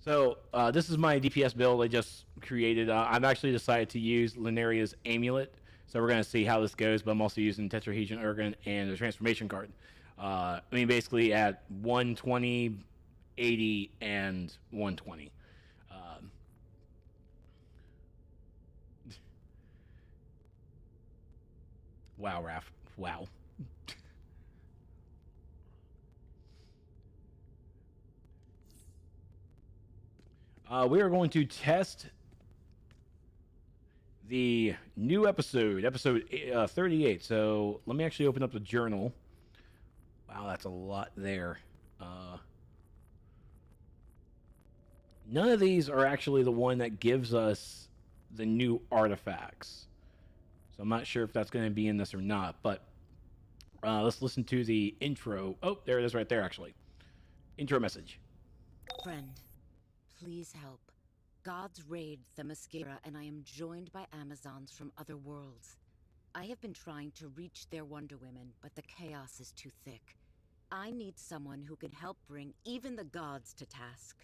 So this is my DPS build I just created. I've actually decided to use Linaria's Amulet. So we're going to see how this goes, but I'm also using Tetrahedron Ergon and the Transformation card. I mean, basically at 120, 80, and 120. Wow, Raph. Wow. We are going to test the new episode 38. So let me actually open up the journal. Wow, that's a lot there. None of these are actually the one that gives us the new artifacts. So I'm not sure if that's going to be in this or not, but let's listen to the intro. Oh, there it is right there, actually. Intro message. Friend, please help. Gods raid Themyscira, and I am joined by Amazons from other worlds. I have been trying to reach their Wonder Women, but the chaos is too thick. I need someone who can help bring even the gods to task.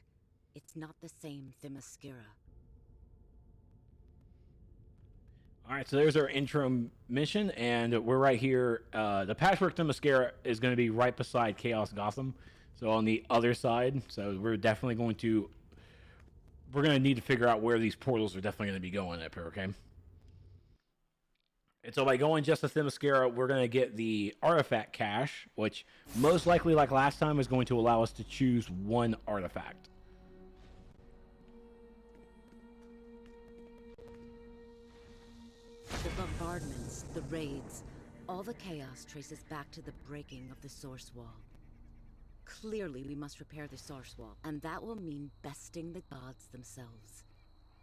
It's not the same Themyscira. All right, so there's our intro mission, and we're right here. The Patchwork Themyscira is going to be right beside Chaos Gotham, so on the other side. So we're definitely going to need to figure out where these portals are definitely going to be going up here, okay? And so by going just to Themyscira, we're going to get the artifact cache, which most likely, like last time, is going to allow us to choose one artifact. The bombardments, the raids, all the chaos traces back to the breaking of the Source Wall. Clearly, we must repair the Source Wall, and that will mean besting the gods themselves.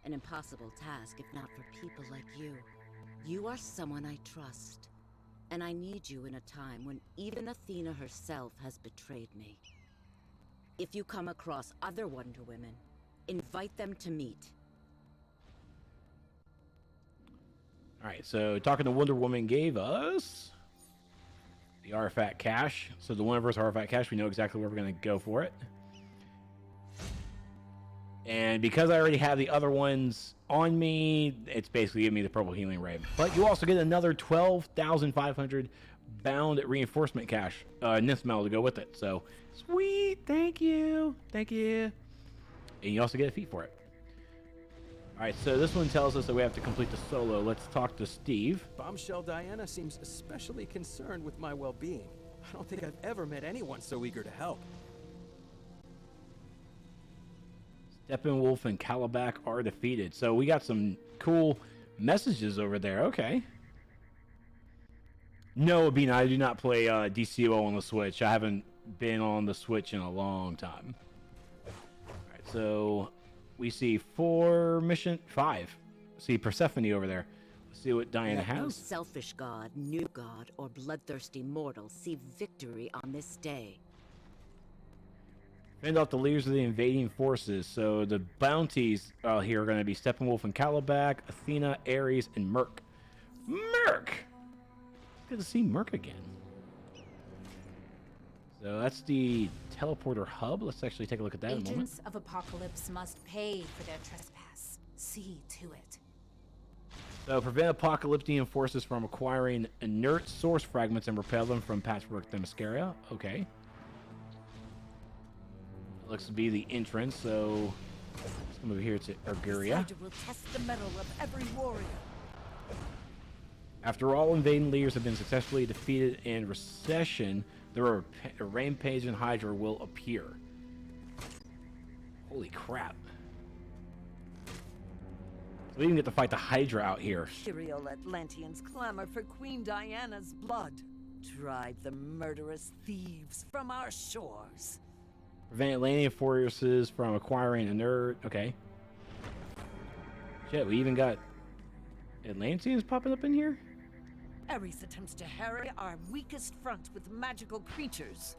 An impossible task, if not for people like you. You are someone I trust, and I need you in a time when even Athena herself has betrayed me. If you come across other Wonder Women, invite them to meet. All right, so talking to Wonder Woman gave us the artifact cache. So the Wonderverse artifact cache, we know exactly where we're going to go for it. And because I already have the other ones on me, it's basically giving me the purple healing ray. But you also get another 12,500 bound reinforcement cache, Nithmel to go with it. So sweet, thank you, thank you. And you also get a feat for it. Alright, so this one tells us that we have to complete the solo. Let's talk to Steve. Bombshell Diana seems especially concerned with my well-being. I don't think I've ever met anyone so eager to help. Steppenwolf and Calabac are defeated. So we got some cool messages over there. Okay. No, Abina, I do not play DCUO on the Switch. I haven't been on the Switch in a long time. Alright, so we see 5. See Persephone over there. Let's see what Diana Let has. no selfish god, new god, or bloodthirsty mortal see victory on this day. Fend off the leaders of the invading forces. So the bounties here are going to be Steppenwolf and Calabac, Athena, Ares, and Merc. Merc! Good to see Merc again. So that's the teleporter hub. Let's actually take a look at that in a moment. Agents of Apocalypse must pay for their trespass. See to it. So prevent Apocalyptian forces from acquiring inert source fragments and repel them from Patchwork Themyscira. Okay. Looks to be the entrance, so let's come over here to Erguria. This will test the mettle of every warrior. After all invading leaders have been successfully defeated in recession, the Rampage and Hydra will appear. Holy crap. So we even get to fight the Hydra out here. Imperial Atlanteans clamor for Queen Diana's blood. Drive the murderous thieves from our shores. Prevent Atlantean forces from acquiring inert... Okay. Shit, we even got Atlanteans popping up in here? Ares attempts to harry our weakest front with magical creatures.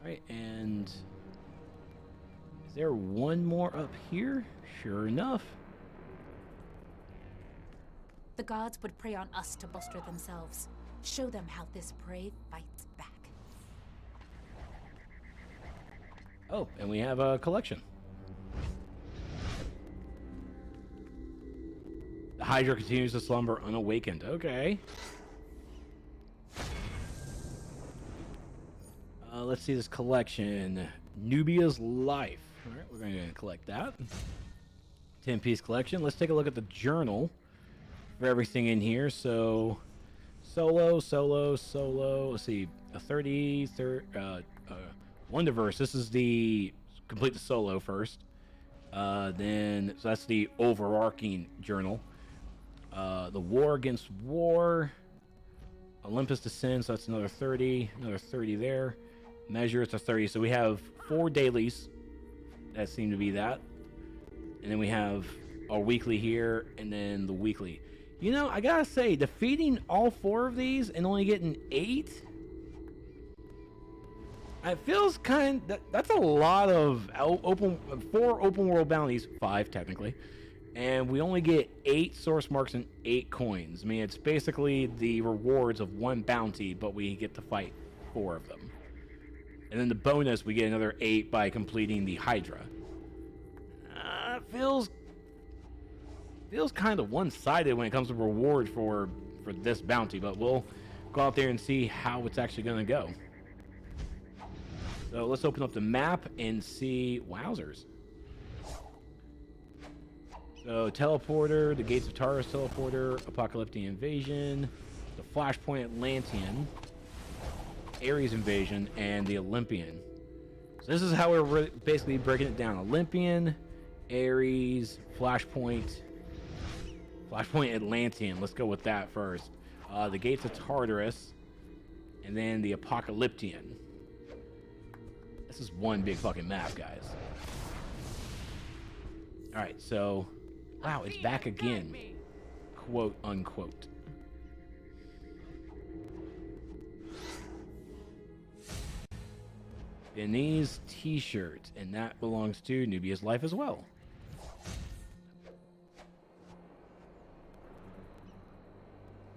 Alright, and... is there one more up here? Sure enough. The gods would prey on us to bolster themselves. Show them how this prey fights back. Oh, and we have a collection. The Hydra continues to slumber unawakened. Okay. Let's see this collection. Nubia's Life. All right, we're going to collect that. 10-piece collection. Let's take a look at the journal for everything in here. So, solo. Let's see, a 33rd Wonderverse. This is the complete the solo first. Then so that's the overarching journal. The War Against War. Olympus Descends. So that's another 30. Another 30 there. Measure, it's a 30. So we have 4 dailies that seem to be that. And then we have our weekly here, and then the weekly. You know, I gotta say, defeating all 4 of these and only getting 8, it feels that's a lot of 4 open world bounties, 5 technically, and we only get 8 source marks and 8 coins. I mean, it's basically the rewards of 1 bounty, but we get to fight 4 of them. And then the bonus, we get another 8 by completing the Hydra. Feels kind of one-sided when it comes to reward for this bounty, but we'll go out there and see how it's actually going to go. So let's open up the map and see. Wowzers. So teleporter, the Gates of Taurus teleporter, Apocalyptic Invasion, the Flashpoint Atlantean, Ares Invasion, and the Olympian. So this is how we're basically breaking it down. Olympian, Ares, Flashpoint Atlantean. Let's go with that first. The Gates of Tartarus, and then the Apocalyptian. This is one big fucking map, guys. Alright, so... Wow, it's back again. Quote, unquote. Denise t-shirt, and that belongs to Nubia's Life as well.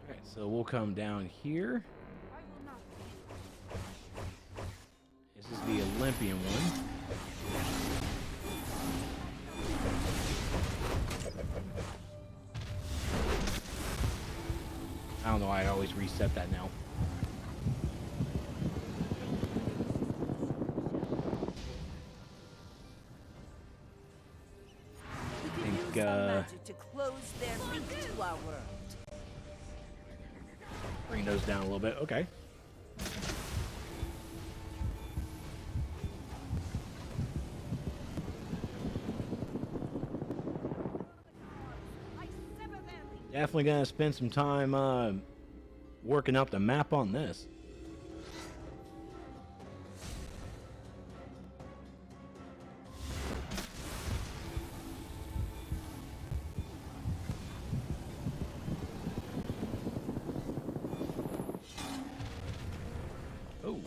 Alright, so we'll come down here. This is the Olympian one. I don't know why I always reset that now. Magic to close their link to our world. Bring those down a little bit. Okay. Definitely gonna spend some time working up the map on this. Oh.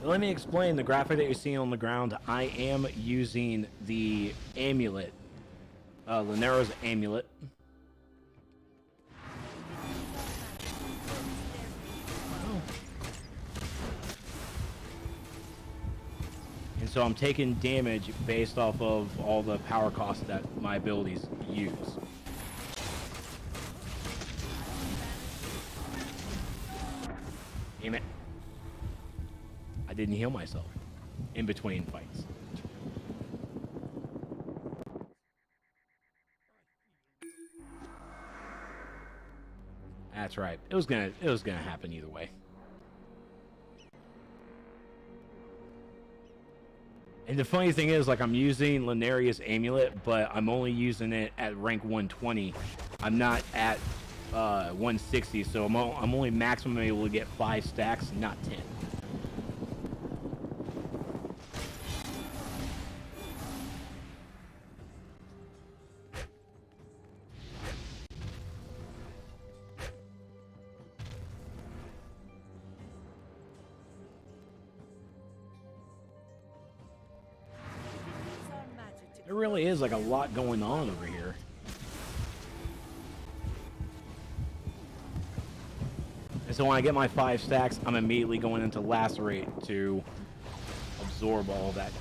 Let me explain the graphic that you're seeing on the ground. I am using the amulet, Linero's amulet. And so I'm taking damage based off of all the power costs that my abilities use. Damn it. I didn't heal myself in between fights. That's right. It was gonna happen either way. And the funny thing is, like, I'm using Linero's amulet, but I'm only using it at rank 120. I'm not at 160, so I'm only maximum able to get 5 stacks, not 10. There really is like a lot going on over here. And so when I get my 5 stacks, I'm immediately going into Lacerate to absorb all that.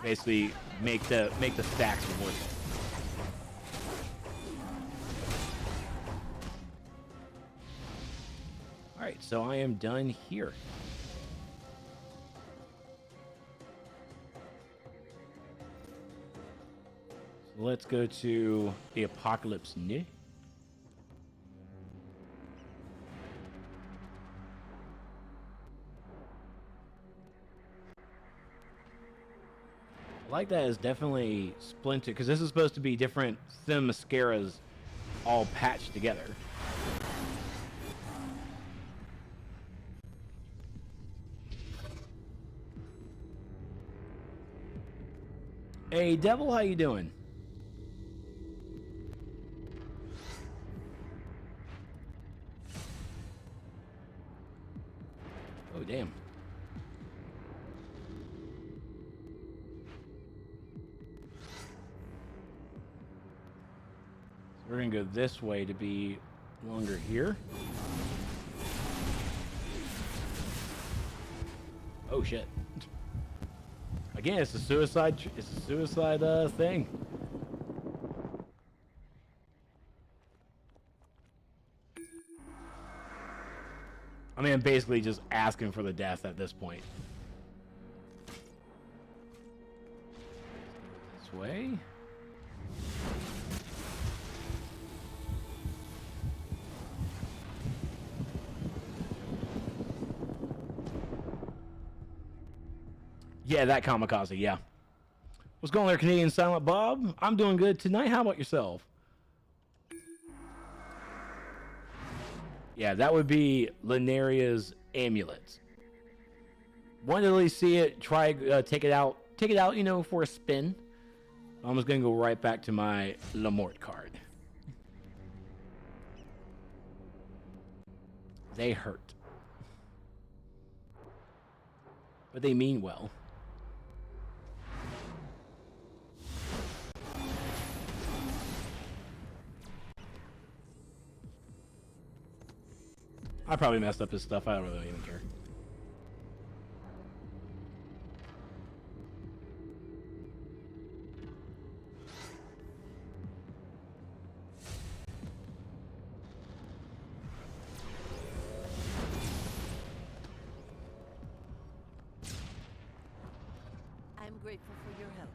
Basically, make the stacks worth it. All right, so I am done here. So let's go to the Apocalypse New. I like that it's definitely splintered, because this is supposed to be different thin mascaras all patched together. Hey, Devil, how you doing? Oh, damn. So we're gonna go this way to be longer here. Oh, shit. Again, it's a suicide thing. I mean, I'm basically just asking for the death at this point. This way. Yeah, that kamikaze, yeah. What's going on there, Canadian Silent Bob? I'm doing good tonight. How about yourself? Yeah, that would be Linaria's amulet. Wanted to at least see it, try, take it out, you know, for a spin. I'm just gonna go right back to my Lamort card. They hurt. But they mean well. I probably messed up his stuff. I don't really even care. I'm grateful for your help.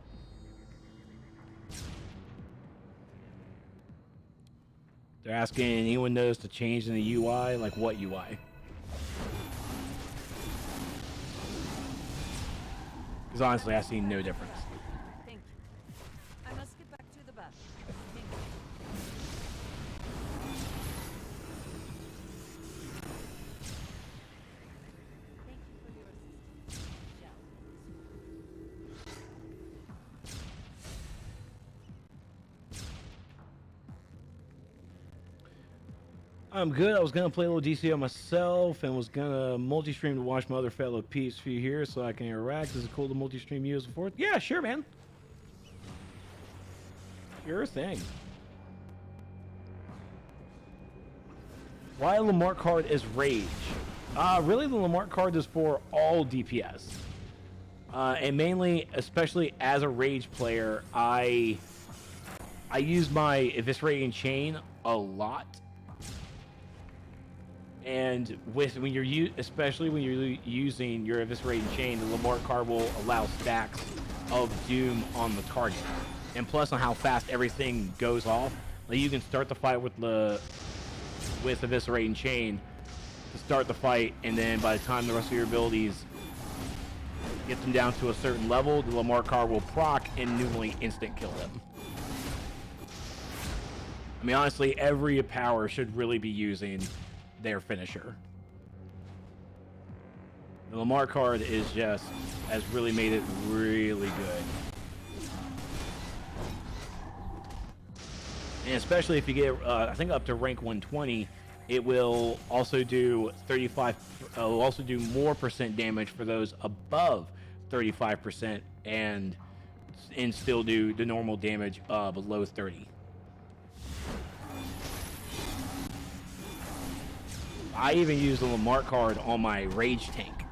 They're asking anyone knows to change in the UI, like what UI? Because honestly, I see no difference. Thank you. I must get back to the bathroom. Thank you. Thank you for your assistance. Ciao. I'm good. I was gonna play a little DCUO myself, and was gonna multi-stream to watch my other fellow peeps for you here, so I can interact. Is it cool to multi-stream you as a fourth? Yeah, sure, man. Sure thing. Why Lamar card is Rage? Really, the Lamar card is for all DPS, and mainly, especially as a Rage player, I use my Eviscerating Chain a lot. And when you're especially when you're using your Eviscerating Chain, the Lamar card will allow stacks of Doom on the target. And plus on how fast everything goes off, like you can start the fight with Eviscerating Chain to start the fight, and then by the time the rest of your abilities get them down to a certain level, the Lamar card will proc and normally instant kill them. I mean, honestly, every power should really be using their finisher. The Lamar card has really made it really good. And especially if you get, I think up to rank 120, it will also do will also do more percent damage for those above 35% and still do the normal damage below 30. I even use the Lamar card on my Rage tank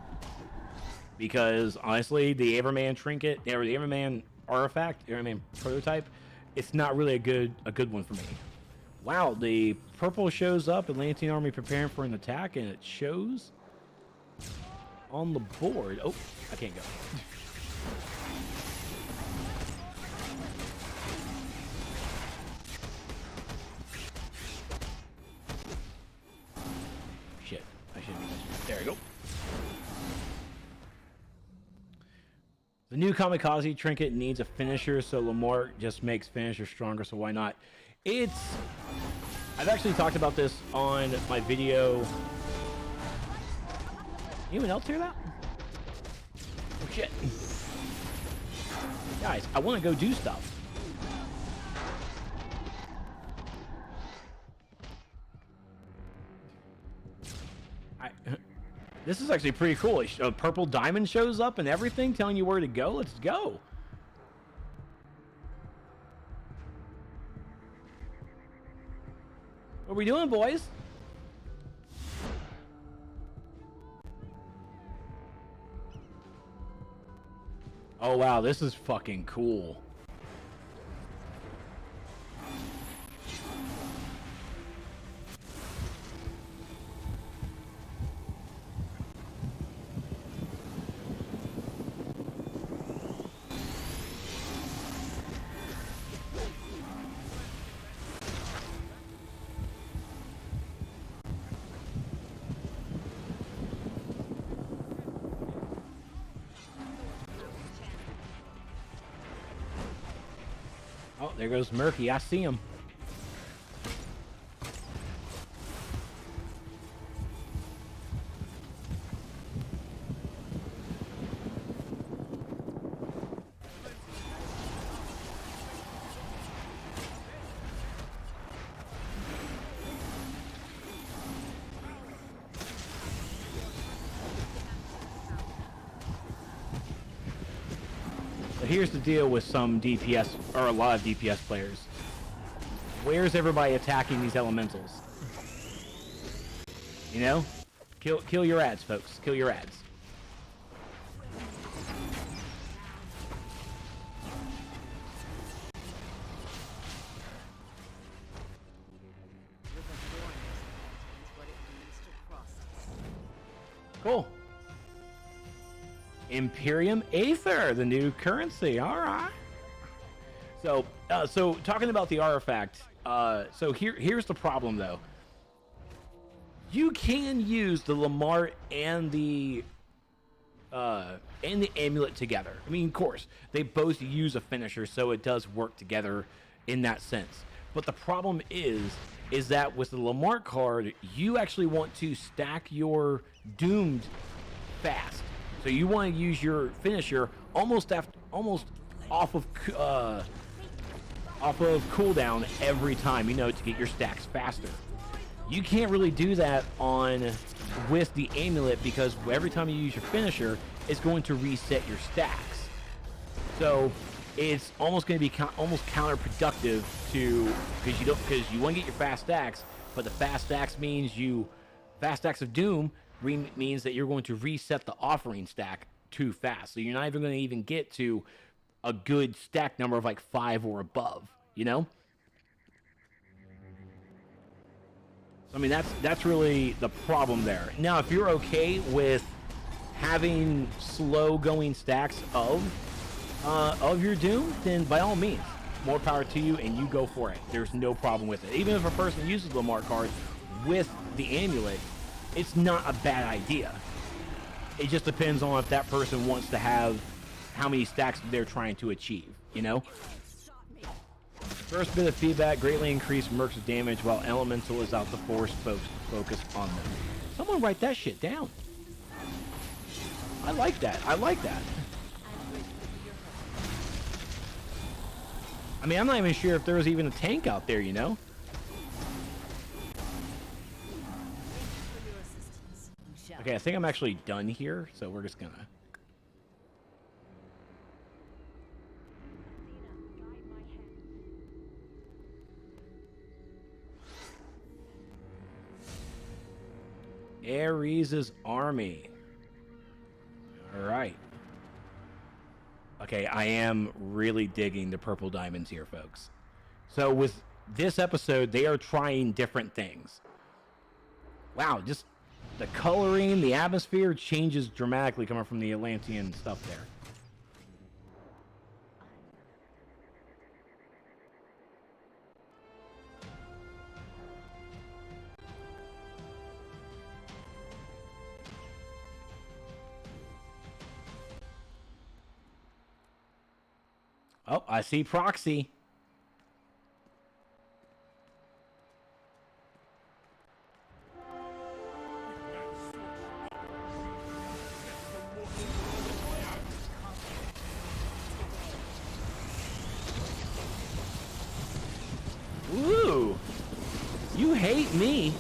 because honestly, the Everman trinket or the Everman artifact, Everman prototype, it's not really a good one for me. Wow, the purple shows up, Atlantean army preparing for an attack, and it shows on the board. Oh, I can't go. Shit, I shouldn't be touching it. There we go. The new Kamikaze trinket needs a finisher, so Lamar just makes finisher stronger, so why not? I've actually talked about this on my video. Anyone else hear that? Oh shit. Guys, I want to go do stuff. This is actually pretty cool. A purple diamond shows up and everything, telling you where to go. Let's go. What are we doing, boys? Oh, wow. This is fucking cool. Oh, there goes Murky. I see him. Here's the deal with some DPS, or a lot of DPS players. Where's everybody attacking these elementals? You know? Kill your ads, folks. Kill your ads. Cool. Imperium Aether, the new currency. All right. So talking about the artifact. So here's the problem, though. You can use the Lamar and the amulet together. I mean, of course, they both use a finisher, so it does work together in that sense. But the problem is that with the Lamar card, you actually want to stack your doomed fast. So you want to use your finisher almost off of cooldown every time, you know, to get your stacks faster. You can't really do that with the amulet because every time you use your finisher, it's going to reset your stacks. So it's almost going to be almost counterproductive because you want to get your fast stacks, but the fast stacks of Doom means that you're going to reset the offering stack too fast. So you're not even going to get to a good stack number of like 5 or above, you know? I mean, that's really the problem there. Now, if you're okay with having slow going stacks of your Doom, then by all means, more power to you and you go for it. There's no problem with it. Even if a person uses the Lamar card with the amulet, it's not a bad idea. It just depends on if that person wants to have how many stacks they're trying to achieve, you know? First bit of feedback, greatly increased Merc's damage while Elemental is out the force focus on them. Someone write that shit down. I like that. I like that. I mean, I'm not even sure if there was even a tank out there, you know? Okay, I think I'm actually done here, so we're just gonna... Ares' army. Alright. Okay, I am really digging the purple diamonds here, folks. So with this episode, they are trying different things. Wow, just the coloring, the atmosphere changes dramatically coming from the Atlantean stuff there. Oh, I see Proxy. Ooh, you hate me.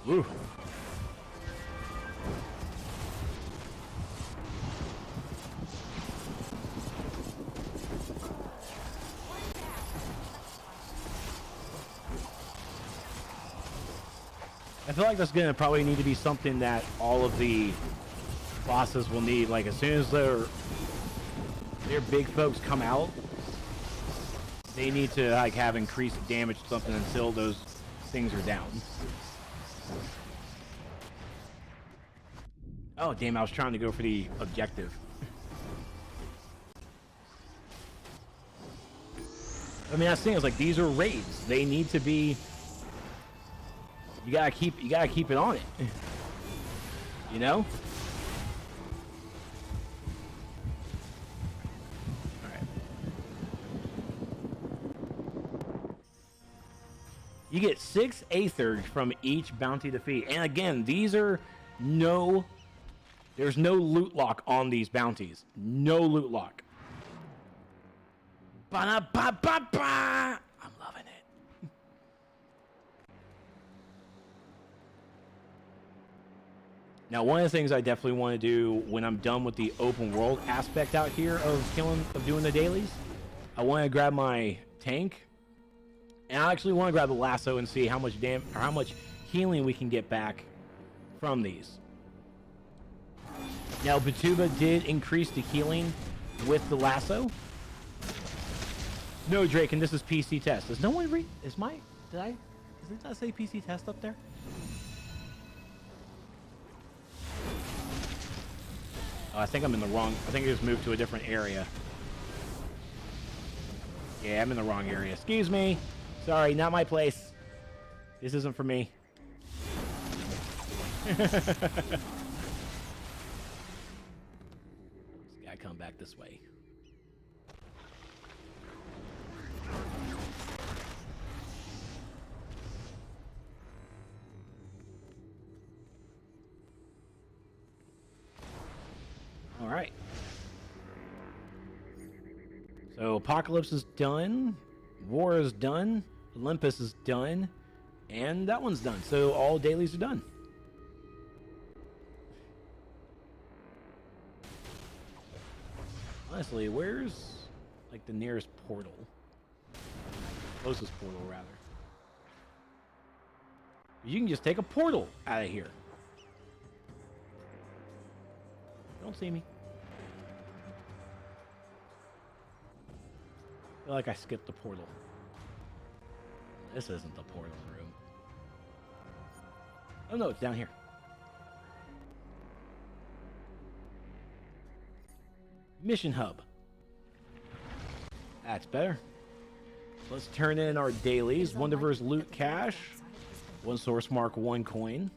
Ooh. I feel like that's gonna probably need to be something that all of the bosses will need. Like as soon as their big folks come out, they need to like have increased damage or something until those things are down. Oh damn! I was trying to go for the objective. I mean, that's the thing is like these are raids. They need to be. You gotta keep it on it. You know? Alright. You get 6 Aether from each bounty defeat. And again, these are there's no loot lock on these bounties. No loot lock. Ba-da-ba-ba-ba! I'm loving it. Now, one of the things I definitely want to do when I'm done with the open world aspect out here of doing the dailies, I want to grab my tank, and I actually want to grab the lasso and see how much healing we can get back from these. Now, Batuba did increase the healing with the lasso. No, Drake, and this is PC test. Does no one did that say PC test up there? Oh, I think I'm in the wrong. I think I just moved to a different area. Yeah, I'm in the wrong area. Excuse me. Sorry, not my place. This isn't for me. Gotta come back this way. All right. So Apocalypse is done, War is done, Olympus is done, and that one's done. So all dailies are done. Honestly, where's like the nearest portal? Closest portal, rather. You can just take a portal out of here. Don't see me. I feel like I skipped the portal. This isn't the portal room. Oh no, it's down here. Mission hub. That's better. Let's turn in our dailies. Wonderverse loot cache. 1 source mark, 1 coin.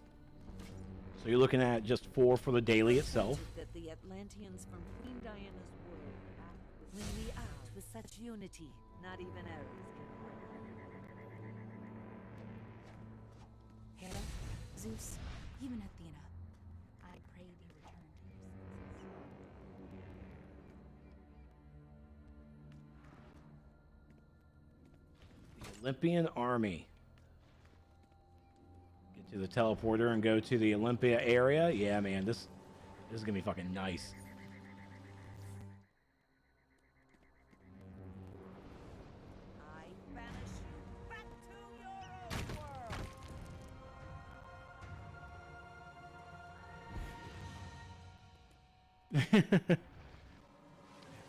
So you're looking at just 4 for the daily itself. That the Atlanteans from Queen Diana's world act when we act with such unity, not even Ares can. Hera, Zeus, even Athena, I pray they return to your senses. The Olympian Army. Get to the teleporter and go to the Olympia area. Yeah, man, this is gonna be fucking nice. I banish you back to your own world.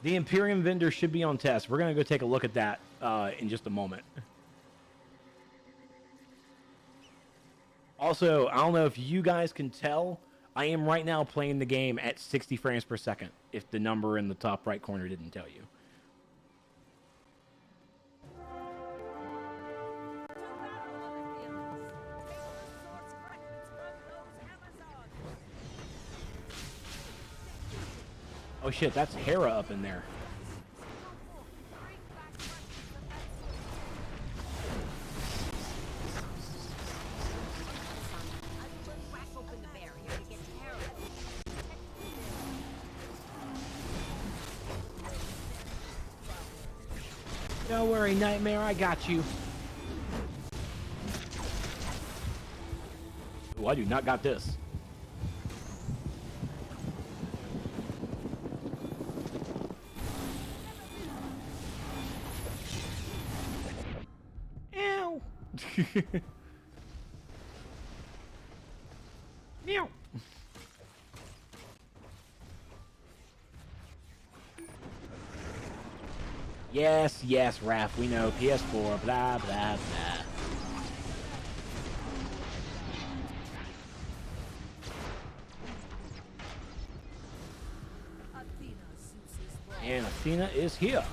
The Imperium vendor should be on test. We're gonna go take a look at that in just a moment. Also, I don't know if you guys can tell, I am right now playing the game at 60 frames per second, if the number in the top right corner didn't tell you. Oh shit, that's Hera up in there. Don't worry, Nightmare, I got you. Ooh, I do not got this. Ow! Meow! Yes, yes, Raph, we know. PS4, blah, blah, blah. And Athena is here.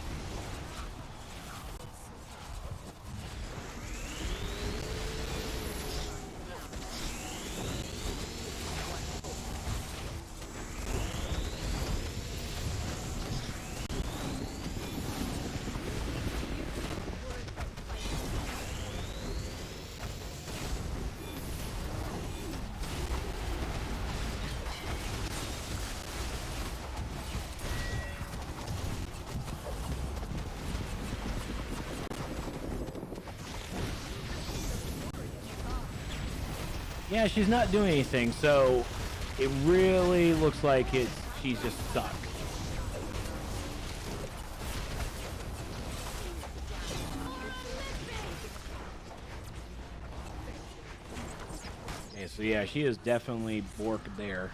Yeah, she's not doing anything, so it really looks like she's just stuck. Okay, so yeah, she is definitely borked there.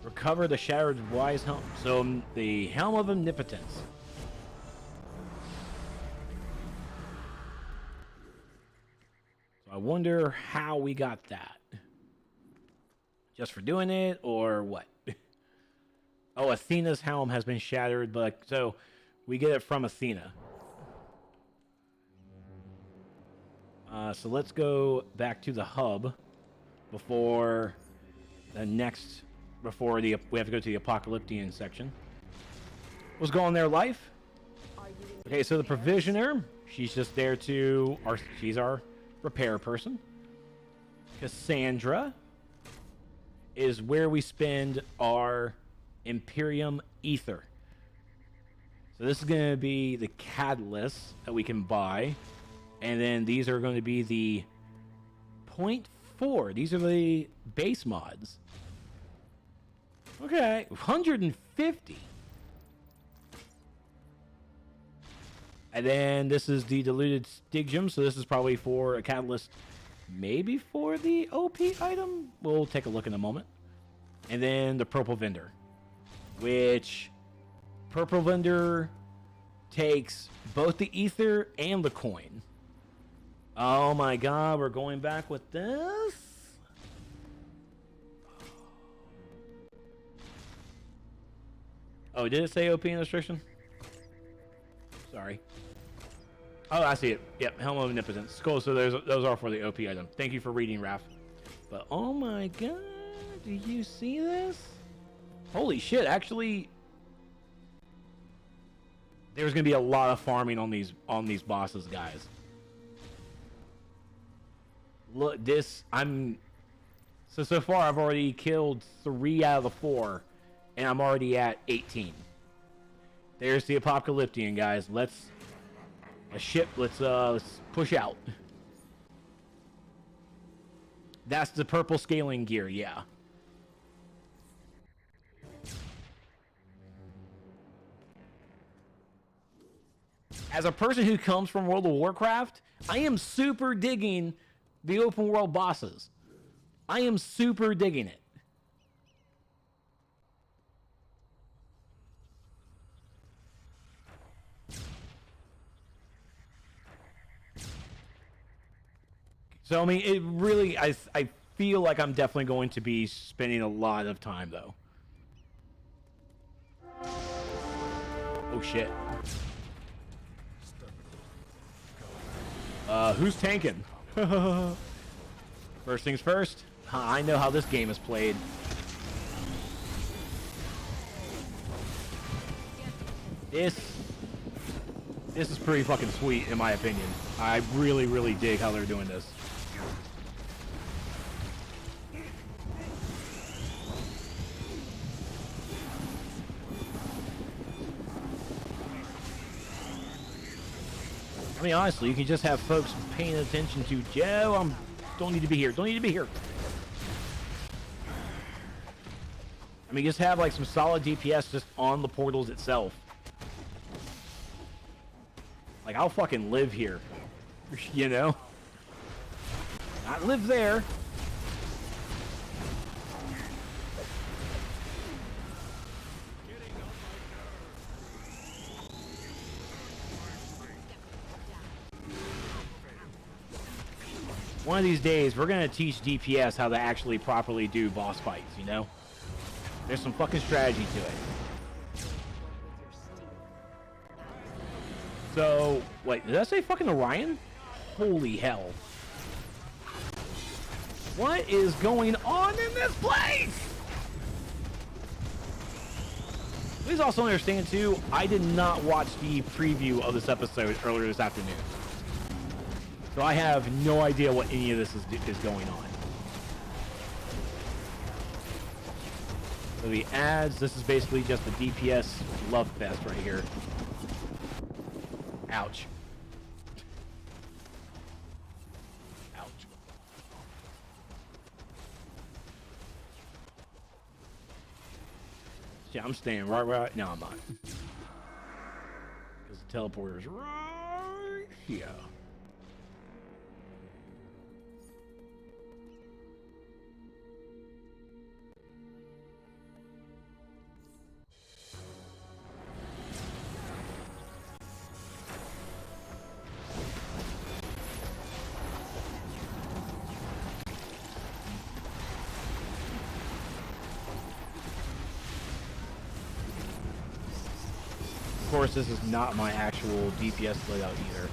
Recover the Shattered Wise Helm. So the Helm of Omnipotence. I wonder how we got that. Just for doing it, or what? Oh, Athena's helm has been shattered, but so we get it from Athena. So let's go back to the hub before we have to go to the Apocalyptian section. What's going on there, life? Okay, so the Provisioner, she's just there she's our repair person. Cassandra is where we spend our Imperium Ether. So this is going to be the catalysts that we can buy. And then these are going to be the 0.4. These are the base mods. Okay, 150. And then this is the diluted Stygium, so this is probably for a catalyst, maybe for the OP item? We'll take a look in a moment. And then the Purple Vendor, which Purple Vendor takes both the Ether and the coin. Oh my god, we're going back with this? Oh, did it say OP in the description? Sorry. Oh, I see it. Yep, Helm of Omnipotence. Cool, so those are for the OP item. Thank you for reading, Raph. But, oh my god, do you see this? Holy shit, actually, there's going to be a lot of farming on these bosses, guys. Look, so far I've already killed 3 out of the 4, and I'm already at 18. There's the Apocalyptian, guys. Let's push out. That's the purple scaling gear, yeah. As a person who comes from World of Warcraft, I am super digging the open world bosses. I am super digging it. So, I mean, it really, I feel like I'm definitely going to be spending a lot of time, though. Oh, shit. Who's tanking? First things first, I know how this game is played. This is pretty fucking sweet, in my opinion. I really, really dig how they're doing this. I mean, honestly, you can just have folks paying attention to Joe. Don't need to be here. Don't need to be here. I mean, just have like some solid DPS just on the portals itself. Like, I'll fucking live here. You know? Not live there. One of these days, we're going to teach DPS how to actually properly do boss fights, you know? There's some fucking strategy to it. So, wait, did I say fucking Orion? Holy hell. What is going on in this place? Please also understand, too, I did not watch the preview of this episode earlier this afternoon. So I have no idea what any of this is going on. So the ads, this is basically just the DPS love fest right here. Ouch. Ouch. Yeah, I'm staying right. No, I'm not. Because the teleporter's right here. Of course, this is not my actual DPS layout either.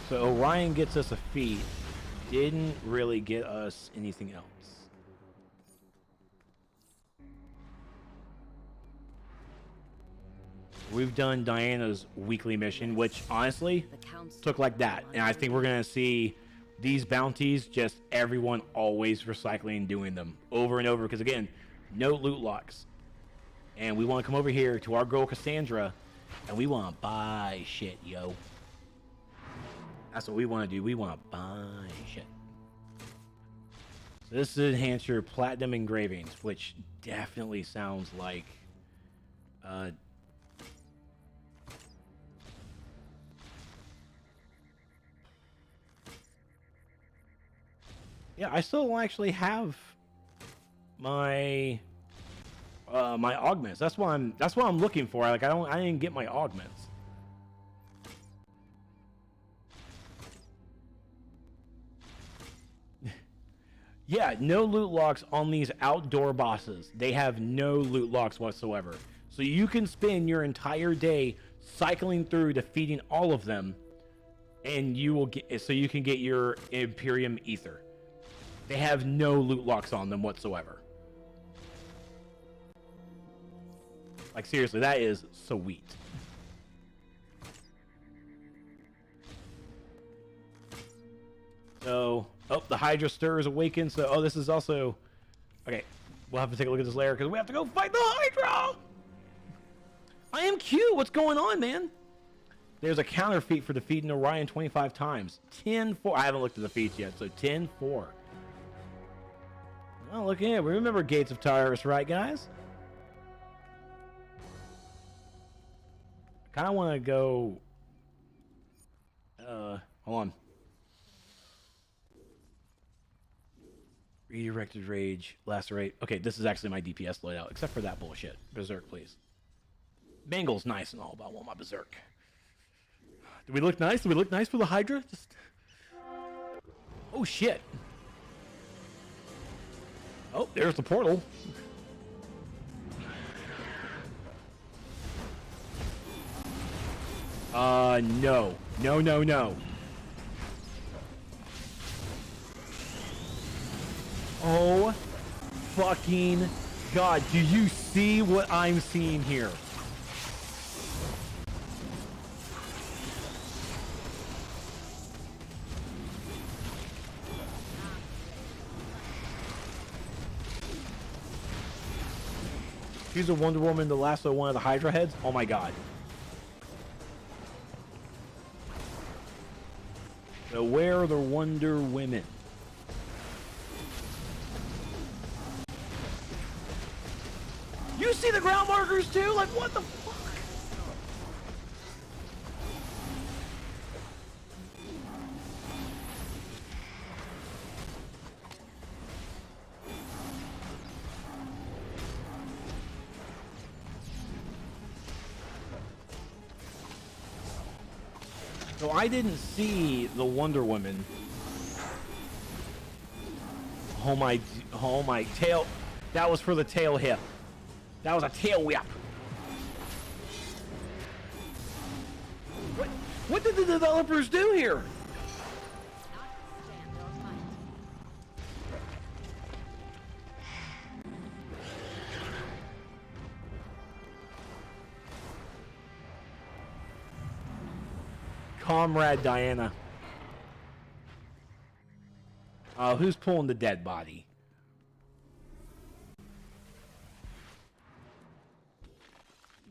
So Orion gets us a feat, didn't really get us anything else. We've done Diana's weekly mission, which honestly took like that. And I think we're going to see these bounties, just everyone always recycling and doing them over and over. Because again, no loot locks. And we want to come over here to our girl Cassandra, and we want to buy shit, yo. That's what we want to do. We want to buy shit. So this is enhance your platinum engravings, which definitely sounds like yeah, I still actually have my my augments. That's what I'm looking for. Like I didn't get my augments. Yeah, no loot locks on these outdoor bosses. They have no loot locks whatsoever. So you can spend your entire day cycling through defeating all of them, and you will get so you can get your Imperium Ether. They have no loot locks on them whatsoever. Like seriously, that is sweet. So Oh, the Hydra stir is awakened. So, oh, this is also... Okay, we'll have to take a look at this layer because we have to go fight the Hydra! I am Q. What's going on, man? There's a counter feat for defeating Orion 25 times. 10-4. I haven't looked at the feats yet, so 10-4. Oh, look at it. We remember Gates of Tyrus, right, guys? I kind of want to go... hold on. Redirected Rage, Lacerate. Okay, this is actually my DPS loadout, except for that bullshit. Berserk, please. Bangle's nice and all, but I want my Berserk. Do we look nice? Do we look nice for the Hydra? Just... Oh, shit. Oh, there's the portal. No. No, no, no. Oh, fucking God. Do you see what I'm seeing here? She's a Wonder Woman to lasso one of the Hydra heads? Oh my God. So where are the Wonder Women? You see the ground markers too? Like, what the fuck? So I didn't see the Wonder Woman. Oh my tail. That was for the tail hip. That was a tail whip. What did the developers do here? Comrade Diana. Who's pulling the dead body?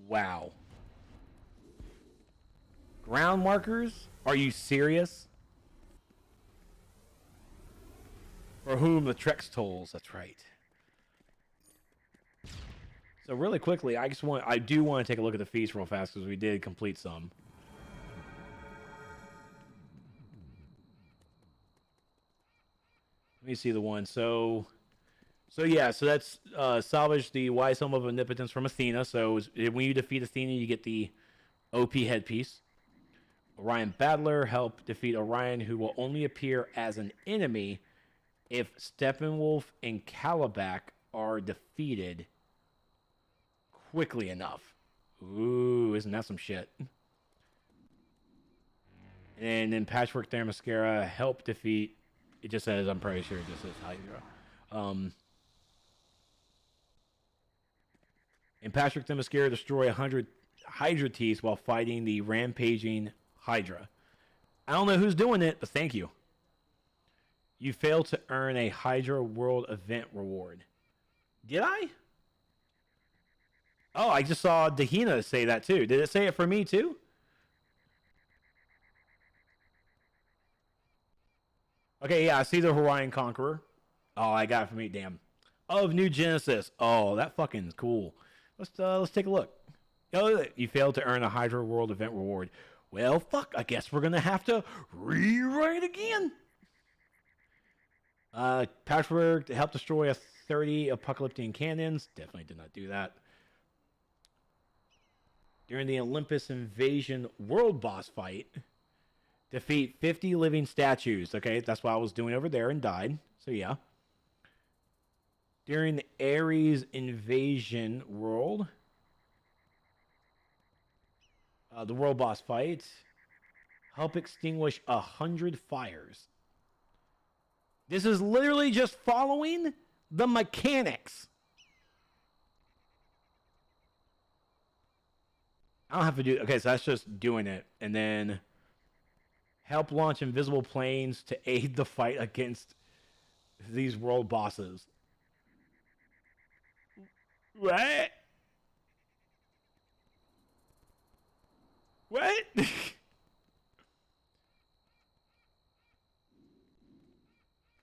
Wow. Ground markers? Are you serious? For whom the Trex tolls, that's right. So really quickly, I do want to take a look at the feast real fast because we did complete some. Let me see the one. So yeah, so that's salvage the wise helm of omnipotence from Athena. So when you defeat Athena, you get the OP headpiece. Orion Battler, help defeat Orion, who will only appear as an enemy if Steppenwolf and Calabac are defeated quickly enough. Ooh, isn't that some shit? And then Patchwork Themyscira, help defeat... It just says, I'm pretty sure it just says Hydra. And Patrick Themyscira destroy 100 Hydra teeth while fighting the rampaging Hydra. I don't know who's doing it, but thank you. You failed to earn a Hydra World event reward. Did I? Oh, I just saw Dahina say that too. Did it say it for me too? Okay, yeah, I see the Orion Conqueror. Oh, I got it for me, damn. Of New Genesis. Oh, that fucking is cool. Let's take a look. Oh, you failed to earn a Hydra World event reward. Well, fuck, I guess we're gonna have to rewrite again. Patchwork to help destroy 30 apocalyptic cannons. Definitely did not do that. During the Olympus Invasion World Boss fight, defeat 50 living statues. Okay, that's what I was doing over there and died. So yeah. During the Ares Invasion World, the World Boss fight, help extinguish 100 fires. This is literally just following the mechanics. I don't have to do... Okay, so that's just doing it. And then... Help launch invisible planes to aid the fight against these world bosses. What? What?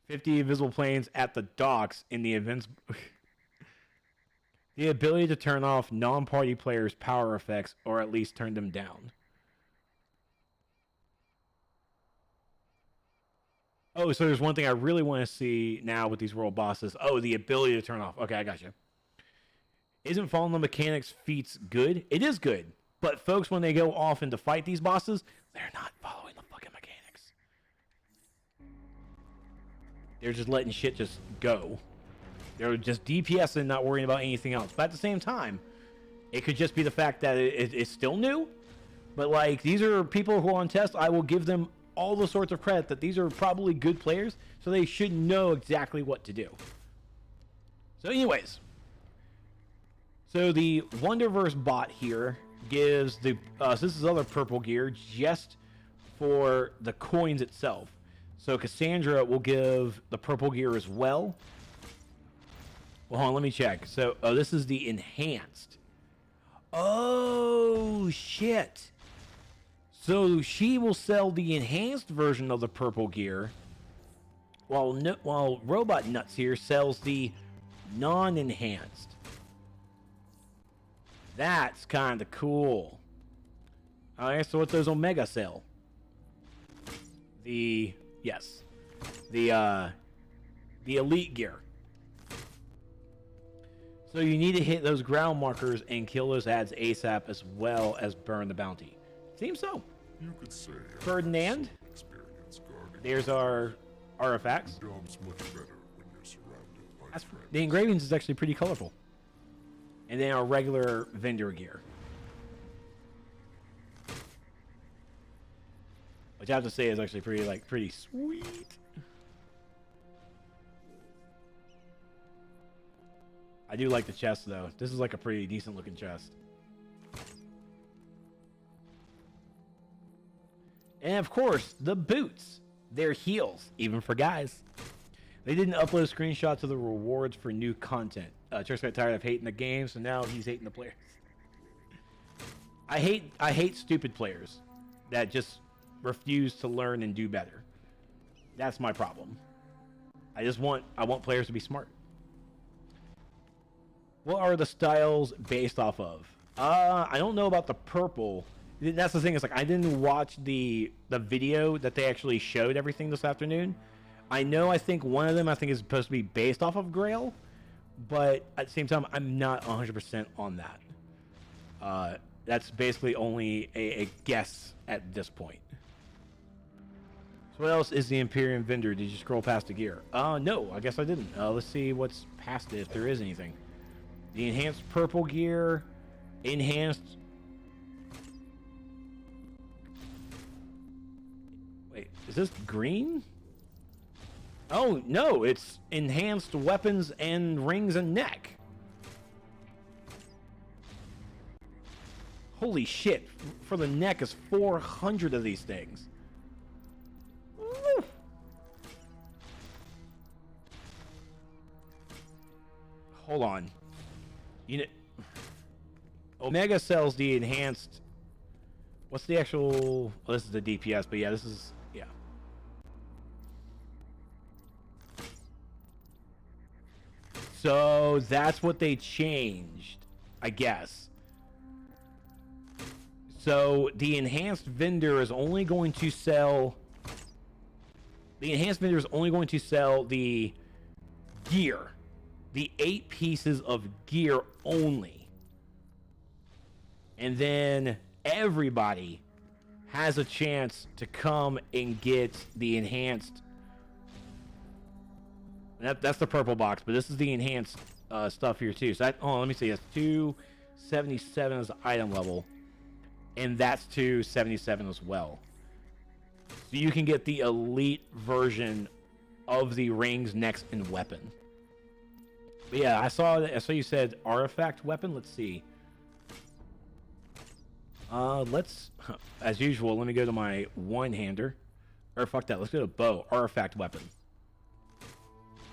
"50 invisible planes at the docks in the events." The ability to turn off non-party players' power effects, or at least turn them down. Oh, so there's one thing I really want to see now with these world bosses. Oh, the ability to turn off. Okay, I got you. Isn't following the mechanics feats good? It is good. But folks, when they go off and to fight these bosses, they're not following the fucking mechanics. They're just letting shit just go. They're just DPS and not worrying about anything else. But at the same time, it could just be the fact that it's still new. But like, these are people who are on test. I will give them all the sorts of credit that these are probably good players, so they should know exactly what to do. So anyways, so the Wonderverse bot here gives the so this is other purple gear just for the coins itself. So Cassandra will give the purple gear as well. Well, hold on, let me check. So this is the enhanced. Oh shit. So she will sell the enhanced version of the purple gear, while Robot Nuts here sells the non-enhanced. That's kind of cool. Alright, so what does Omega sell? The elite gear. So you need to hit those ground markers and kill those ads ASAP, as well as burn the bounty. Seems so. You could say Ferdinand. There's our artifacts. Much better when you're surrounded by friends. The engravings is actually pretty colorful. And then our regular vendor gear, which I have to say is actually pretty sweet. I do like the chest though. This is like a pretty decent looking chest. And of course, the boots. They're heels, even for guys. They didn't upload screenshots of the rewards for new content. Chuck's got tired of hating the game, so now he's hating the players. I hate stupid players that just refuse to learn and do better. That's my problem. I want players to be smart. What are the styles based off of? I don't know about the purple. That's the thing, is like I didn't watch the video that they actually showed everything this afternoon. I think one of them is supposed to be based off of Grail, but at the same time I'm not 100% on that. That's basically only a guess at this point. So what else is the Imperium vendor? Did you scroll past the gear? No, I guess I didn't. Let's see what's past it, if there is anything. The enhanced purple gear, enhanced. Wait, is this green? Oh no, it's enhanced weapons and rings and neck. Holy shit! For the neck is 400 of these things. Woo. Hold on. Omega sells the enhanced. What's the actual? Well, this is the DPS, but yeah, this is yeah. So that's what they changed, I guess. So the enhanced vendor is only going to sell. The enhanced vendor is only going to sell the gear, the 8 pieces of gear only. And then everybody has a chance to come and get the enhanced. That's the purple box, but this is the enhanced stuff here too. So let me see. That's 277 as the item level, and that's 277 as well. So you can get the elite version of the rings, necks, and weapon. But yeah, I saw you said artifact weapon. Let's see. Let's, as usual, let me go to my one-hander. Or fuck that. Let's go to bow. Artifact weapon.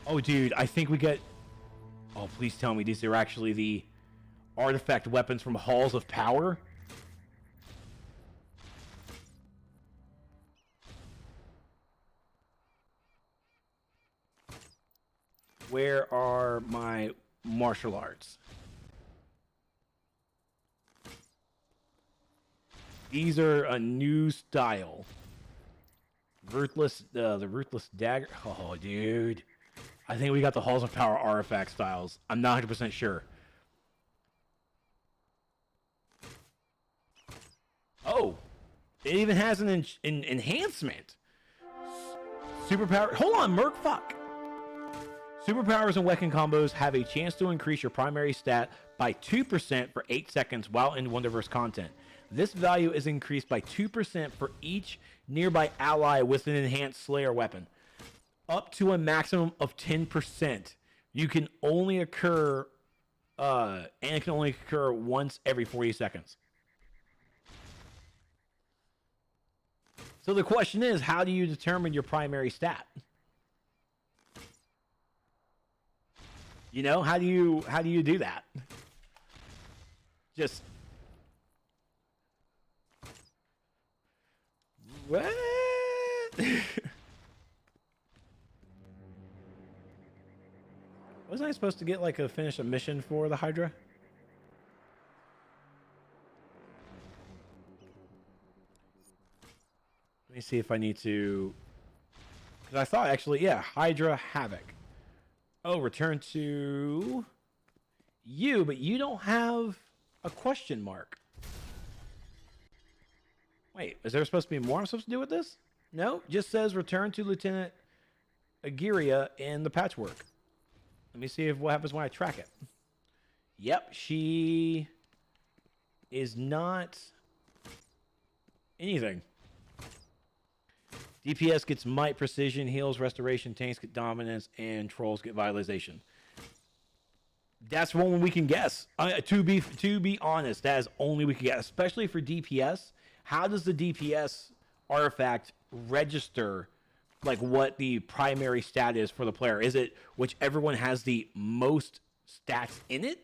Oh, dude. I think we get... Oh, please tell me these are actually the artifact weapons from Halls of Power. Where are my martial arts? These are a new style. Ruthless, the Ruthless Dagger. Oh, dude. I think we got the Halls of Power artifact styles. I'm not 100% sure. Oh. It even has an enhancement. Superpower. Hold on, Merc. Fuck. Superpowers and weapon combos have a chance to increase your primary stat by 2% for 8 seconds while in Wonderverse content. This value is increased by 2% for each nearby ally with an enhanced Slayer weapon. Up to a maximum of 10%. You can only occur, and it can only occur once every 40 seconds. So the question is, how do you determine your primary stat? You know, how do you do that? Just what? Wasn't I supposed to get like finish a mission for the Hydra? Let me see if I need to, because I thought actually, yeah, Hydra Havoc. Oh, return to you, but you don't have a question mark. Wait, is there supposed to be more I'm supposed to do with this? No, just says return to Lieutenant Agiria in the patchwork. Let me see what happens when I track it. Yep, she is not anything. DPS gets might, precision, heals, restoration, tanks get dominance, and trolls get vitalization. That's one we can guess. To be honest, that is only we can guess, especially for DPS. How does the DPS artifact register like what the primary stat is for the player? Is it whichever one has the most stats in it?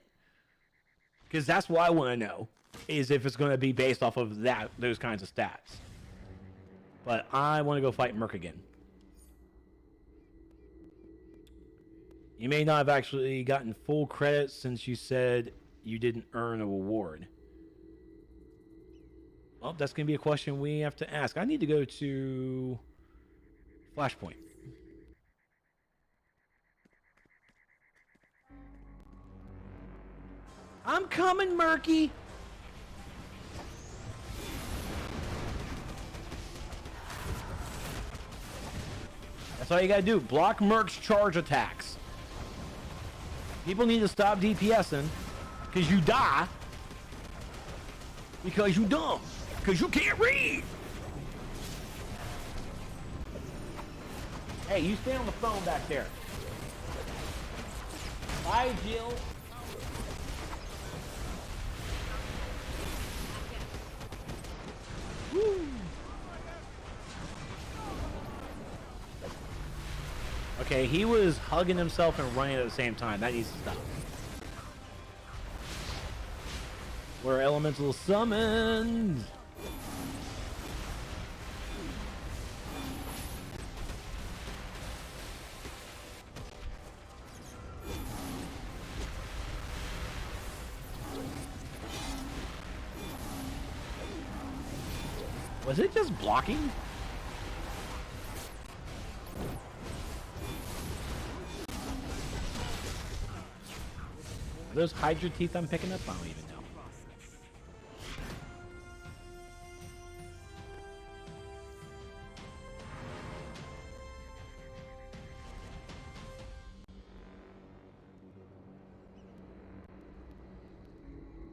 Because that's what I want to know, is if it's going to be based off of those kinds of stats. But I want to go fight Merc again. You may not have actually gotten full credit since you said you didn't earn an award. Well, that's going to be a question we have to ask. I need to go to Flashpoint. I'm coming, Murky! That's all you gotta do. Block Merc's charge attacks. People need to stop DPSing because you die because you dumb. Because you can't read. Hey, you stay on the phone back there. Bye, Jill. Woo. Okay, he was hugging himself and running at the same time. That needs to stop. We're elemental summoned. Was it just blocking? Are those Hydra teeth I'm picking up? I don't even know.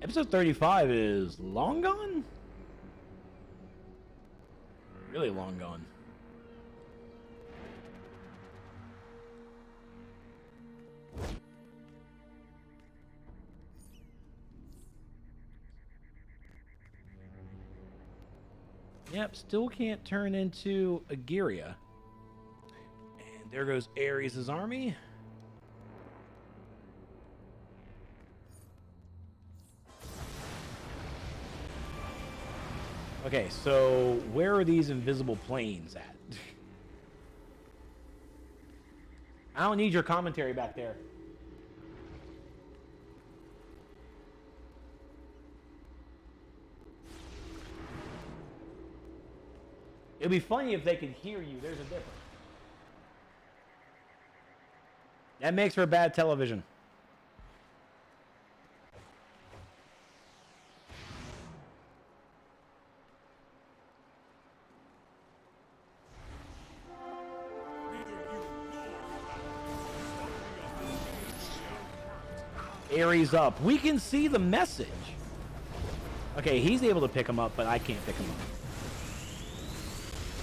Episode 35 is long gone? Really long gone. Yep, still can't turn into Agiria. And there goes Ares' army. Okay, so where are these invisible planes at? I don't need your commentary back there. It'd be funny if they could hear you. There's a difference. That makes for bad television. Ares up. We can see the message. Okay, he's able to pick him up, but I can't pick him up.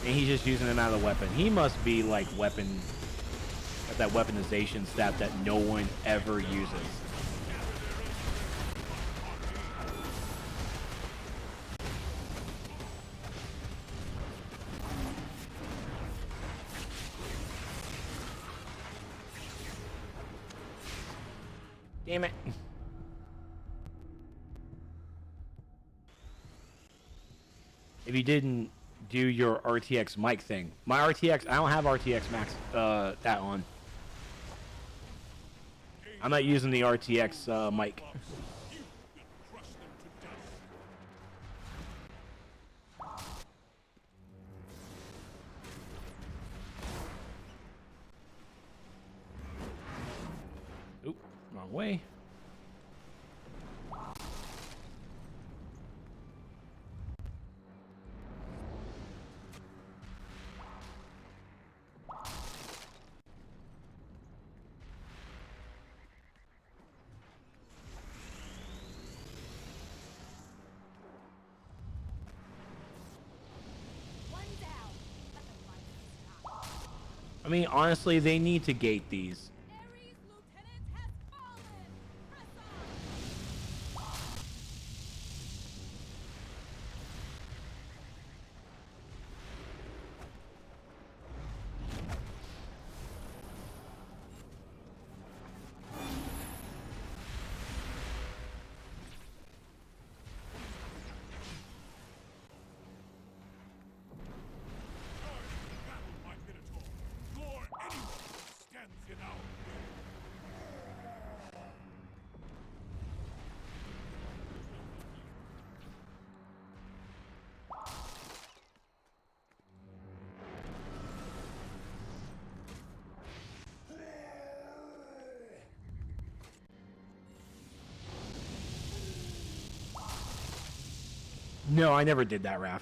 And he's just using him out of the weapon. He must be like that weaponization stat that no one ever uses. Damn it. If you didn't do your RTX mic thing. My RTX, I don't have RTX Max that on. I'm not using the RTX mic. Oop, wrong way. I mean, honestly, they need to gate these. Ares lieutenant has fallen. Press on. No, I never did that, Raph.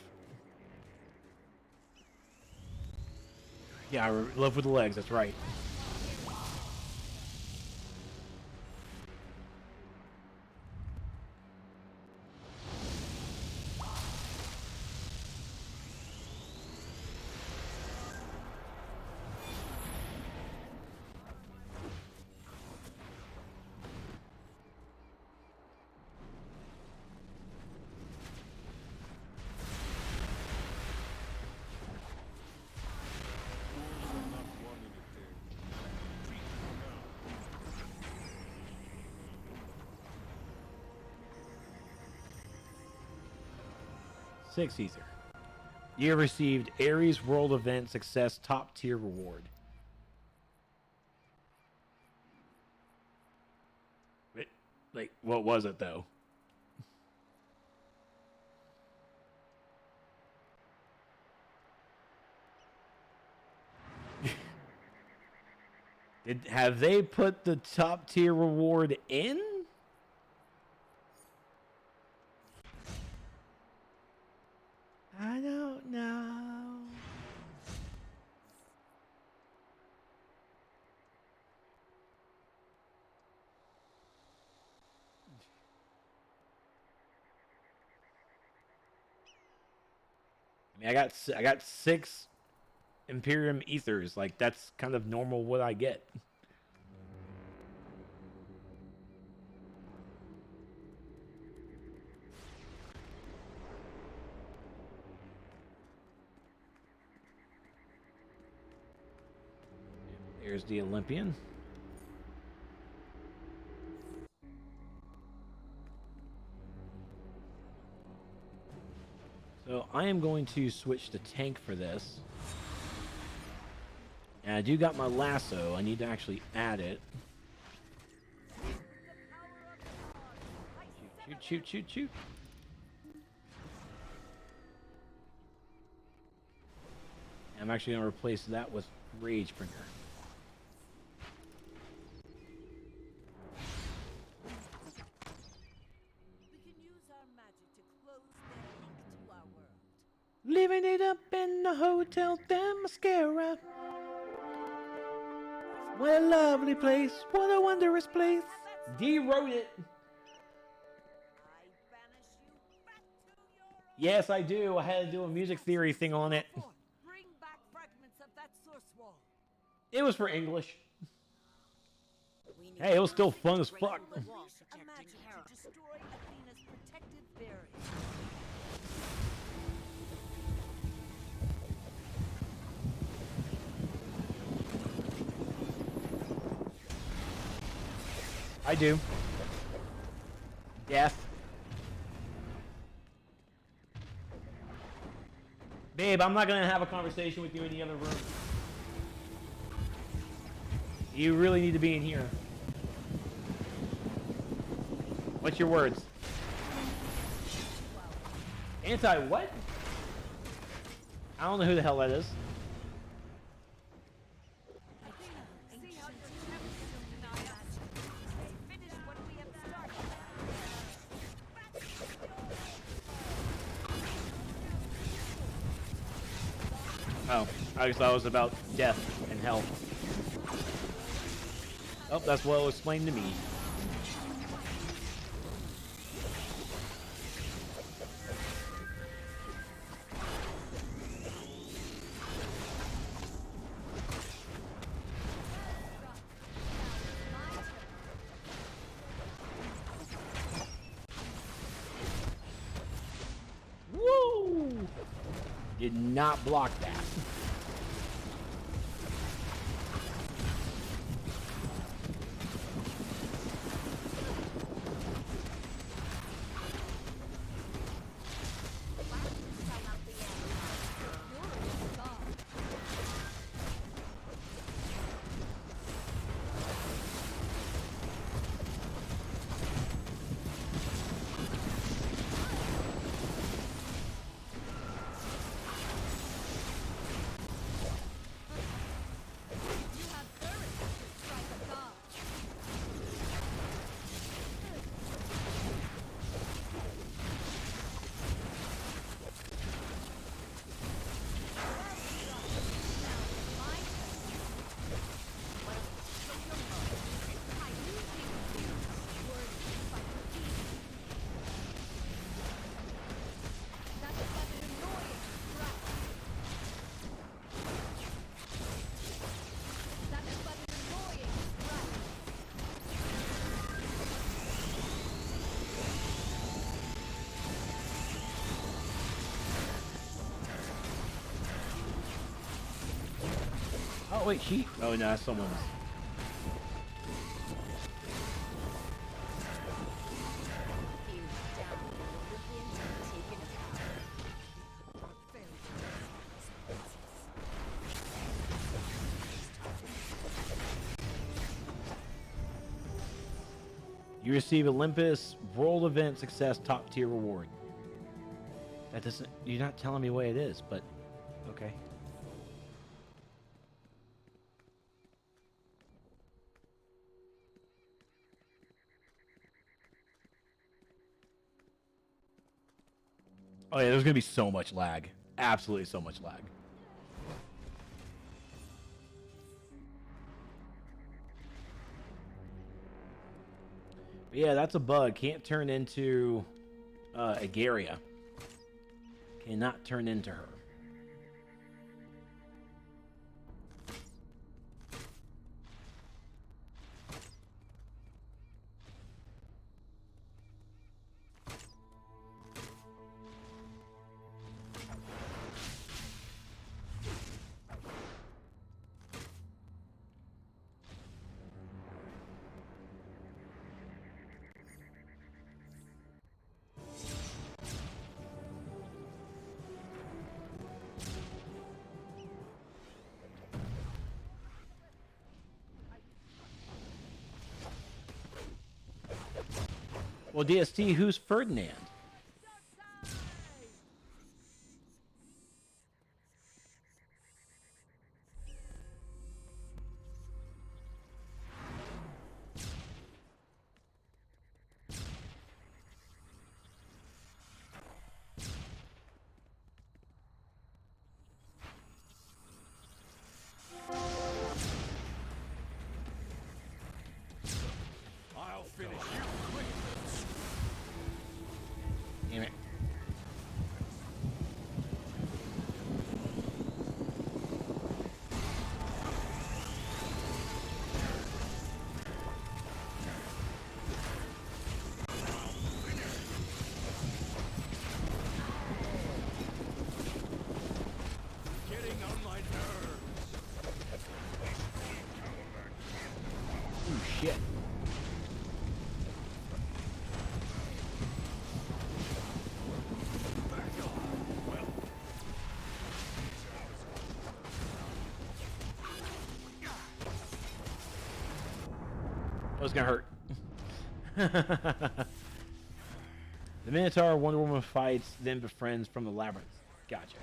Yeah, I love with the legs, that's right. Six ether. You have received Ares World Event Success Top Tier Reward. Like, what was it though? Have they put the top tier reward in? I don't know. I mean, I got 6 Imperium Ethers. Like, that's kind of normal what I get. There's the Olympian. So I am going to switch to tank for this. And I do got my lasso. I need to actually add it. Shoot, shoot, shoot, shoot. I'm actually going to replace that with Ragebringer. We can use our magic to close their link to our world. Living it up in the Hotel Mascara. What a lovely place. What a wondrous place. D wrote it. I banish you back to your own. Yes, I do. I had to do a music theory thing on it. Bring back fragments of that source wall. It was for English. We need Hey, it was still fun as break fuck. the wall Unleash a protecting magic Hera. to destroy Athena's protective barrier. I do. Death. Babe, I'm not gonna have a conversation with you in the other room. You really need to be in here. What's your words? Anti what? I don't know who the hell that is. See how your champions deny us. Finish what we have started. Oh, I just thought it was about death and hell. Oh, that's well explained to me. Woo! Did not block that. Oh wait, she. Oh no, that's someone's. Fuse down. Olympians have taken power. You receive Olympus World Event Success Top Tier Reward. That doesn't. You're not telling me what it is, but okay. Oh yeah, there's gonna be so much lag. Absolutely so much lag. But yeah, that's a bug. Can't turn into Agaria. Cannot turn into her. Well, DST, who's Ferdinand? I'll finish you quick. Damn it. Getting on my nerves. Ooh, shit. Oh, it's gonna hurt. The Minotaur Wonder Woman fights, then befriends from the labyrinth. Gotcha.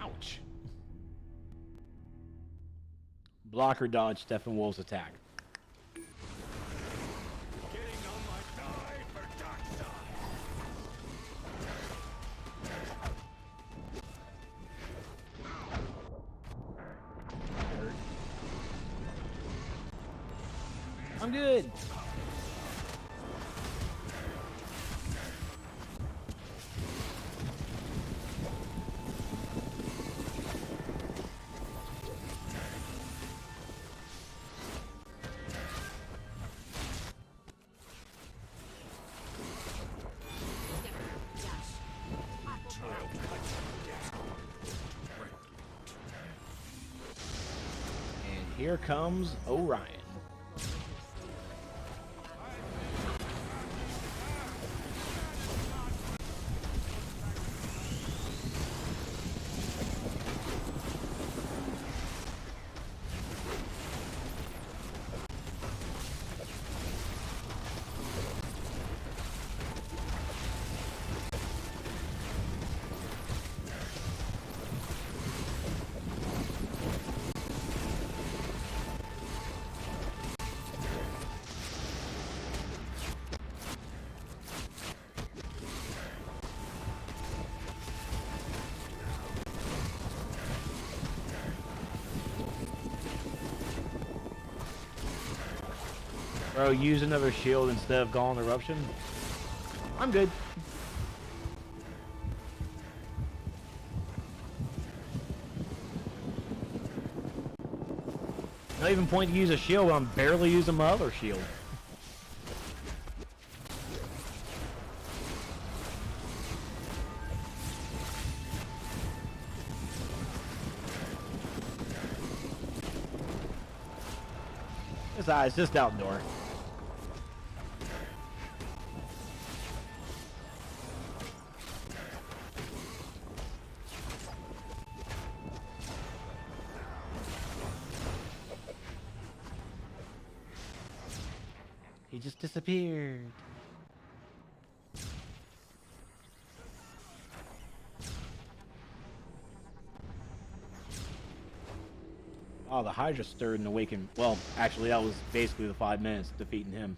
Ouch. Block or dodge Steppenwolf's attack. Getting on my die for dark side. I'm good. And here comes Orion. Bro, use another shield instead of Gauntlet Eruption. I'm good. Not even point to use a shield, I'm barely using my other shield. Besides, just outdoor. He just disappeared. Oh, the Hydra stirred and awakened. Well, actually, that was basically the 5 minutes defeating him.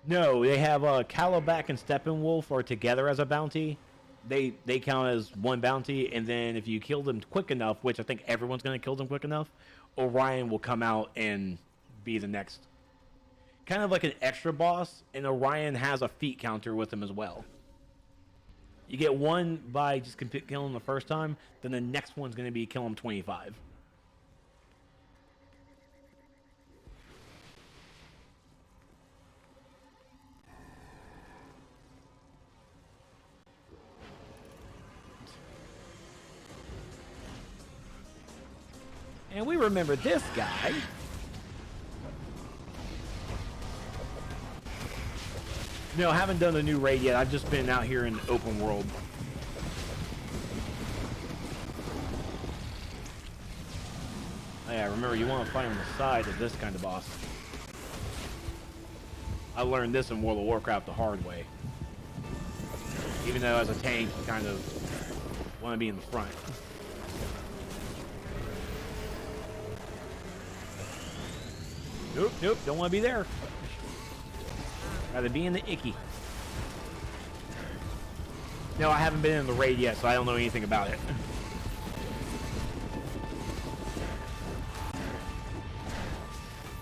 No, they have Calabac and Steppenwolf are together as a bounty. They count as one bounty, and then if you kill them quick enough, which I think everyone's going to kill them quick enough, Orion will come out and be the next, kind of like an extra boss, and Orion has a feat counter with him as well. You get one by just killing him the first time, then the next one's going to be kill him 25. And we remember this guy. No, I haven't done the new raid yet. I've just been out here in open world. Oh yeah, remember, you want to fight on the side of this kind of boss. I learned this in World of Warcraft the hard way. Even though as a tank, you kind of want to be in the front. Nope, nope, don't want to be there. Rather be in the icky. No, I haven't been in the raid yet, so I don't know anything about it.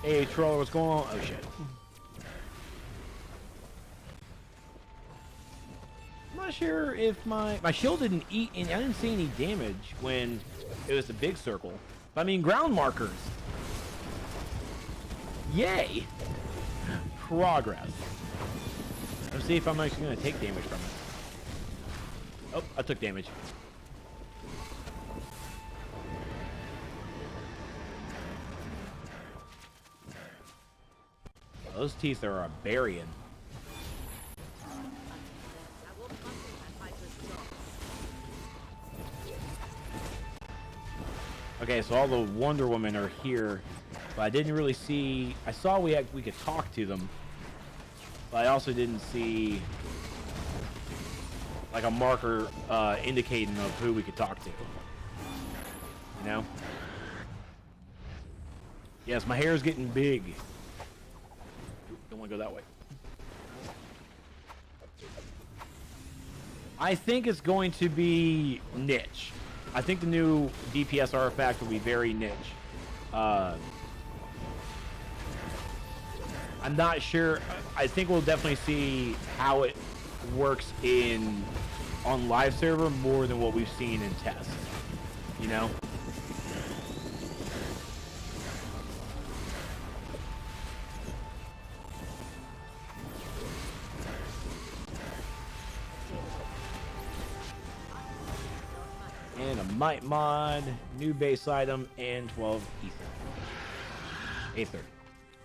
Hey, troller, what's going on? Oh, shit. I'm not sure if my shield didn't eat, and I didn't see any damage when it was the big circle. But I mean, ground markers. Yay! Progress. Let's see if I'm actually going to take damage from it. Oh, I took damage. Those teeth are a burying. Okay, so all the Wonder Women are here, but I didn't really see. I saw we could talk to them, but I also didn't see like a marker indicating of who we could talk to. You know? Yes, my hair is getting big. Don't want to go that way. I think it's going to be niche. I think the new DPS artifact will be very niche. I'm not sure. I think we'll definitely see how it works on live server more than what we've seen in test. You know? And a Might Mod, new base item, and 12 Aether.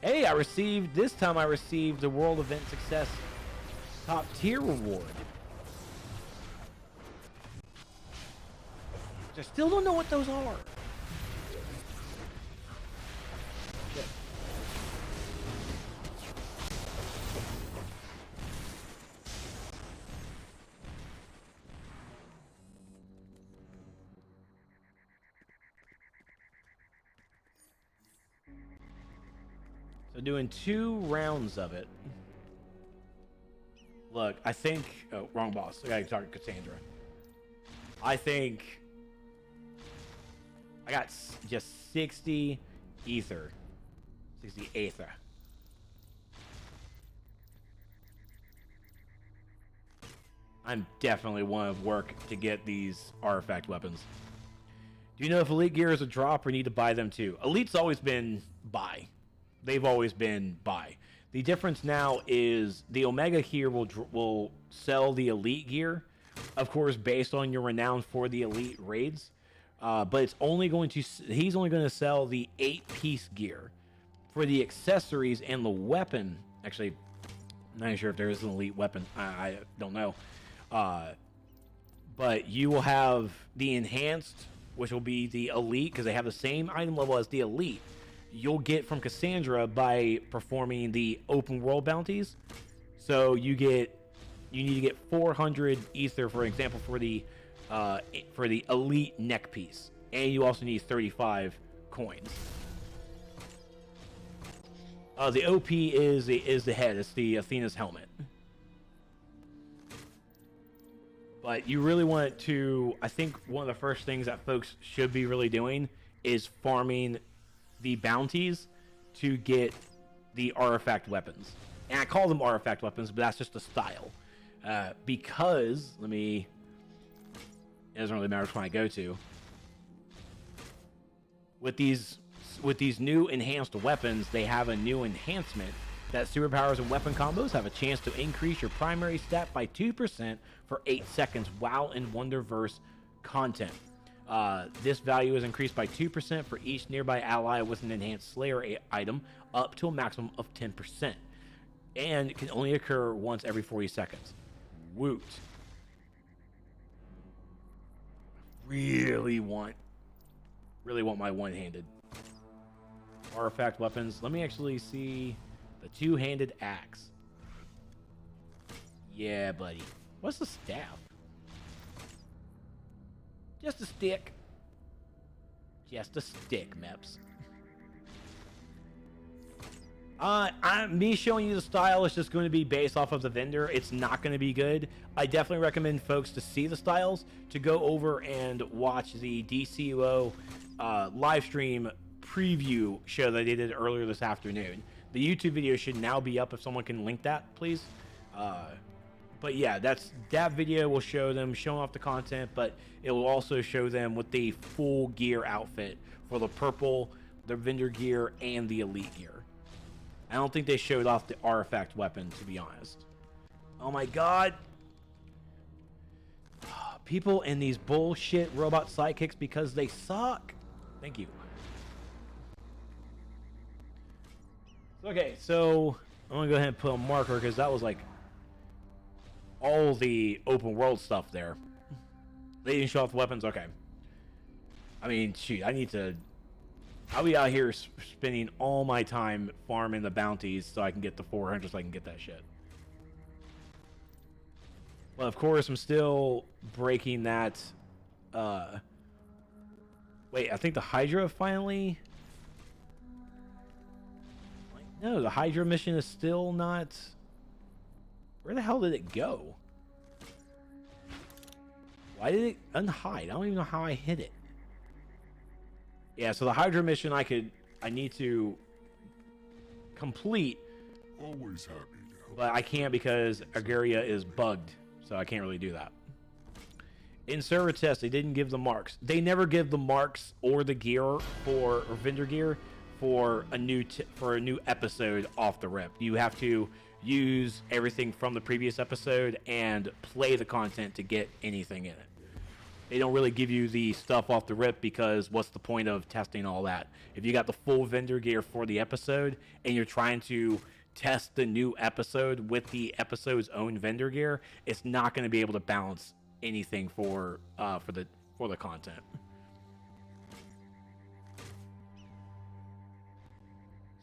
Hey, this time I received the World Event Success Top Tier Reward. I still don't know what those are. Shit. So doing 2 rounds of it. Look, I think... Oh, wrong boss. I gotta talk to Cassandra. I think... I got just 60 Aether. 60 Aether. I'm definitely one of work to get these artifact weapons. Do you know if Elite gear is a drop or need to buy them too? Elite's always been buy. They've always been buy. The difference now is the Omega here will sell the Elite gear, of course, based on your renown for the Elite raids. But he's only going to sell the 8-piece gear. For the accessories and the weapon, actually, I'm not sure if there is an Elite weapon. I don't know. But you will have the enhanced, which will be the Elite, because they have the same item level as the Elite. You'll get from Cassandra by performing the open world bounties. So you need to get 400 Aether, for example, for the Elite neck piece, and you also need 35 coins. The OP is the head. It's the Athena's helmet. But you really want to. I think one of the first things that folks should be really doing is farming the bounties to get the artifact weapons. And I call them artifact weapons, but that's just a style. Because, it doesn't really matter which one I go to. With these new enhanced weapons, they have a new enhancement that superpowers and weapon combos have a chance to increase your primary stat by 2% for 8 seconds while in Wonderverse content. This value is increased by 2% for each nearby ally with an enhanced Slayer item, up to a maximum of 10%. And it can only occur once every 40 seconds. Woot. Really want my one-handed artifact weapons. Let me actually see the two-handed axe. Yeah, buddy. What's the staff? Just a stick. Just a stick, Meps. Me showing you the style is just going to be based off of the vendor. It's not going to be good. I definitely recommend folks to see the styles, to go over and watch the DCUO live stream preview show that they did earlier this afternoon. The YouTube video should now be up if someone can link that, please. But yeah, that video will show them showing off the content, but it will also show them with the full gear outfit for the purple, the vendor gear, and the elite gear. I don't think they showed off the artifact weapon, to be honest. Oh my god. People in these bullshit robot sidekicks because they suck. Thank you. Okay, so I'm gonna go ahead and put a marker because that was like all the open world stuff there. They didn't show off the weapons? Okay. I mean, shoot, I'll be out here spending all my time farming the bounties so I can get the 400 so I can get that shit. Well, of course, I'm still breaking that. Wait, I think the Hydra finally... No, the Hydra mission is still not... Where the hell did it go? Why did it unhide? I don't even know how I hit it. Yeah, so the Hydra mission I need to complete. Always happy to help. But I can't because Agaria is bugged, so I can't really do that. In server test, they didn't give the marks. They never give the marks or the gear or vendor gear for a new episode off the rip. You have to use everything from the previous episode and play the content to get anything in it. They don't really give you the stuff off the rip because what's the point of testing all that? If you got the full vendor gear for the episode and you're trying to test the new episode with the episode's own vendor gear, it's not going to be able to balance anything for the content.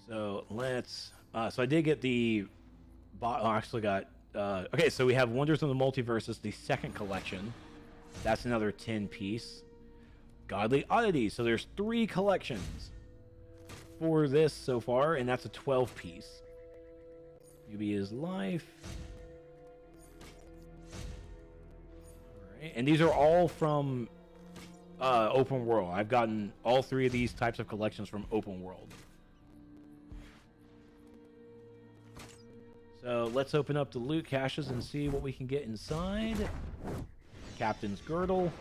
So let's. So I did get the. I actually got. Okay, so we have Wonders of the Multiverse, the second collection. That's another 10 piece. Godly Oddities. So there's 3 collections for this so far, and that's a 12 piece. Yubia's Life. Alright, and these are all from Open World. I've gotten all 3 of these types of collections from Open World. So let's open up the loot caches and see what we can get inside. Captain's Girdle.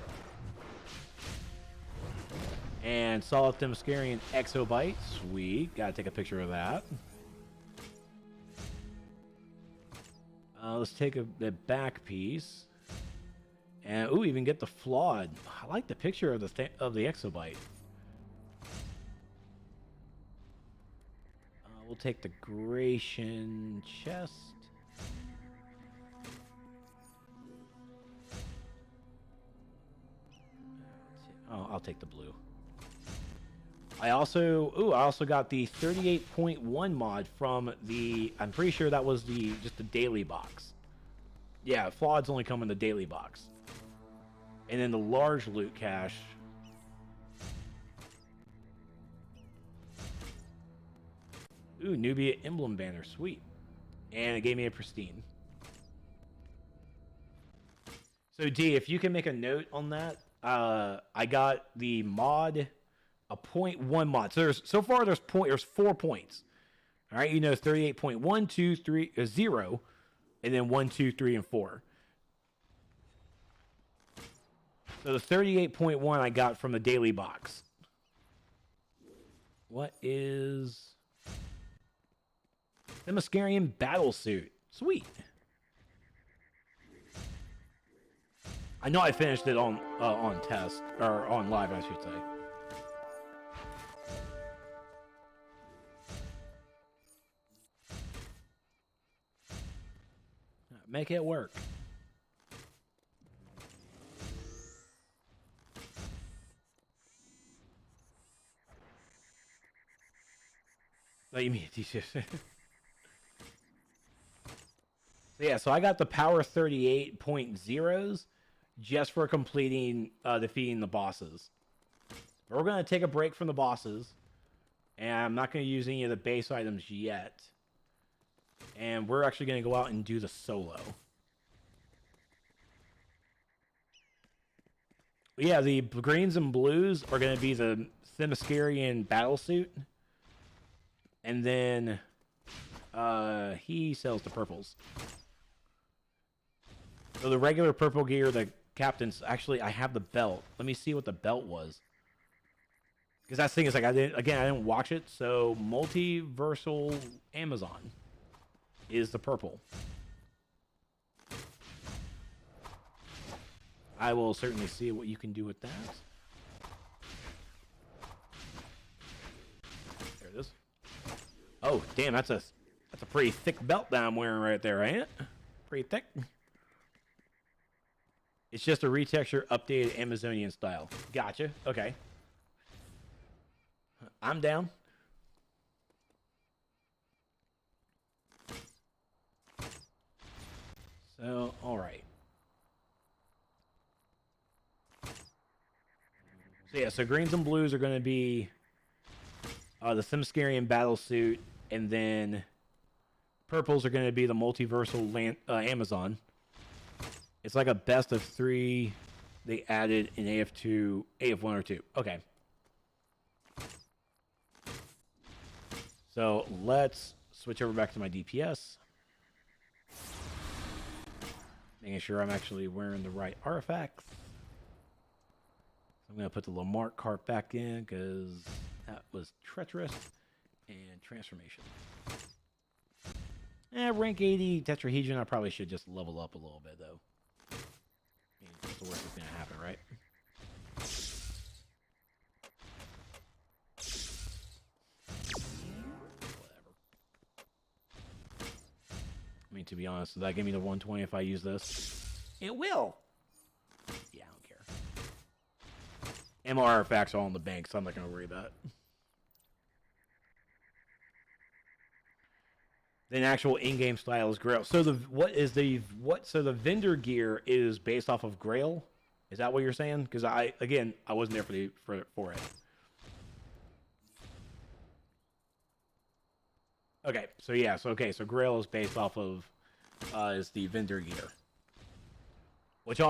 And Solid Themyscirian Exobite. Sweet. Gotta take a picture of that. Let's take the back piece. And, ooh, even get the flawed. I like the picture of the Exobite. We'll take the Gratian chest. Oh, I'll take the blue. I also got the 38.1 mod from the. I'm pretty sure that was just the daily box. Yeah, flaweds only come in the daily box. And then the large loot cache. Ooh, Nubia Emblem Banner, sweet. And it gave me a pristine. So D, if you can make a note on that, I got the mod a 0.1 mod. So so far there's 4 points. All right, you know 38.1, 2, 3, 0, and then 1, 2, 3, and 4. So the 38.1 I got from the daily box. What is the Mascarian battle suit? Sweet. I know I finished it on test or on live, I should say. Make it work. Oh, you mean t-shirt? So yeah, so I got the power 38.0s just for completing defeating the bosses. But we're gonna take a break from the bosses, and I'm not gonna use any of the base items yet. And we're actually gonna go out and do the solo. Yeah, the greens and blues are gonna be the Themyscirian battle suit. And then he sells the purples. So the regular purple gear, the captain's actually I have the belt. Let me see what the belt was. Because that thing is like I didn't watch it, so multiversal Amazon is the purple. I will certainly see what you can do with that. There it is. Oh, damn, that's a pretty thick belt that I'm wearing right there, ain't it? Pretty thick. It's just a retexture, updated Amazonian style. Gotcha. Okay. I'm down. So, all right. So yeah, so greens and blues are going to be the Themyscirian battle suit, and then purples are going to be the multiversal Amazon. It's like a best of 3 they added in AF2, AF1 or 2. Okay. So let's switch over back to my DPS. Making sure I'm actually wearing the right artifacts. I'm going to put the Lamarck cart back in because that was treacherous. And transformation. Rank 80 tetrahedron, I probably should just level up a little bit though. I mean, that's the worst that's going to happen, right? Whatever. I mean, to be honest, does that give me the 120 if I use this? It will! Yeah, I don't care. Ammo artifacts are all in the bank, so I'm not going to worry about it. Then actual in-game style is Grail. So the vendor gear is based off of Grail? Is that what you're saying? Because I wasn't there for it. Okay, so yeah, so Grail is based off of is the vendor gear. Which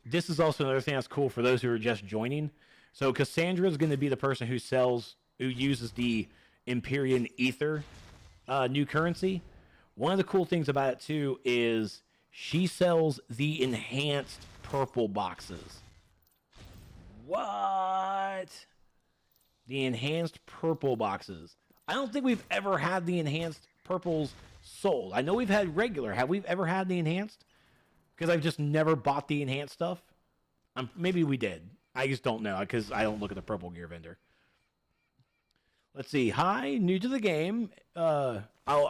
this is also another thing that's cool for those who are just joining. So Cassandra is going to be the person who uses the Empyrean Ether new currency. One of the cool things about it too is she sells the enhanced purple boxes. What? The enhanced purple boxes. I don't think we've ever had the enhanced purples sold. I know we've had regular. Have we ever had the enhanced? Because I've just never bought the enhanced stuff. Maybe we did. I just don't know because I don't look at the purple gear vendor. Let's see. Hi, new to the game. I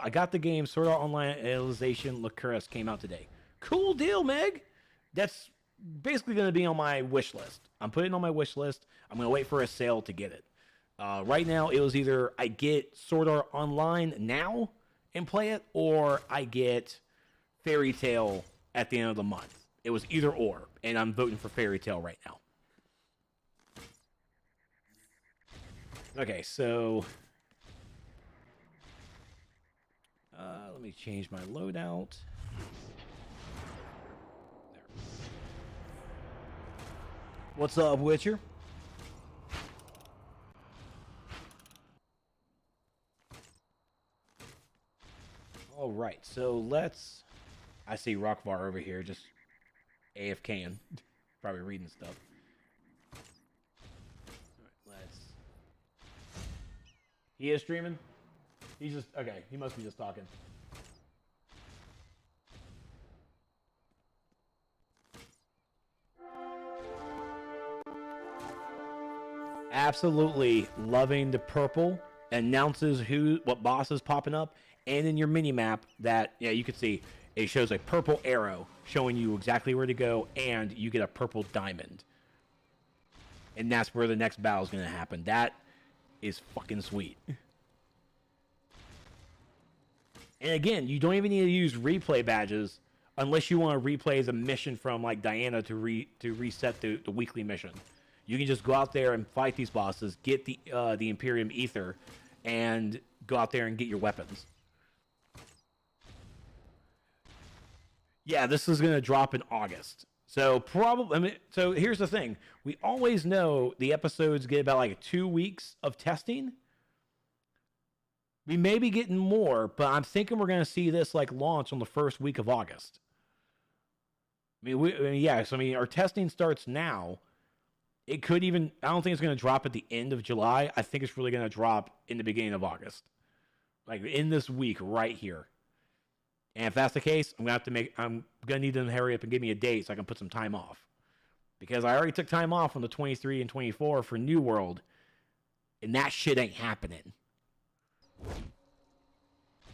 got the game Sword Art Online Analyzation Lycoris came out today. Cool deal, Meg. That's basically going to be on my wish list. I'm putting it on my wish list. I'm going to wait for a sale to get it. Right now, it was either I get Sword Art Online now and play it, or I get Fairy Tail at the end of the month. It was either or, and I'm voting for Fairy Tail right now. Okay, so let me change my loadout. There. What's up, Witcher? right, so let's... I see Rockvar over here, just AFKing. Probably reading stuff. Alright, let's... He is streaming? He's just... Okay, he must be just talking. Absolutely loving the purple. Announces what boss is popping up, and in your mini map that you can see it shows a purple arrow showing you exactly where to go, and you get a purple diamond, and that's where the next battle is going to happen. That is fucking sweet. And again, you don't even need to use replay badges unless you want to replay the mission from like Diana to reset the weekly mission. You can just go out there and fight these bosses, get the Imperium Ether, and go out there and get your weapons. Yeah, this is going to drop in August. So probably, I mean, so here's the thing. We always know the episodes get about like 2 weeks of testing. We may be getting more, but I'm thinking we're going to see this like launch on the first week of August. I mean, our testing starts now. It could even, I don't think it's going to drop at the end of July. I think it's really going to drop in the beginning of August. Like in this week right here. And if that's the case, I'm going to need them to hurry up and give me a date so I can put some time off. Because I already took time off on the 23 and 24 for New World. And that shit ain't happening.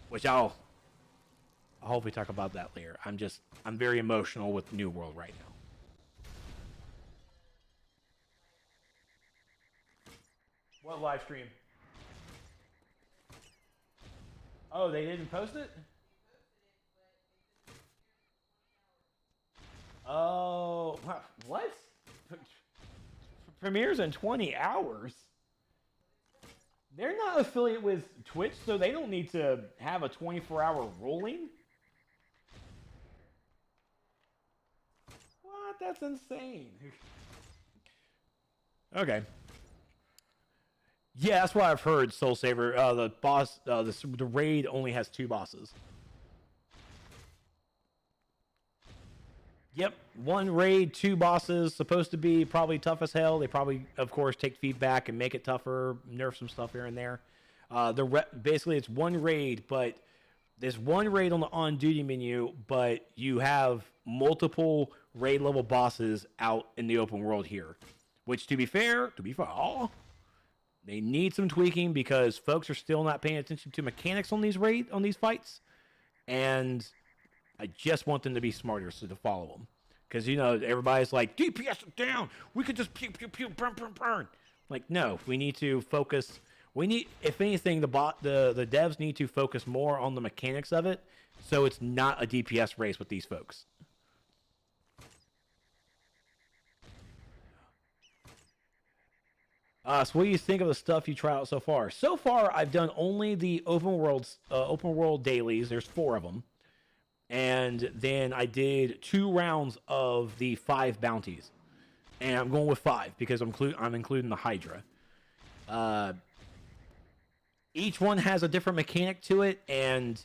Which I'll hopefully talk about that later. I'm very emotional with New World right now. What live stream? Oh, they didn't post it? Oh, what? Premieres in 20 hours? They're not affiliated with Twitch, so they don't need to have a 24-hour rolling? What? That's insane. Okay. Yeah, that's what I've heard, Soul Saver. The boss, the raid only has 2 bosses. Yep, 1 raid, 2 bosses. Supposed to be probably tough as hell. They probably, of course, take feedback and make it tougher, nerf some stuff here and there. Basically, it's 1 raid, but there's 1 raid on the on-duty menu, but you have multiple raid level bosses out in the open world here. Which, to be fair, they need some tweaking because folks are still not paying attention to mechanics on these fights, and I just want them to be smarter so to follow them. Because everybody's like, DPS is down. We could just pew pew pew burn burn burn. Like, no, we need to focus. If anything, the devs need to focus more on the mechanics of it, so it's not a DPS race with these folks. So what do you think of the stuff you try out so far? So far, I've done only the open world dailies. There's 4 of them. And then I did 2 rounds of the 5 bounties. And I'm going with 5 because I'm including the Hydra. Each one has a different mechanic to it, and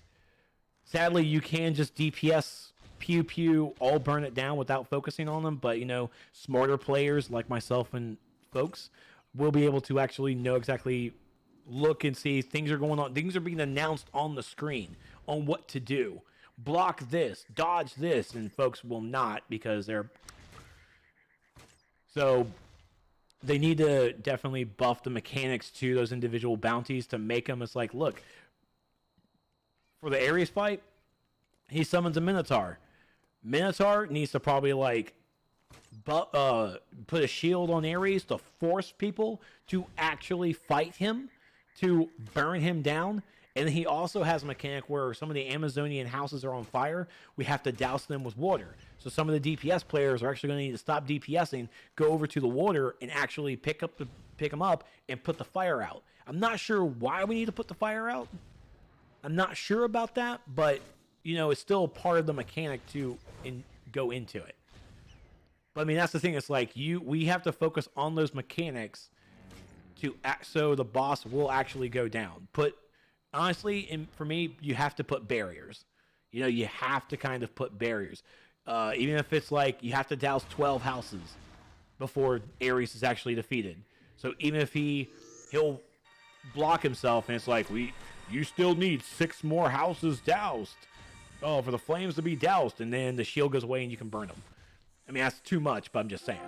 sadly, you can just DPS, pew pew, all burn it down without focusing on them. But smarter players like myself and folks will be able to actually know exactly, look and see things are going on. Things are being announced on the screen on what to do. Block this, dodge this, and folks will not because they're... So they need to definitely buff the mechanics to those individual bounties to make them, it's like, look, for the Ares fight, he summons a Minotaur. Minotaur needs to probably put a shield on Ares to force people to actually fight him, to burn him down. And he also has a mechanic where some of the Amazonian houses are on fire. We have to douse them with water. So some of the DPS players are actually going to need to stop DPSing, go over to the water, and actually pick them up and put the fire out. I'm not sure why we need to put the fire out. I'm not sure about that, but it's still part of the mechanic to go into it. But I mean, that's the thing. It's like we have to focus on those mechanics so the boss will actually go down. Put honestly, for me, you have to put barriers. You know, you have to kind of put barriers. Even if it's like you have to douse 12 houses before Ares is actually defeated. So even if he'll block himself, and it's like, you still need 6 more houses doused. Oh, for the flames to be doused, and then the shield goes away and you can burn them. I mean, that's too much, but I'm just saying.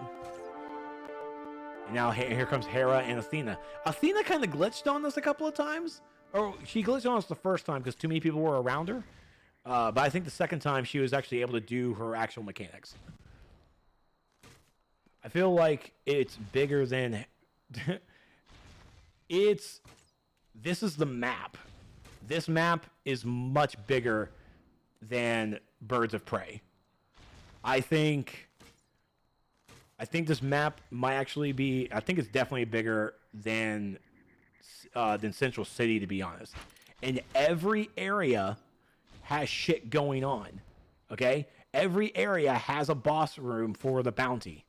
And now here comes Hera and Athena. Athena kind of glitched on us a couple of times. Or she glitched on us the first time because too many people were around her. But I think the second time she was actually able to do her actual mechanics. I feel like it's bigger than... This is the map. This map is much bigger than Birds of Prey. I think this map might actually be... I think it's definitely bigger than Central City, to be honest. And every area has shit going on. Okay? Every area has a boss room for the bounty.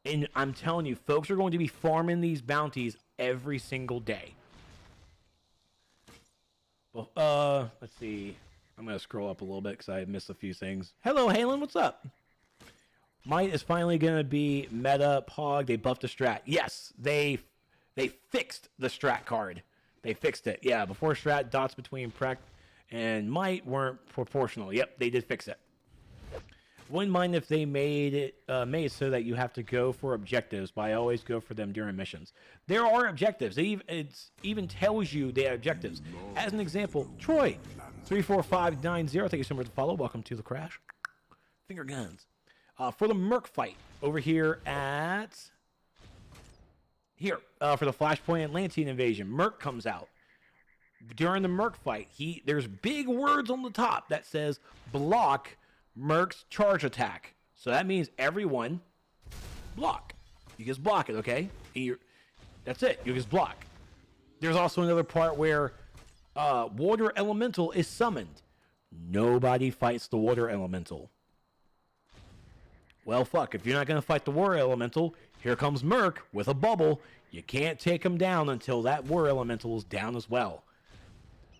And I'm telling you, folks are going to be farming these bounties every single day. Well, let's see. I'm going to scroll up a little bit because I missed a few things. Hello, Halen. What's up? Might is finally going to be meta Pog. They buffed the strat. Yes, they fixed the strat card. They fixed it. Yeah, before strat, dots between Prec and Might weren't proportional. Yep, they did fix it. Wouldn't mind if they made it so that you have to go for objectives, but I always go for them during missions. There are objectives. It even tells you they have objectives. As an example, Troy, 34590, thank you so much for the follow. Welcome to the crash. Finger guns. For the Merc fight over here at... for the Flashpoint Atlantean invasion, Merc comes out. During the Merc fight, there's big words on the top that says, block Merc's charge attack. So that means everyone block. You just block it, okay? That's it. You just block. There's also another part where Water Elemental is summoned. Nobody fights the Water Elemental. Well, fuck. If you're not going to fight the Water Elemental, here comes Merc with a bubble. You can't take him down until that Water Elemental is down as well.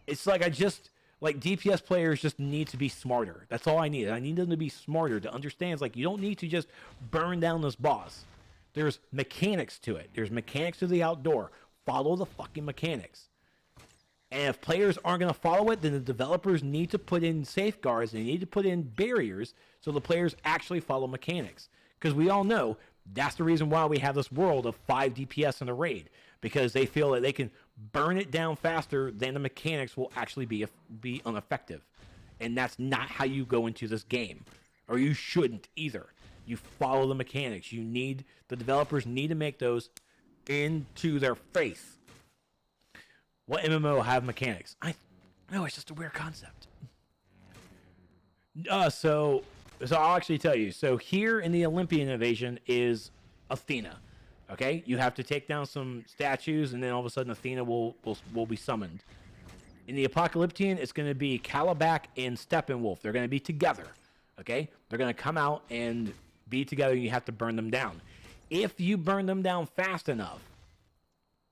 It's like DPS players just need to be smarter. That's all I need. I need them to be smarter, to understand. It's like, you don't need to just burn down this boss. There's mechanics to it. There's mechanics to the outdoor. Follow the fucking mechanics. And if players aren't going to follow it, then the developers need to put in safeguards. They need to put in barriers so the players actually follow mechanics. Because we all know that's the reason why we have this world of 5 DPS in a raid. Because they feel that they can burn it down faster than the mechanics will actually be ineffective. And that's not how you go into this game. Or you shouldn't either. You follow the mechanics. The developers need to make those into their face. What MMO have mechanics? No, it's just a weird concept. So I'll actually tell you. So here in the Olympian invasion is Athena. Okay, you have to take down some statues, and then all of a sudden Athena will be summoned. In the Apocalyptian, it's going to be Calabac and Steppenwolf. They're going to be together. Okay, they're going to come out and be together. And you have to burn them down. If you burn them down fast enough,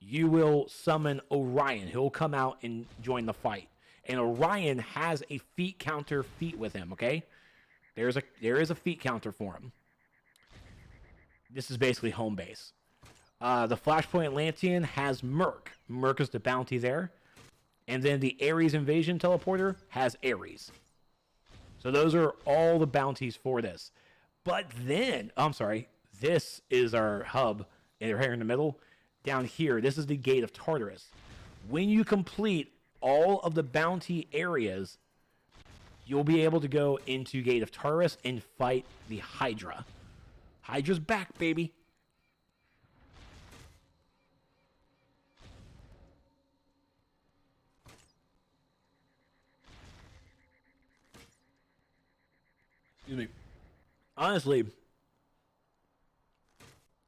you will summon Orion. He'll come out and join the fight. And Orion has a feat counter feat with him. Okay, there is a feat counter for him. This is basically home base. The Flashpoint Atlantean has Merc. Merc is the bounty there. And then the Ares Invasion Teleporter has Ares. So those are all the bounties for this. But then, this is our hub here in the middle. Down here, this is the Gate of Tartarus. When you complete all of the bounty areas, you'll be able to go into Gate of Tartarus and fight the Hydra. Hydra's back, baby. Excuse me. Honestly,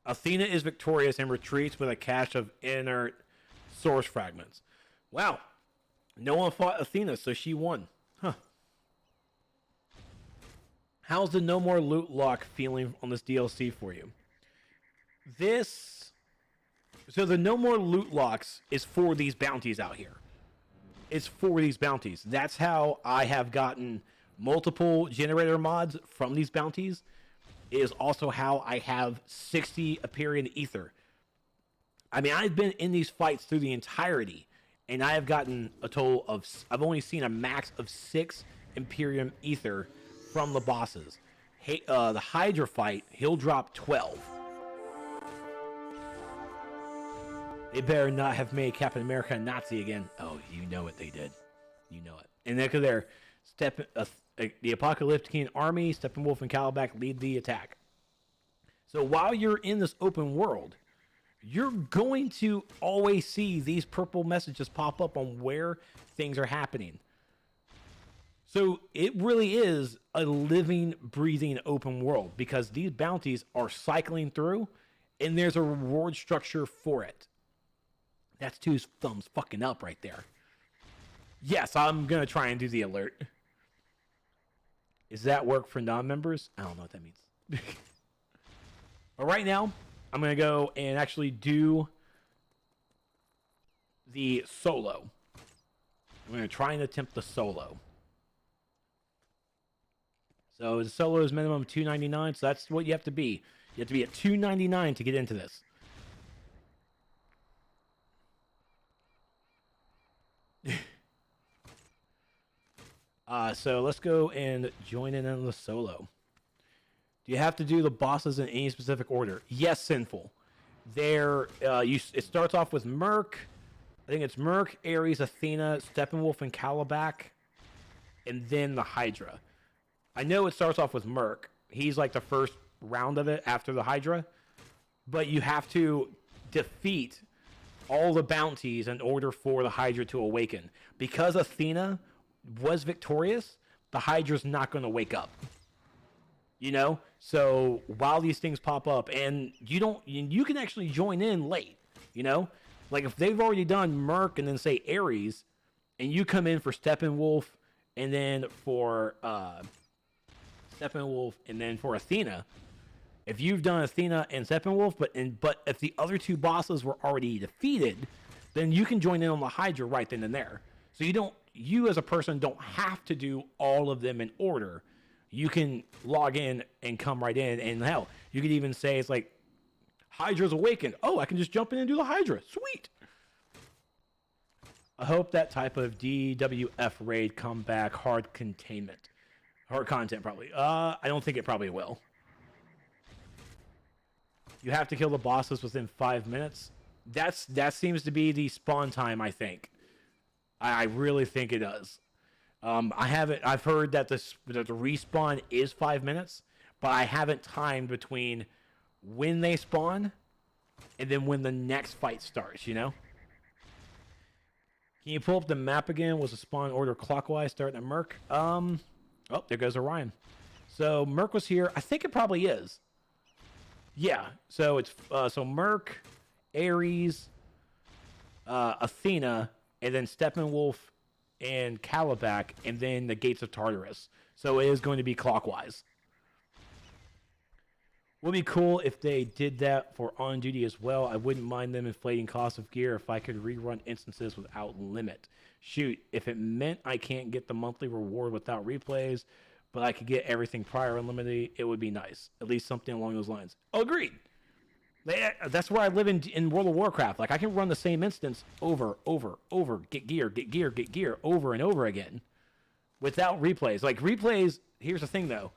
Athena is victorious and retreats with a cache of inert source fragments. Wow. No one fought Athena, so she won. Huh. How's the no more loot lock feeling on this DLC for you? So the no more loot locks is for these bounties out here. is for these bounties. That's how I have gotten multiple generator mods from these bounties. It is also how I have 60 Empyrean Ether. I mean, I've been in these fights through the entirety, and I have gotten a total of, I've only seen a max of 6 Empyrean Ether from the bosses. Hey, the Hydra fight, he'll drop 12. They better not have made Captain America a Nazi again. Oh, you know it, they did. You know it. And then they're the Apocalyptic army, Steppenwolf and Calabac lead the attack. So while you're in this open world, you're going to always see these purple messages pop up on where things are happening. So it really is a living, breathing open world because these bounties are cycling through and there's a reward structure for it. That's 2 thumbs fucking up right there. Yes, I'm going to try and do the alert. Is that work for non-members? I don't know what that means. But right now, I'm going to go and actually do the solo. I'm going to try and attempt the solo. So the solo is minimum $2.99, so that's what you have to be. You have to be at $2.99 to get into this. So let's go and join in on the solo. Do you have to do the bosses in any specific order? Yes, Sinful. It starts off with Merc. I think it's Merc, Ares, Athena, Steppenwolf, and Calabac, and then the Hydra. I know it starts off with Merc. He's like the first round of it after the Hydra, but you have to defeat all the bounties in order for the Hydra to awaken. Because Athena was victorious, the Hydra's not going to wake up. You know? So while these things pop up, and you can actually join in late, you know? Like if they've already done Merc and then say Ares, and you come in for Steppenwolf, and then for Athena, if you've done Athena and Steppenwolf, but if the other 2 bosses were already defeated, then you can join in on the Hydra right then and there. So you as a person don't have to do all of them in order. You can log in and come right in, and hell, you could even say it's like Hydra's awakened. Oh, I can just jump in and do the Hydra. Sweet. I hope that type of DWF raid come back hard containment. Hard content probably. I don't think it probably will. You have to kill the bosses within 5 minutes. That seems to be the spawn time, I think. I really think it does. I've heard that the respawn is 5 minutes, but I haven't timed between when they spawn and then when the next fight starts, you know? Can you pull up the map again? Was the spawn order clockwise starting at Merc? Oh, there goes Orion. So Merc was here. I think it probably is. Yeah. So it's Merc, Ares, Athena, and then Steppenwolf and Calabac, and then the Gates of Tartarus. So it is going to be clockwise. Would be cool if they did that for On Duty as well. I wouldn't mind them inflating cost of gear if I could rerun instances without limit. Shoot, if it meant I can't get the monthly reward without replays, but I could get everything prior unlimited, it would be nice. At least something along those lines. Agreed. That's where I live in World of Warcraft. Like, I can run the same instance over, get gear, over and over again without replays. Like, replays, here's the thing, though.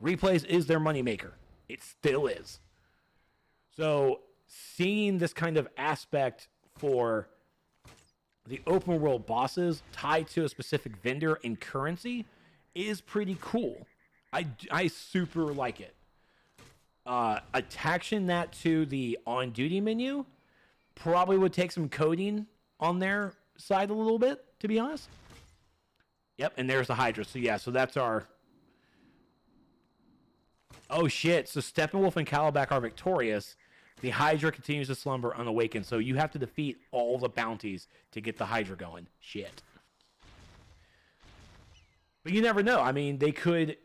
Replays is their moneymaker. It still is. So, seeing this kind of aspect for the open world bosses tied to a specific vendor and currency is pretty cool. I super like it. Attaching that to the on duty menu probably would take some coding on their side a little bit, to be honest. Yep, and there's the Hydra. So yeah, so that's our... Oh shit, so Steppenwolf and Calabac are victorious. The Hydra continues to slumber unawakened, so you have to defeat all the bounties to get the Hydra going. Shit. But you never know. I mean, they could...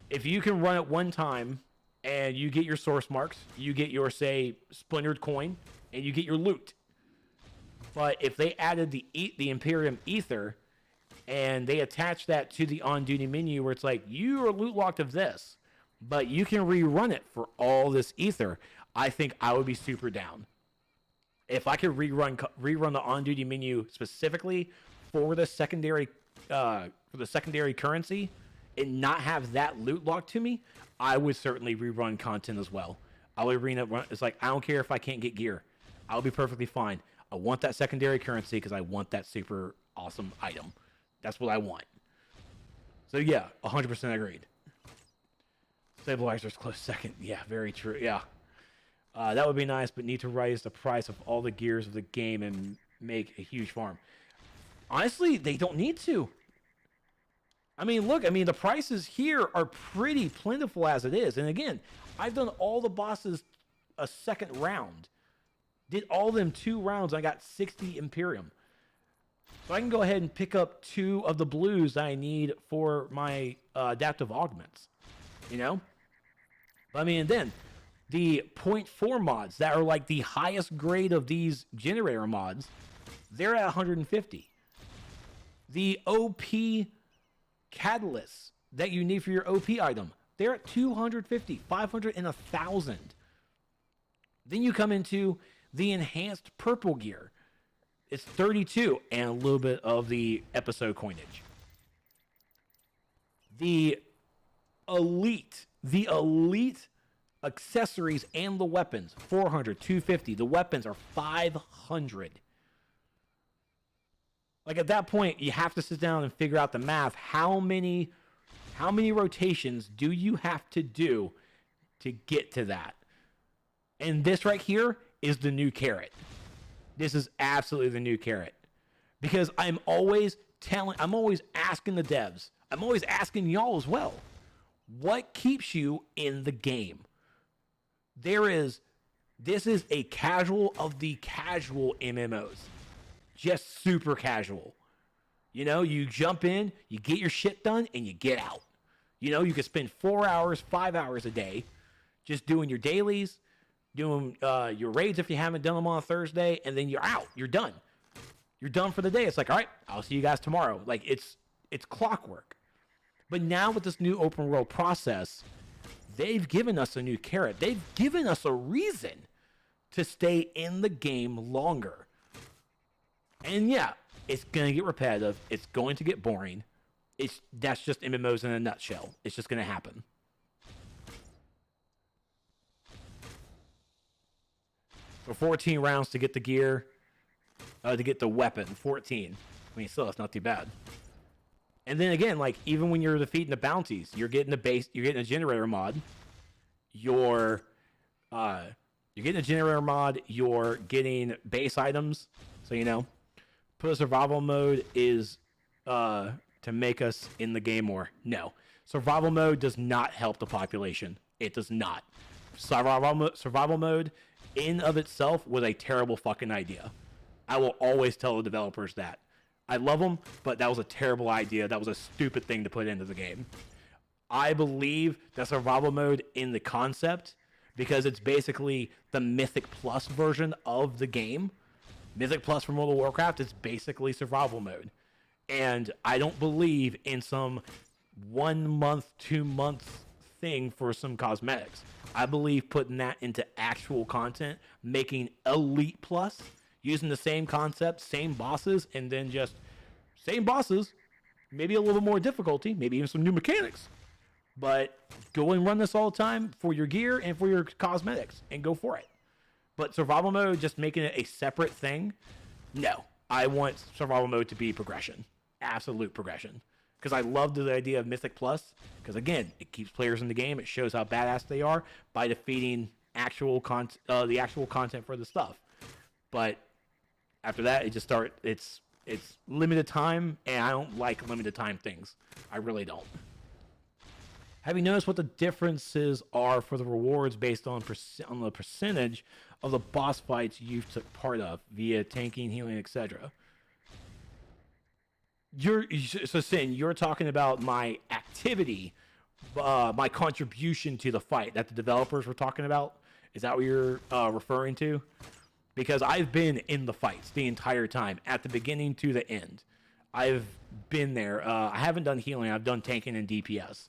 If you can run it one time... and you get your source marks, you get your, say, splintered coin, and you get your loot. But if they added the Imperium Ether and they attach that to the on-duty menu where it's like, you are loot locked of this, but you can rerun it for all this Ether, I think I would be super down. If I could rerun the on-duty menu specifically for the secondary currency and not have that loot locked to me, I would certainly rerun content as well. I would run. It's like, I don't care if I can't get gear. I'll be perfectly fine. I want that secondary currency because I want that super awesome item. That's what I want. So yeah, 100% agreed. Stabilizer's close second. Yeah, very true. Yeah. That would be nice, but need to raise the price of all the gears of the game and make a huge farm. Honestly, they don't need to. I mean, look, the prices here are pretty plentiful as it is. And again, I've done all the bosses a second round. Did all them 2 rounds. I got 60 Imperium. So I can go ahead and pick up 2 of the blues that I need for my adaptive augments. You know? And then the 0.4 mods that are like the highest grade of these generator mods, they're at 150. The OP catalysts that you need for your OP item, they're at 250, 500, and 1,000. Then you come into the enhanced purple gear. It's 32 and a little bit of the episode coinage. The elite accessories and the weapons, 400, 250. The weapons are 500. Like at that point, you have to sit down and figure out the math. How many rotations do you have to do to get to that? And this right here is the new carrot. This is absolutely the new carrot. Because I'm always asking the devs, I'm always asking y'all as well, what keeps you in the game? This is a casual of the casual MMOs. Just super casual. You know, you jump in, you get your shit done, and you get out. You know, you can spend 4 hours, 5 hours a day just doing your dailies, doing your raids if you haven't done them on a Thursday, and then you're out. You're done. You're done for the day. It's like, all right, I'll see you guys tomorrow. Like, it's clockwork. But now with this new open world process, they've given us a new carrot. They've given us a reason to stay in the game longer. And yeah, it's going to get repetitive. It's going to get boring. That's just MMOs in a nutshell. It's just going to happen. For 14 rounds to get the gear, to get the weapon, 14. Still, that's not too bad. And then again, like, even when you're defeating the bounties, you're getting a generator mod. You're getting a generator mod, you're getting base items. So, you know, put a survival mode is to make us in the game more. No. Survival mode does not help the population. It does not. Survival mode in of itself was a terrible fucking idea. I will always tell the developers that. I love them, but that was a terrible idea. That was a stupid thing to put into the game. I believe that survival mode in the concept, because it's basically the Mythic Plus version of the game. Mythic Plus for World of Warcraft is basically survival mode. And I don't believe in some 1 month, 2 month thing for some cosmetics. I believe putting that into actual content, making Elite Plus, using the same concept, same bosses, and then just same bosses, maybe a little more difficulty, maybe even some new mechanics. But go and run this all the time for your gear and for your cosmetics, and go for it. But survival mode, just making it a separate thing, no. I want survival mode to be progression. Absolute progression. Because I love the idea of Mythic Plus, because again, it keeps players in the game, it shows how badass they are by defeating the actual content for the stuff. But after that, it's limited time, and I don't like limited time things. I really don't. Have you noticed what the differences are for the rewards based on the percentage of the boss fights you've took part of via tanking, healing, etc.? Sin, you're talking about my activity, my contribution to the fight that the developers were talking about? Is that what you're referring to? because I've been in the fights the entire time, at the beginning to the end. I've been there. I haven't done healing. I've done tanking and DPS.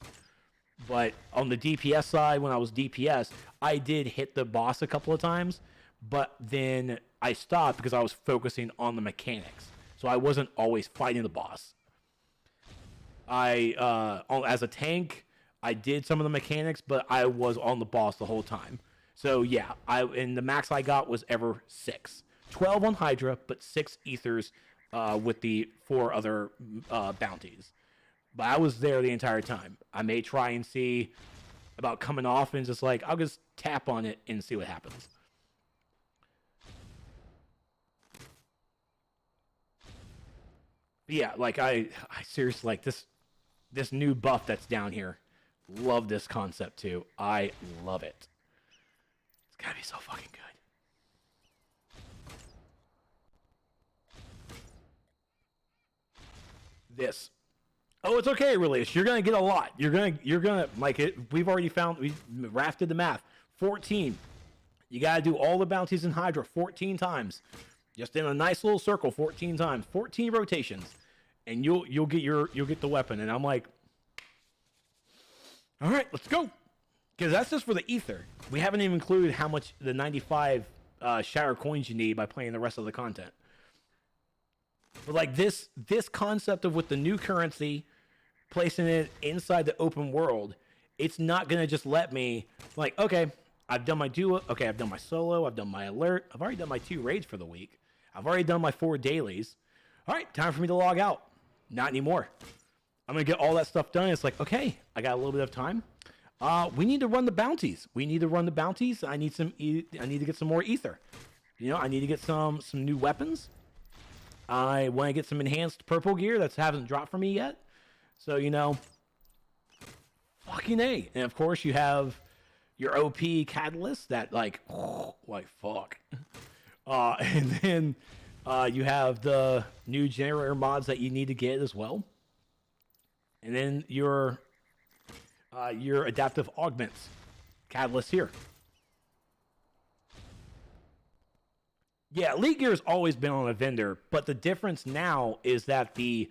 But on the DPS side, when I was DPS, I did hit the boss a couple of times, but then I stopped because I was focusing on the mechanics. So I wasn't always fighting the boss. As a tank, I did some of the mechanics, but I was on the boss the whole time. So yeah, and the max I got was ever 6. 12 on Hydra, but 6 ethers with the 4 other bounties. But I was there the entire time. I may try and see about coming off and just like, I'll just tap on it and see what happens. But yeah, like I seriously like this new buff that's down here. Love this concept too. I love it. It's gotta be so fucking good. This. Oh, it's okay, release. You're gonna get a lot. You're gonna like it. We've rafted the math. 14. You gotta do all the bounties in Hydra 14 times. Just in a nice little circle 14 times. 14 rotations. And you'll get the weapon. And I'm like, all right, let's go. Because that's just for the ether. We haven't even included how much the 95 shatter coins you need by playing the rest of the content. But like this concept of with the new currency, placing it inside the open world, it's not gonna just let me like, okay, I've done my duo, okay, I've done my solo, I've done my alert, I've already done my 2 raids for the week, I've already done my 4 dailies. All right, time for me to log out. Not anymore. I'm gonna get all that stuff done. It's like, okay, I got a little bit of time. We need to run the bounties. I need to get some more ether. You know, I need to get some new weapons. I want to get some enhanced purple gear that hasn't dropped for me yet. So, you know, fucking A. And of course, you have your OP catalyst that like fuck. And then you have the new generator mods that you need to get as well. And then your adaptive augments catalyst here. Yeah, Elite Gear has always been on a vendor, but the difference now is that the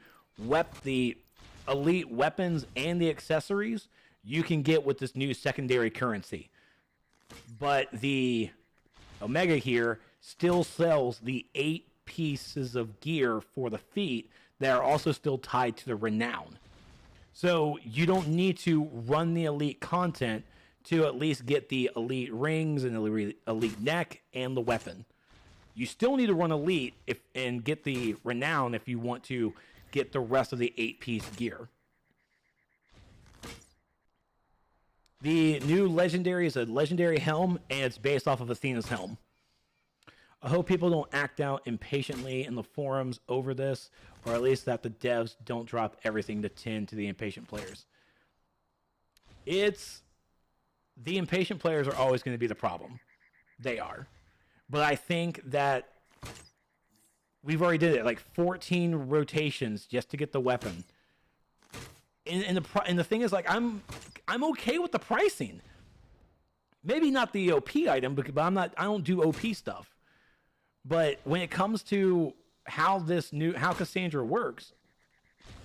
elite weapons and the accessories you can get with this new secondary currency. But the Omega here still sells the 8 pieces of gear for the feet that are also still tied to the renown. So you don't need to run the elite content to at least get the elite rings and the elite neck and the weapon. You still need to run elite and get the renown if you want to get the rest of the 8-piece gear. The new legendary is a legendary helm, and it's based off of Athena's helm. I hope people don't act out impatiently in the forums over this, or at least that the devs don't drop everything to 10 to the impatient players. The impatient players are always going to be the problem. They are. But I think that we've already did it, like 14 rotations just to get the weapon. And the thing is, like, I'm okay with the pricing. Maybe not the OP item, but I don't do OP stuff. But when it comes to how Cassandra works,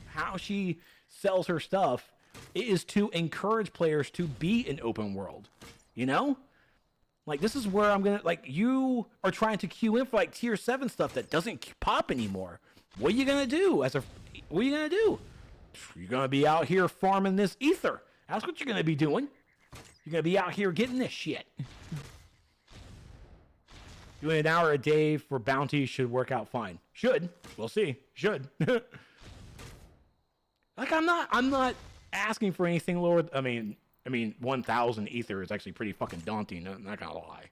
how she sells her stuff, it is to encourage players to be in open world. You know? Like, this is where I'm gonna, like, you are trying to queue in for, like, tier 7 stuff that doesn't pop anymore. What are you gonna do? What are you gonna do? You're gonna be out here farming this ether. That's what you're gonna be doing. You're gonna be out here getting this shit. Doing an hour a day for bounty should work out fine. Should. We'll see. Should. Like, I'm not asking for anything lower. I mean, 1,000 ether is actually pretty fucking daunting. I'm not gonna lie.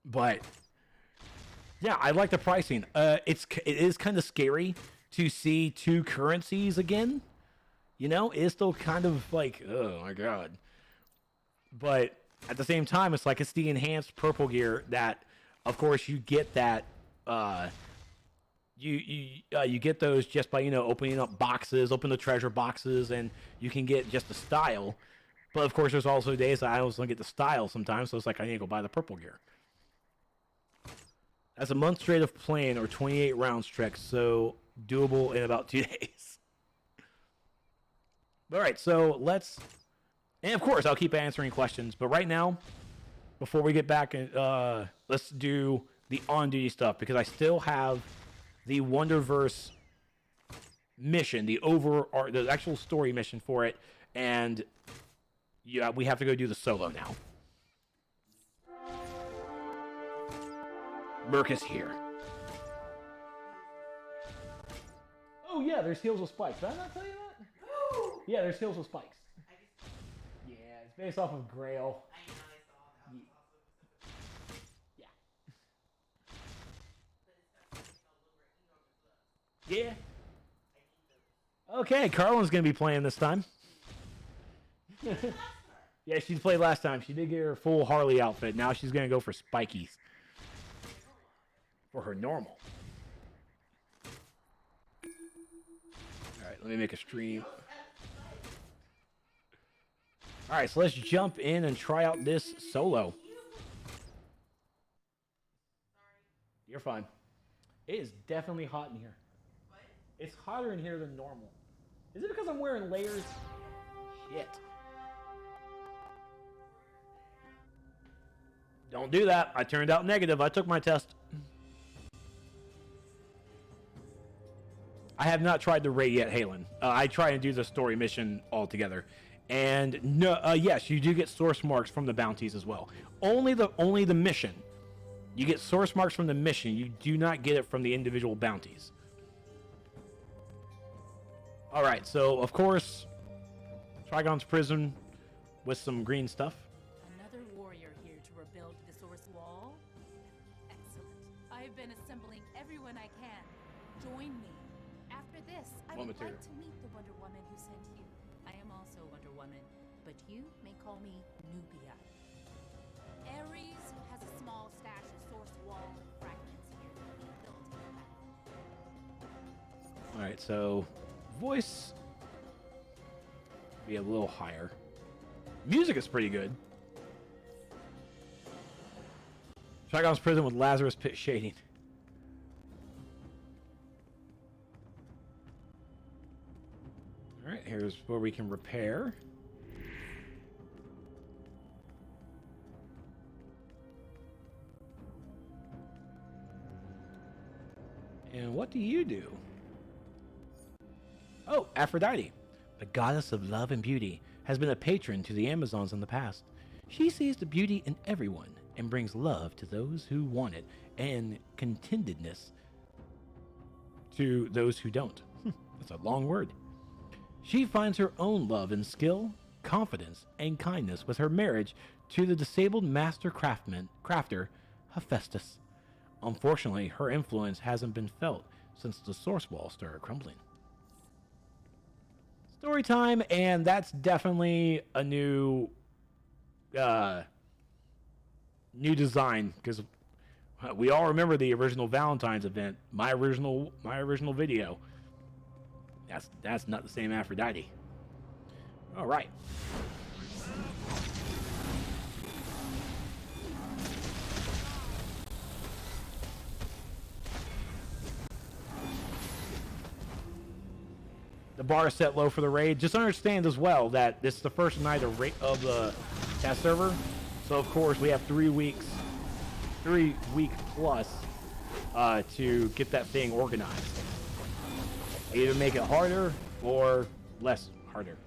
But yeah, I like the pricing. It is kind of scary to see 2 currencies again. You know, it's still kind of like, oh my god. But at the same time, it's like it's the enhanced purple gear that, of course, you get that. You get those just by, you know, opening up boxes, open the treasure boxes, and you can get just the style. But of course, there's also days that I also don't get the style sometimes, so it's like I need to go buy the purple gear. That's a month straight of playing or 28 rounds trek, so doable in about 2 days. All right, so let's... And of course, I'll keep answering questions, but right now, before we get back, let's do the on-duty stuff, because I still have the Wonderverse mission, the actual story mission for it, and yeah, we have to go do the solo now. Merc is here. Oh yeah, there's heels with spikes. Did I not tell you that? Yeah, there's heels with spikes. Yeah, it's based off of Grail. Yeah. Okay, Carlin's gonna be playing this time. Yeah, she played last time. She did get her full Harley outfit. Now she's gonna go for spikies. For her normal. Alright, let me make a stream. Alright, so let's jump in and try out this solo. You're fine. It is definitely hot in here. It's hotter in here than normal. Is it because I'm wearing layers? Shit. Don't do that. I turned out negative. I took my test. I have not tried the raid yet, Halen. I try and do the story mission altogether. And no, yes, you do get source marks from the bounties as well. Only the mission. You get source marks from the mission. You do not get it from the individual bounties. All right, so of course, Trigon's prison with some green stuff. Another warrior here to rebuild the source wall? Excellent. I've been assembling everyone I can. Join me. After this, I would like to meet the Wonder Woman who sent you. I am also Wonder Woman, but you may call me Nubia. Ares has a small stash of source wall fragments here. Built in the back. All right, so voice be a little higher. Music is pretty good. Trigon's prison with Lazarus Pit shading. All right, here's where we can repair. And what do you do? Oh, Aphrodite, the goddess of love and beauty, has been a patron to the Amazons in the past. She sees the beauty in everyone and brings love to those who want it and contentedness to those who don't. That's a long word. She finds her own love in skill, confidence, and kindness with her marriage to the disabled master crafter, Hephaestus. Unfortunately, her influence hasn't been felt since the source wall started crumbling. Story time, and that's definitely a new design, because we all remember the original Valentine's event, my original video. That's not the same Aphrodite. All right. The bar is set low for the raid. Just understand as well that this is the first night of the test server, so of course we have 3 weeks plus to get that thing organized. Either make it harder or less harder.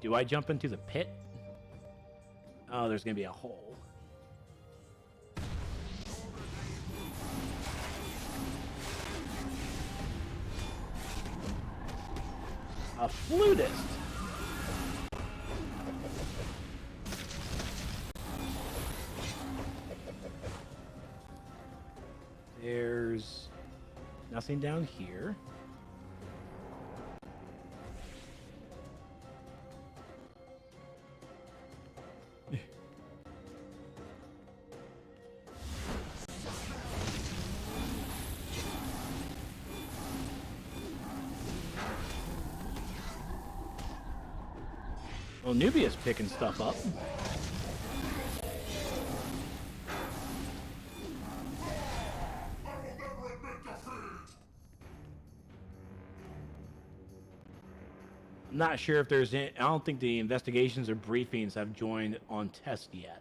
Do I jump into the pit? Oh, there's gonna be a hole. A flutist. There's nothing down here. Well, Nubia's picking stuff up. I'm not sure if there's any, I don't think the investigations or briefings have joined on test yet.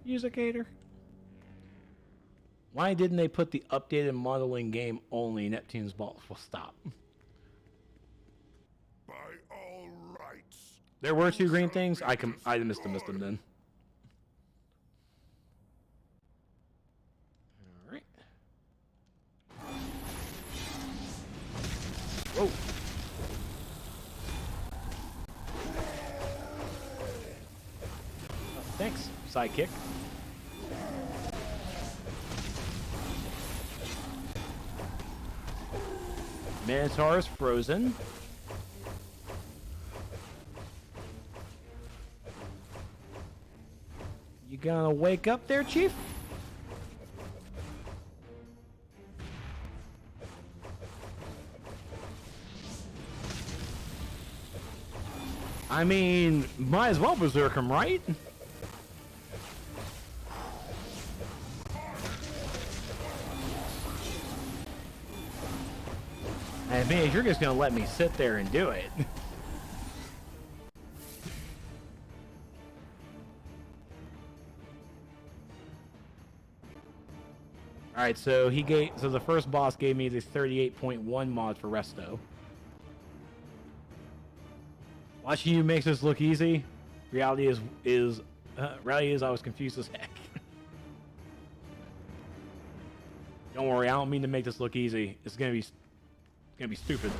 Musicator. Why didn't they put the updated modeling game only? Neptune's balls will stop. By all rights. There were two green things. I missed them then. All right. Whoa. Oh, thanks, sidekick. Minotaur is frozen. You gonna wake up there, Chief? I mean, might as well berserk him, right? I mean, you're just gonna let me sit there and do it. All right, so the first boss gave me the 38.1 mod for Resto. Watching you makes this look easy. Reality is I was confused as heck. Don't worry, I don't mean to make this look easy. It's gonna be stupid.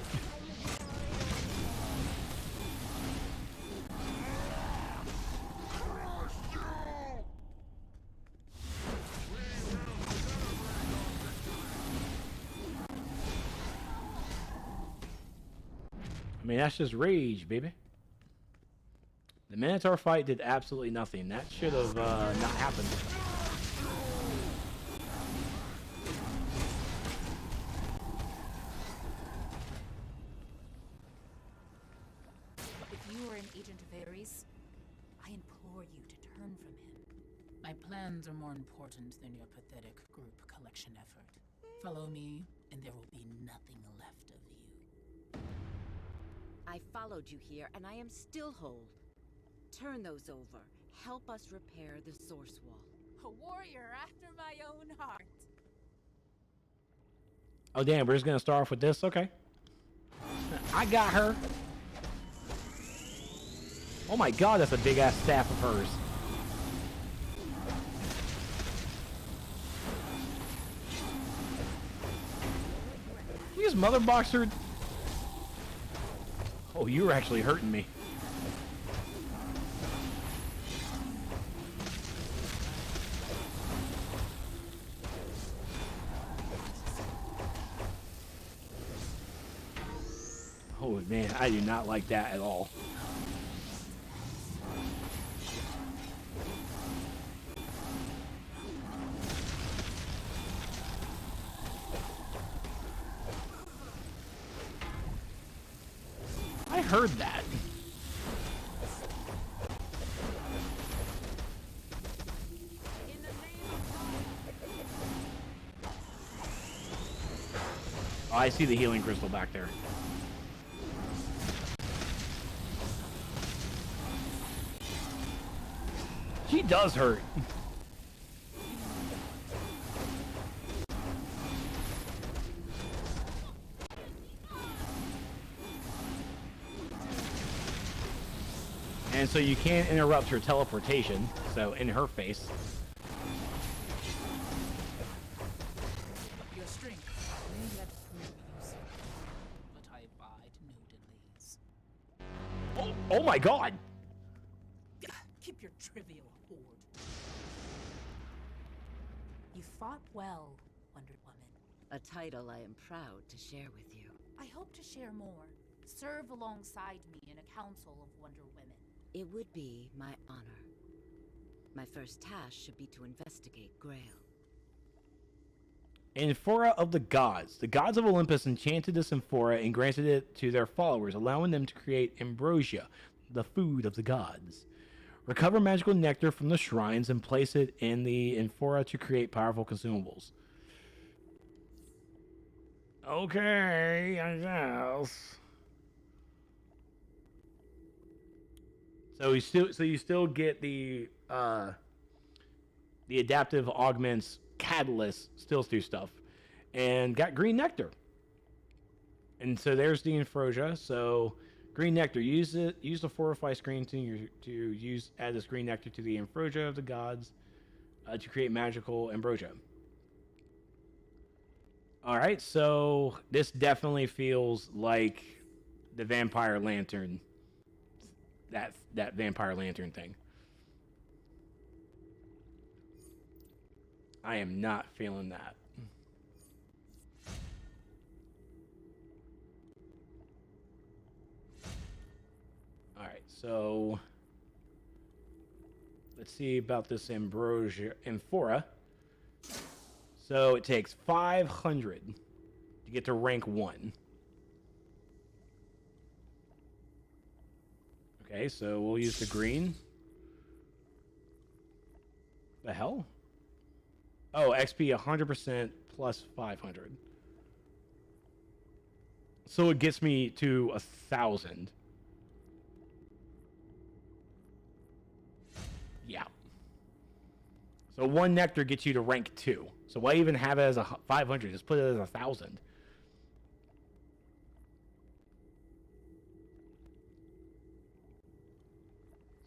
I mean, that's just rage, baby. The Minotaur fight did absolutely nothing. That should have not happened. If you are an agent of Ares, I implore you to turn from him. My plans are more important than your pathetic group collection effort. Follow me, and there will be nothing left of you. I followed you here, and I am still whole. Turn those over. Help us repair the source wall. A warrior after my own heart. Oh, damn, we're just gonna start off with this? Okay. I got her. Oh my god, that's a big-ass staff of hers. You just mother boxed her. Oh, you were actually hurting me. Oh man, I do not like that at all. I heard that. Oh, I see the healing crystal back there. She does hurt. And so you can't interrupt her teleportation, so in her face. Your strength may yet prove useful, but I abide no delays. Oh my god! Keep your trivial hoard. You fought well, Wonder Woman. A title I am proud to share with you. I hope to share more. Serve alongside me in a council of Wonder Women. It would be my honor. My first task should be to investigate Grail. Amphora of the gods of Olympus enchanted this amphora and granted it to their followers, allowing them to create ambrosia. the food of the gods. Recover magical nectar from the shrines and place it in the amphora to create powerful consumables. Okay, I guess. So you still get the adaptive augments catalyst still do stuff, and got green nectar. And so there's the Ambrosia. So green nectar, use the fortify screen to add this green nectar to the Ambrosia of the gods to create magical Ambrosia. All right, so this definitely feels like the Vampire Lantern, that Vampire Lantern thing. I am not feeling that. All right, so let's see about this Ambrosia Amphora. So it takes 500 to get to rank 1. Okay, so we'll use the green. The hell? Oh, XP 100% plus 500. So it gets me to 1,000. Yeah. So 1 nectar gets you to rank 2. So why even have it as a 500? Just put it as 1,000.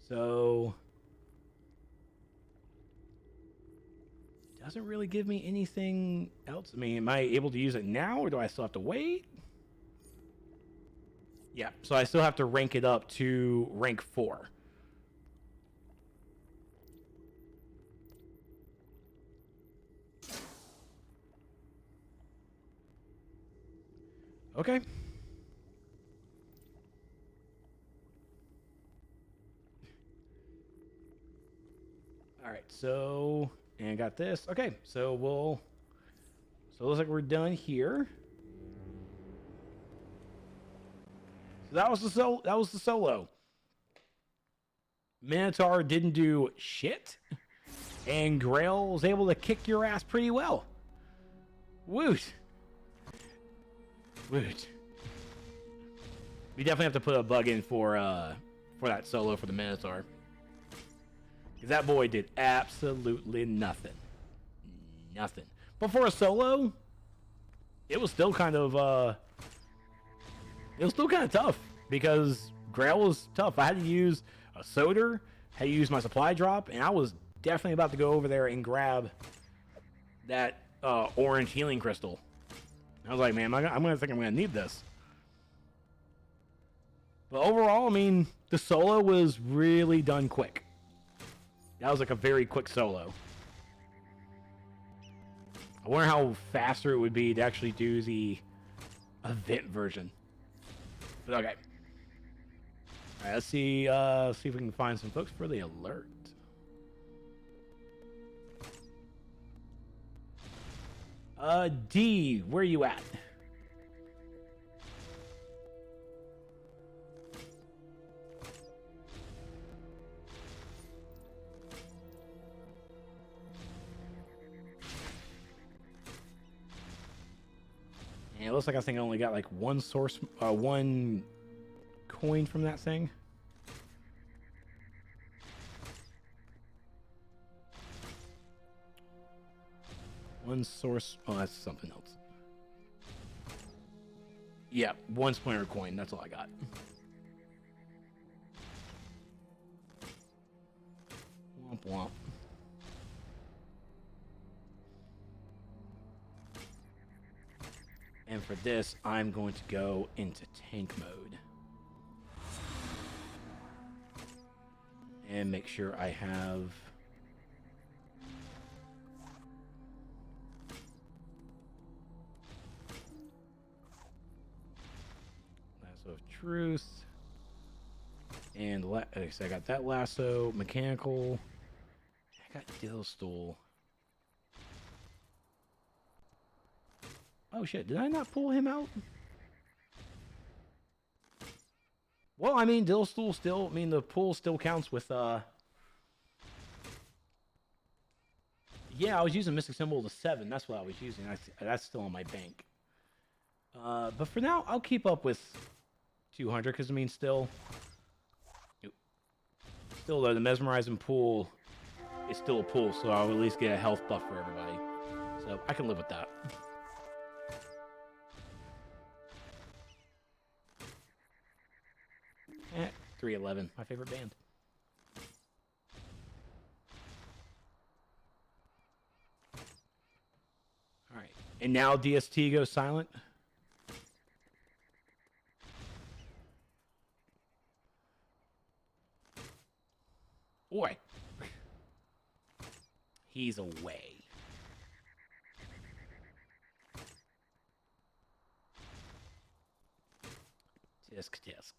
So doesn't really give me anything else. I mean, am I able to use it now, or do I still have to wait? Yeah, so I still have to rank it up to rank 4. Okay. All right, so, and got this. Okay, so it looks like we're done here. So that was the solo. Minotaur didn't do shit, and Grail was able to kick your ass pretty well. Woot. Woot. We definitely have to put a bug in for that solo for the Minotaur. Because that boy did absolutely nothing. Nothing. But for a solo, it was still kind of tough. Because Grail was tough. I had to use a Soder, had to use my supply drop, and I was definitely about to go over there and grab that orange healing crystal. I was like, man, I'm gonna think I'm gonna need this. But overall, I mean, the solo was really done quick. That was like a very quick solo. I wonder how faster it would be to actually do the event version. But okay. All right, let's see if we can find some folks for the alert. D, where you at? And it looks like I think I only got like one coin from that thing. One source. Oh, that's something else. Yeah, 1 splinter coin. That's all I got. Womp womp. And for this, I'm going to go into tank mode. And make sure I have... Lasso of Truth. And okay, so I got that lasso, mechanical. I got Dill Stool. Oh shit, did I not pull him out? Well, I mean, Dillstool still, I mean, the pool still counts with, yeah, I was using Mystic Symbol to 7. That's what I was using. That's still on my bank. But for now, I'll keep up with 200, because, I mean, still, though, the Mesmerizing Pool is still a pool, so I'll at least get a health buff for everybody. So I can live with that. 311, my favorite band. All right, and now DST goes silent. Boy, he's away. Tisk tisk.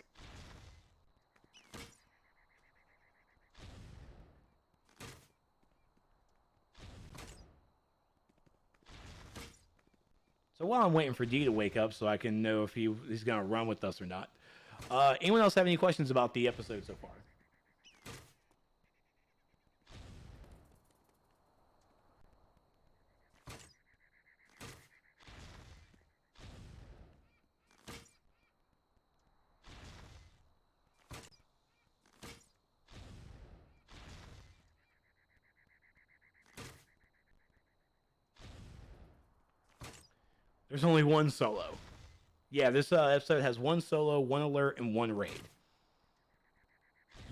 So while I'm waiting for D to wake up so I can know if he's going to run with us or not, anyone else have any questions about the episode so far? There's only one solo. Yeah, this episode has one solo, one alert, and one raid.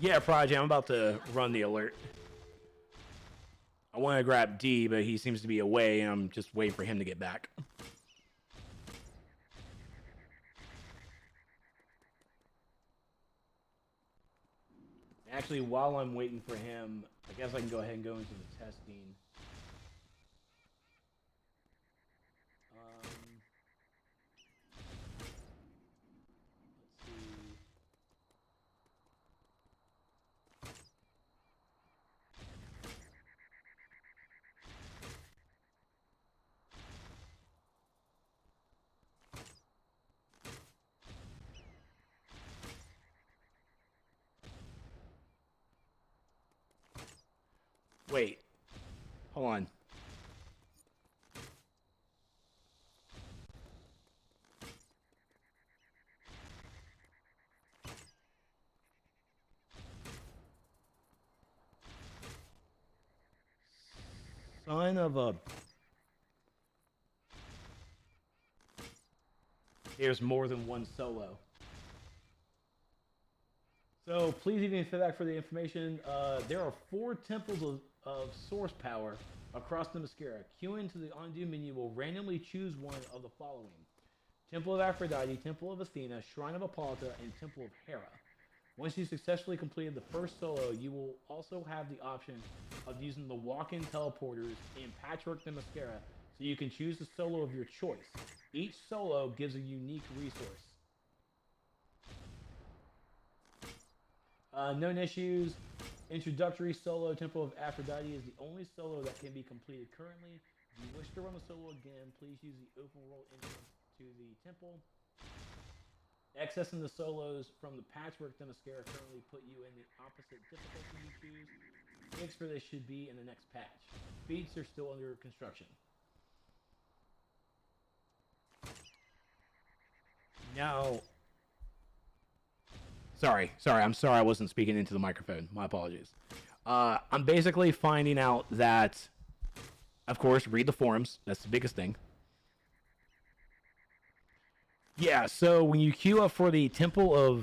Yeah, Prodigy, I'm about to run the alert. I want to grab D, but he seems to be away, and I'm just waiting for him to get back. Actually, while I'm waiting for him, I guess I can go ahead and go into the testing. Wait. Hold on. Son of a... There's more than one solo. So please leave me feedback for the information. There are 4 temples of source power across the Mascara. Queue into the undo menu will randomly choose one of the following: Temple of Aphrodite, Temple of Athena, Shrine of Hippolyta, and Temple of Hera. Once you successfully completed the first solo, you will also have the option of using the walk-in teleporters in Patchwork the Mascara, so you can choose the solo of your choice. Each solo gives a unique resource. Known issues. Introductory solo, Temple of Aphrodite, is the only solo that can be completed currently. If you wish to run the solo again, please use the open world entrance to the temple. Accessing the solos from the Patchwork the Mascara currently put you in the opposite difficulty you choose. Fix for this should be in the next patch. Beats are still under construction. Now... Sorry, I'm sorry I wasn't speaking into the microphone. My apologies. I'm basically finding out that, of course, read the forums. That's the biggest thing. Yeah, so when you queue up for the Temples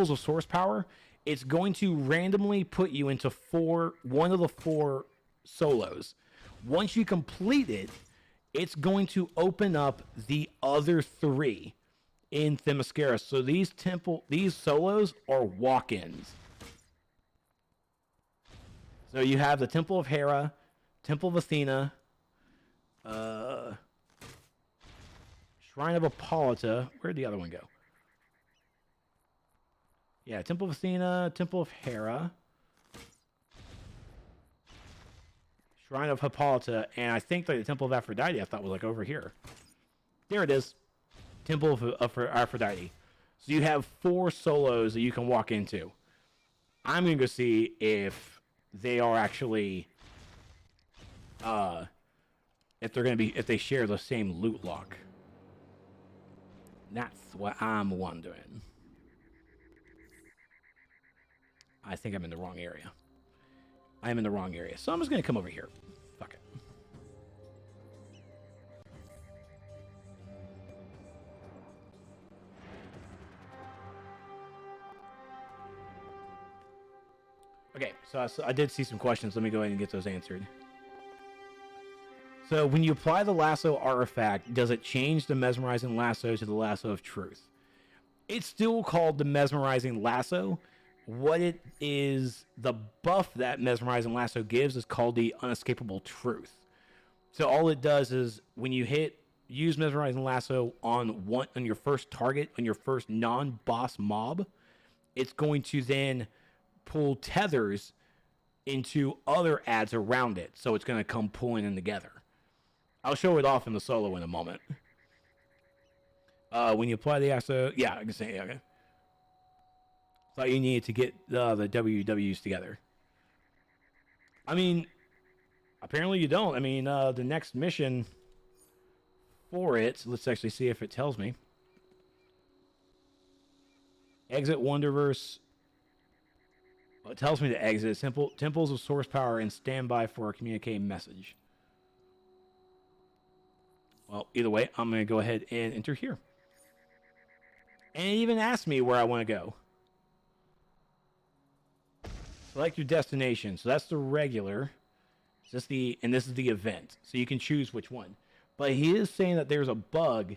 of Source Power, it's going to randomly put you into one of the 4 solos. Once you complete it, it's going to open up the other 3 in Themyscira. So these solos are walk-ins. So you have the Temple of Hera, Temple of Athena, Shrine of Hippolyta. Where'd the other one go? Yeah, Temple of Athena, Temple of Hera, Shrine of Hippolyta, and I think the Temple of Aphrodite I thought was like over here. There it is. Temple of Aphrodite. So you have 4 solos that you can walk into. I'm going to go see if they are actually, if they're going to be, if they share the same loot lock. That's what I'm wondering. I think I'm in the wrong area. I'm in the wrong area. So I'm just going to come over here. Fuck it. Okay, so I did see some questions. Let me go ahead and get those answered. So when you apply the lasso artifact, does it change the mesmerizing lasso to the lasso of truth? It's still called the mesmerizing lasso. What it is, the buff that mesmerizing lasso gives is called the unescapable truth. So all it does is when you use mesmerizing lasso on your first target, on your first non-boss mob, it's going to then pull tethers into other ads around it. So it's going to come pulling in together. I'll show it off in the solo in a moment. When you apply the lasso, yeah, I can say, okay. Thought you needed to get the WWs together. I mean, apparently you don't. I mean, the next mission for it, let's actually see if it tells me. Exit Wonderverse. Well, it tells me to exit Temples of Source Power and stand by for a communique message. Well, either way, I'm going to go ahead and enter here. And it even asked me where I want to go. Select your destination. So that's the regular. And this is the event. So you can choose which one. But he is saying that there's a bug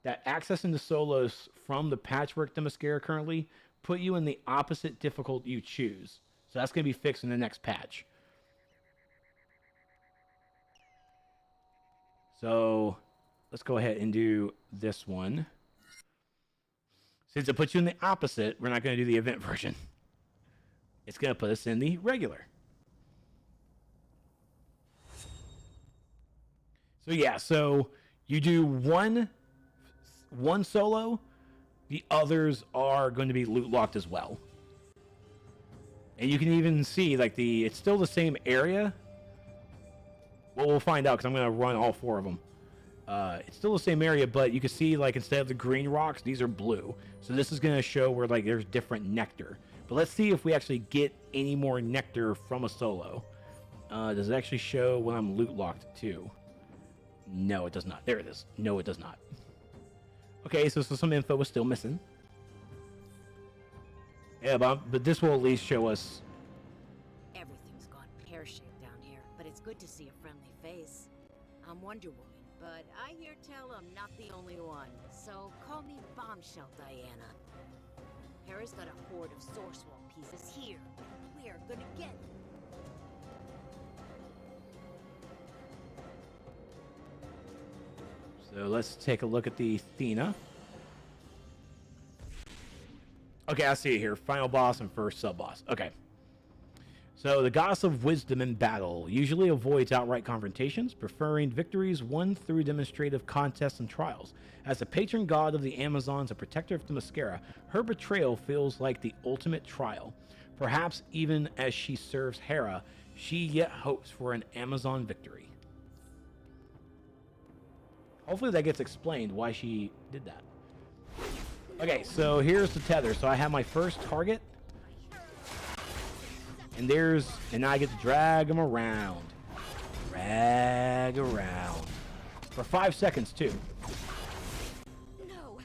that accessing the solos from the Patchwork Themyscira currently put you in the opposite difficulty you choose. So that's going to be fixed in the next patch. So let's go ahead and do this one. Since it puts you in the opposite, we're not going to do the event version. It's going to put us in the regular. So yeah, so you do one solo, the others are going to be loot locked as well. And you can even see like it's still the same area. Well, we'll find out because I'm going to run all 4 of them. It's still the same area, but you can see like instead of the green rocks, these are blue. So this is going to show where like there's different nectar. But let's see if we actually get any more nectar from a solo. Does it actually show when I'm loot locked too? No, it does not. There it is. No, it does not. Okay, so some info was still missing. Yeah, but this will at least show us. Everything's gone pear-shaped down here, but it's good to see a friendly face. I'm Wonder Woman, but I hear tell I'm not the only one. So call me Bombshell Diana. Hera's got a horde of Source Wall pieces here. We're gonna get it. So let's take a look at the Athena. Okay, I see it here. Final boss and first sub-boss. Okay. So the goddess of wisdom in battle usually avoids outright confrontations, preferring victories won through demonstrative contests and trials. As the patron god of the Amazons and protector of Themyscira, her betrayal feels like the ultimate trial. Perhaps even as she serves Hera, she yet hopes for an Amazon victory. Hopefully that gets explained why she did that. Okay, so here's the tether. So I have my first target. And now I get to drag them around. Drag around. For 5 seconds, too. No.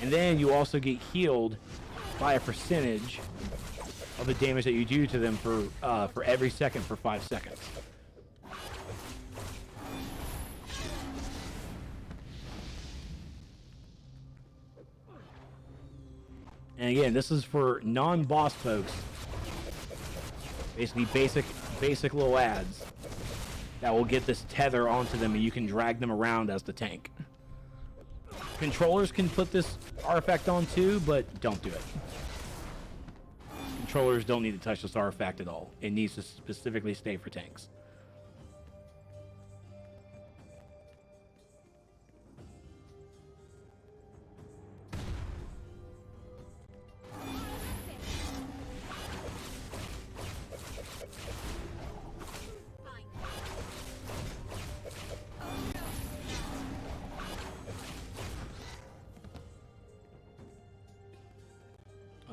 And then you also get healed by a percentage of the damage that you do to them for every second for 5 seconds. And again, this is for non-boss folks. Basically basic little ads that will get this tether onto them and you can drag them around as the tank. Controllers can put this artifact on too, but don't do it. Controllers don't need to touch this artifact at all. It needs to specifically stay for tanks.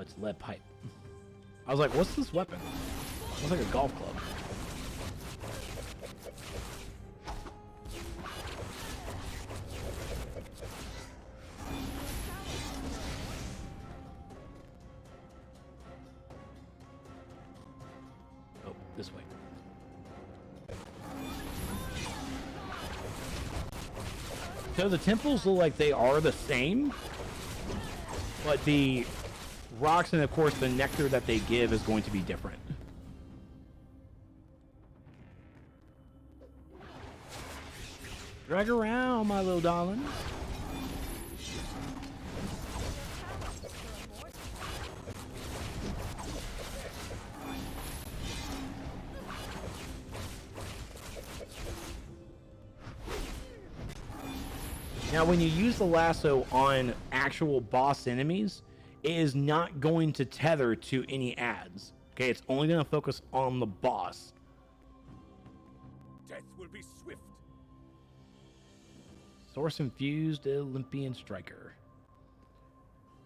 it's lead pipe. I was like, what's this weapon? Looks like a golf club. Oh, this way. So the temples look like they are the same, but the rocks and of course the nectar that they give is going to be different. Drag around, my little darling. Now, when you use the lasso on actual boss enemies, it is not going to tether to any ads. Okay, it's only going to focus on the boss. Death will be swift. Source infused Olympian striker.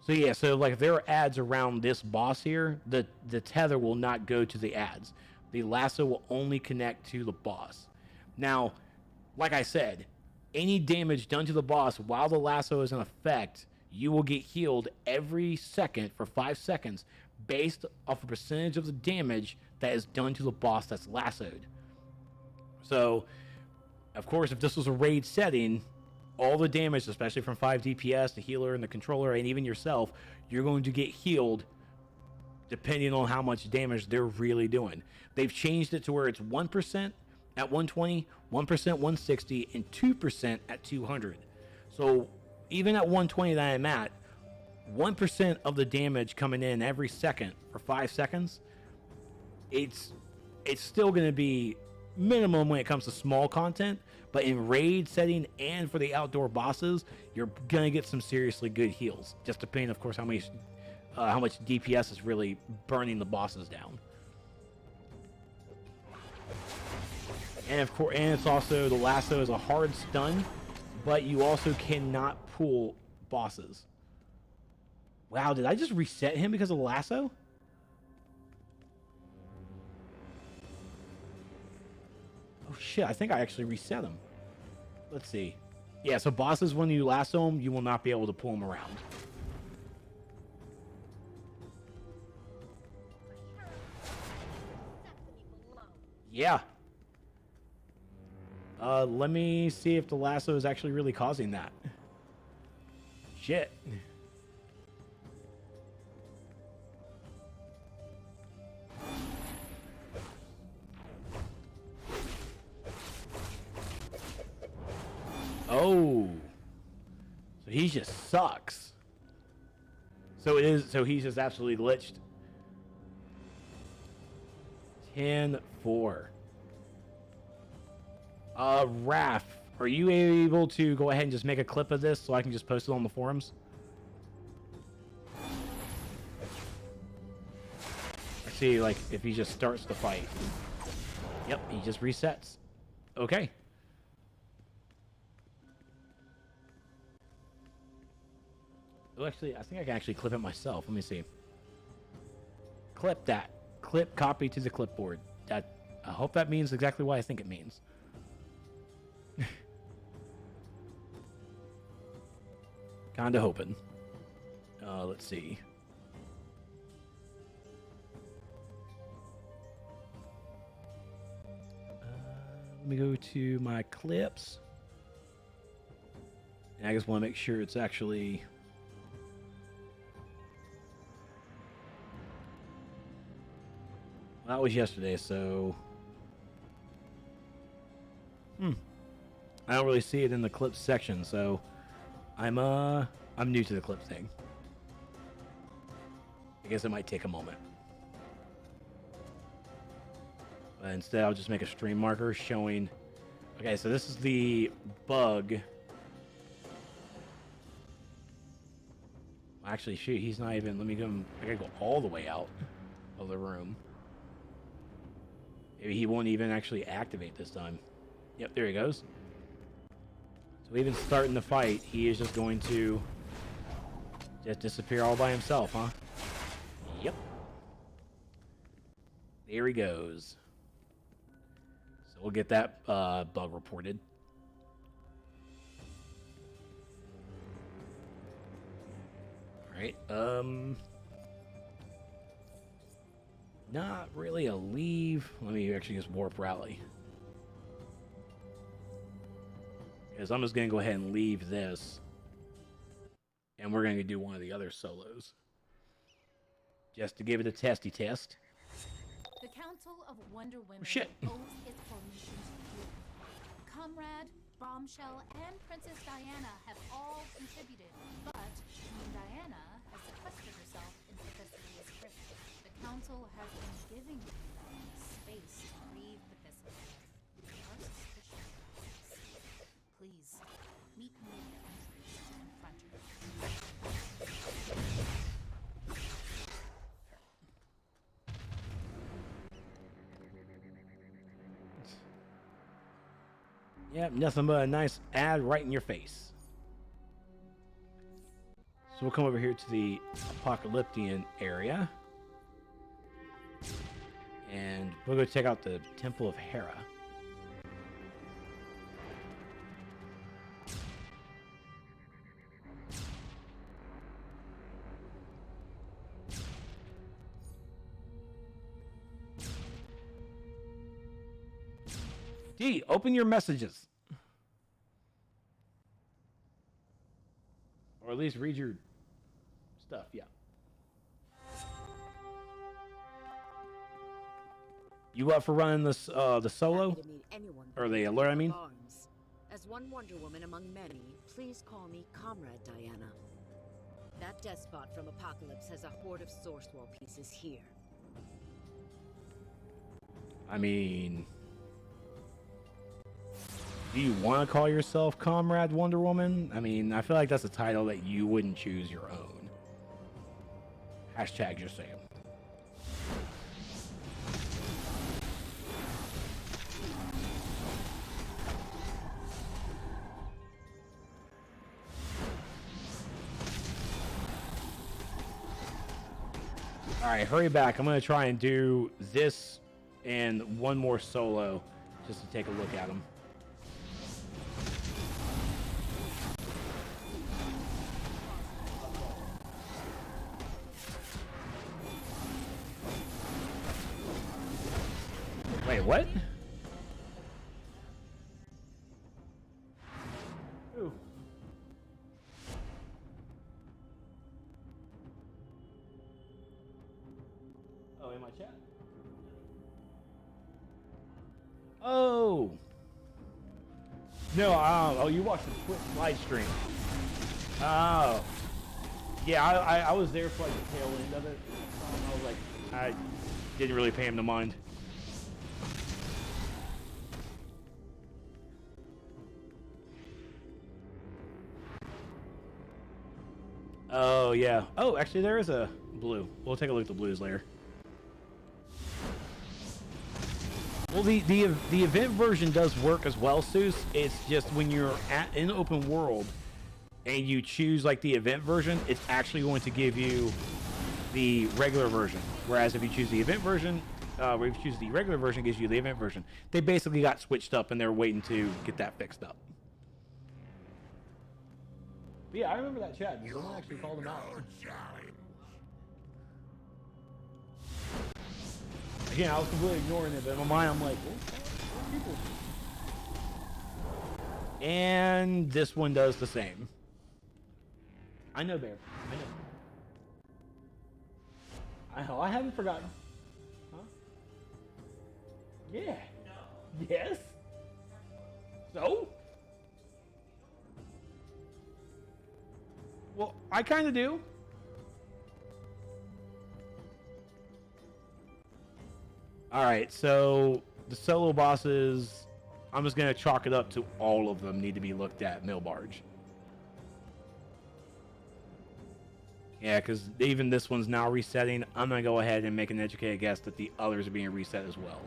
So yeah, so like if there are ads around this boss here, the tether will not go to the ads. The lasso will only connect to the boss. Now, like I said, any damage done to the boss while the lasso is in effect, you will get healed every second for 5 seconds based off a percentage of the damage that is done to the boss that's lassoed. So, of course, if this was a raid setting, all the damage, especially from 5 DPS, the healer and the controller, and even yourself, you're going to get healed depending on how much damage they're really doing. They've changed it to where it's 1% at 120, 1% 160, and 2% at 200. So even at 120 that I'm at, 1% of the damage coming in every second for 5 seconds, it's still going to be minimum when it comes to small content, but in raid setting and for the outdoor bosses, you're going to get some seriously good heals, just depending, of course, how much DPS is really burning the bosses down. And of course, and it's also, the lasso is a hard stun, but you also cannot pull bosses. Wow, did I just reset him because of the lasso? Oh shit, I think I actually reset him. Let's see. Yeah, so bosses, when you lasso them, you will not be able to pull them around. Yeah. Let me see if the lasso is actually really causing that. Shit. Oh. So he just sucks. So it is, so he's just absolutely glitched. 10-4. Raph, are you able to go ahead and just make a clip of this so I can just post it on the forums? Let's see, like, if he just starts the fight. Yep, he just resets. Okay. Oh, actually, I think I can actually clip it myself. Let me see. Clip that. Clip copy to the clipboard. That, I hope that means exactly what I think it means. Kinda hoping. Let's see. Let me go to my clips. And I just want to make sure it's actually... That was yesterday, so... I don't really see it in the clips section, so... I'm new to the clip thing. I guess it might take a moment. But instead, I'll just make a stream marker showing... Okay, so this is the bug. Actually, shoot, he's not even... Let me go... I gotta go all the way out of the room. Maybe he won't even actually activate this time. Yep, there he goes. So even starting the fight, he is just going to just disappear all by himself, huh? There he goes. So we'll get that bug reported. Alright, not really a leave. Let me actually just warp rally. Because I'm just going to go ahead and leave this. And we're going to do one of the other solos. Just to give it a testy test. The Council of Wonder Women shit. owes its formation to you. Comrade, Bombshell, and Princess Diana have all contributed, but Queen Diana has sequestered herself into Thessalia's crypt. The Council has been giving you space to breathe with this man. We are suspicious. Please, meet me at the entrance to confront her. Yep, nothing but a nice ad right in your face. So we'll come over here to the Apocalyptian area. And we'll go check out the Temple of Hera. D, open your messages. Or at least read your stuff, yeah. You up for running this the solo? Happy to meet anyone Or the who alert, I can mean? bear arms. As one Wonder Woman among many, please call me Comrade Diana. That despot from Apocalypse has a horde of Source Wall pieces here. I mean, do you want to call yourself Comrade Wonder Woman? I mean, I feel like that's a title that you wouldn't choose your own. Hashtag just saying. Alright, hurry back. I'm going to try and do this and one more solo just to take a look at them. Wait, what? Ooh. Oh, in my chat? Oh! No, oh, you watched the Twitch live stream. Oh. Yeah, I was there for like the tail end of it. I was like, I didn't really pay him no mind. Oh, yeah. Oh, actually, there is a blue. We'll take a look at the blues later. Well, the event version does work as well, Seuss. It's just when you're in open world and you choose like the event version, it's actually going to give you the regular version. Whereas if you choose the event version, or if you choose the regular version, it gives you the event version. They basically got switched up and they're waiting to get that fixed up. But yeah, I remember that chat. Someone actually called him out. Again, I was completely ignoring it, but in my mind, I'm like, what people? And this one does the same. I know, Bear. I know. I haven't forgotten. Huh? Yeah. No. Yes. So? Well, I kind of do. Alright, so the solo bosses, I'm just going to chalk it up to all of them need to be looked at, Mill Barge. Yeah, because even this one's now resetting. I'm going to go ahead and make an educated guess that the others are being reset as well.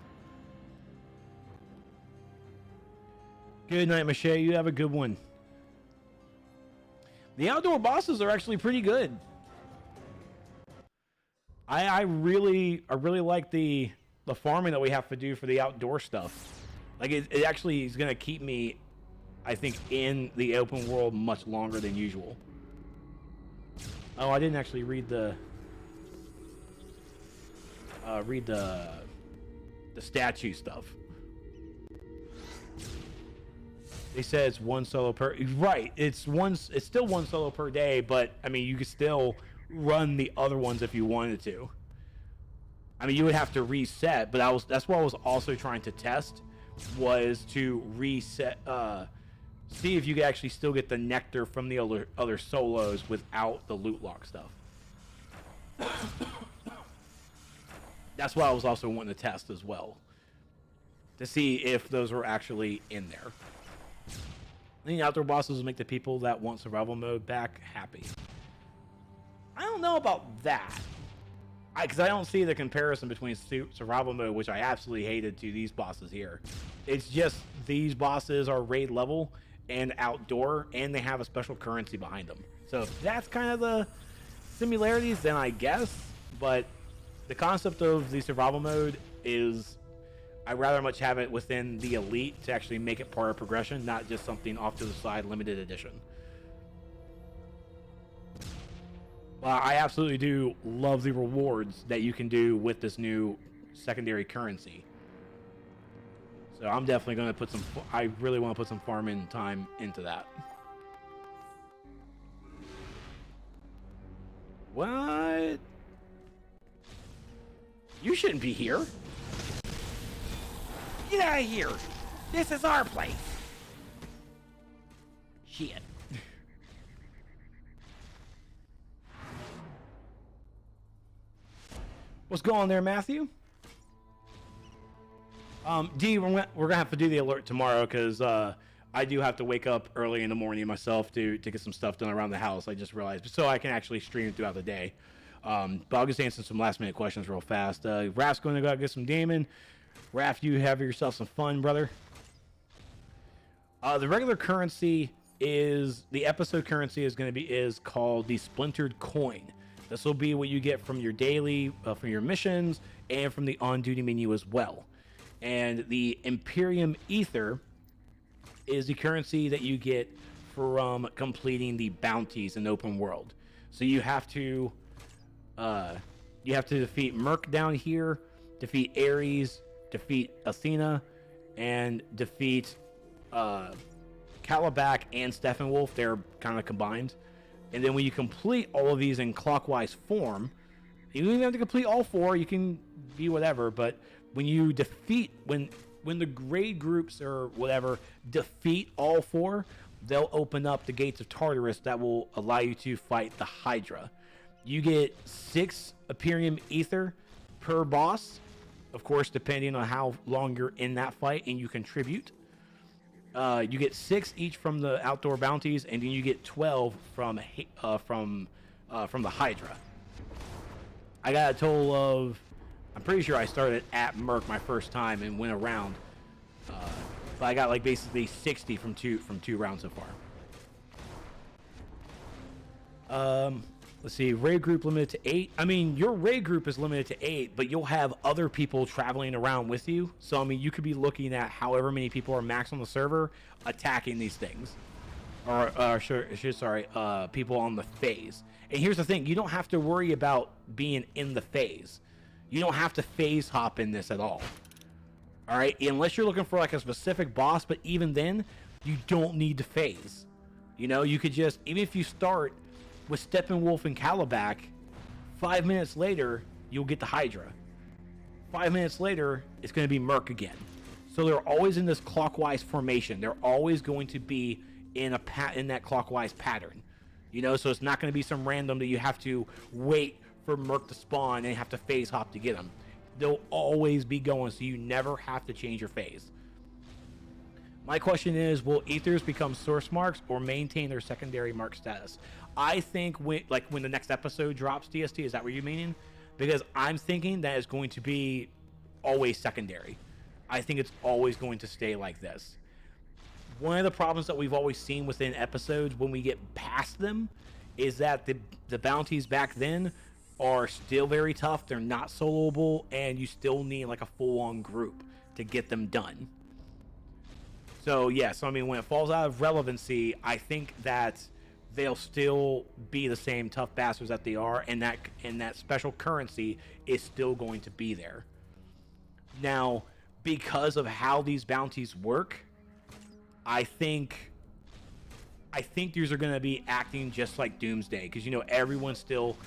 Good night, Michelle. You have a good one. The outdoor bosses are actually pretty good. I really like the the farming that we have to do for the outdoor stuff. Like it actually is going to keep me, I think, in the open world much longer than usual. Oh, I didn't actually read the statue stuff. They said it's one solo per, right? It's still one solo per day, but I mean, you could still run the other ones if you wanted to. I mean, you would have to reset, but that's what I was also trying to test, was to reset, see if you could actually still get the nectar from the other solos without the loot lock stuff. That's what I was also wanting to test as well, to see if those were actually in there. I think outdoor bosses will make the people that want survival mode back happy. I don't know about that, because I don't see the comparison between survival mode, which I absolutely hated, to these bosses here. It's just these bosses are raid level and outdoor, and they have a special currency behind them. So if that's kind of the similarities, then I guess. But the concept of the survival mode is, I'd rather much have it within the elite to actually make it part of progression, not just something off to the side, limited edition. Well, I absolutely do love the rewards that you can do with this new secondary currency. So I'm definitely going to put some, I really want to put some farming time into that. What? You shouldn't be here. Get out of here. This is our place. Shit. What's going on there, Matthew? D, we're gonna have to do the alert tomorrow, because I do have to wake up early in the morning myself to get some stuff done around the house. I just realized, so I can actually stream throughout the day. But I'll just answer some last minute questions real fast. Raph's going to go get some gaming. Raph, you have yourself some fun, brother. The regular currency is, the episode currency is called the Splintered Coin. This will be what you get from your daily, from your missions, and from the on-duty menu as well. And the Imperium Ether is the currency that you get from completing the bounties in open world. So you have to defeat Merc down here, defeat Ares, defeat Athena, and defeat Calabac and Steppenwolf. They're kind of combined. And then when you complete all of these in clockwise form, you don't even have to complete all four, you can be whatever, but when you defeat, when the grade groups or whatever defeat all four, they'll open up the gates of Tartarus that will allow you to fight the Hydra. You get 6 Imperium Ether per boss, of course, depending on how long you're in that fight and you contribute. You get 6 each from the outdoor bounties, and then you get 12 from the Hydra. I got a total of, I'm pretty sure I started at Merc my first time and went around, but I got like basically 60 from two rounds so far. Let's see, raid group limited to 8. I mean, your raid group is limited to 8, but you'll have other people traveling around with you. So, I mean, you could be looking at however many people are max on the server attacking these things. Or people on the phase. And here's the thing, you don't have to worry about being in the phase. You don't have to phase hop in this at all. Alright, unless you're looking for like a specific boss, but even then, you don't need to phase. You know, you could just, even if you start with Steppenwolf and Calabac, 5 minutes later, you'll get the Hydra. 5 minutes later, it's going to be Merc again. So they're always in this clockwise formation. They're always going to be in that clockwise pattern. You know, so it's not going to be some random that you have to wait for Merc to spawn and have to phase hop to get them. They'll always be going, so you never have to change your phase. My question is, will Ethers become source marks or maintain their secondary mark status? I think when the next episode drops, DST, is that what you're meaning? Because I'm thinking that it's going to be always secondary. I think it's always going to stay like this. One of the problems that we've always seen within episodes when we get past them is that the bounties back then are still very tough. They're not soloable, and you still need like a full-on group to get them done. So yes, I mean, when it falls out of relevancy, I think that they'll still be the same tough bastards that they are, and that special currency is still going to be there. Now, because of how these bounties work, I think these are going to be acting just like Doomsday, because everyone still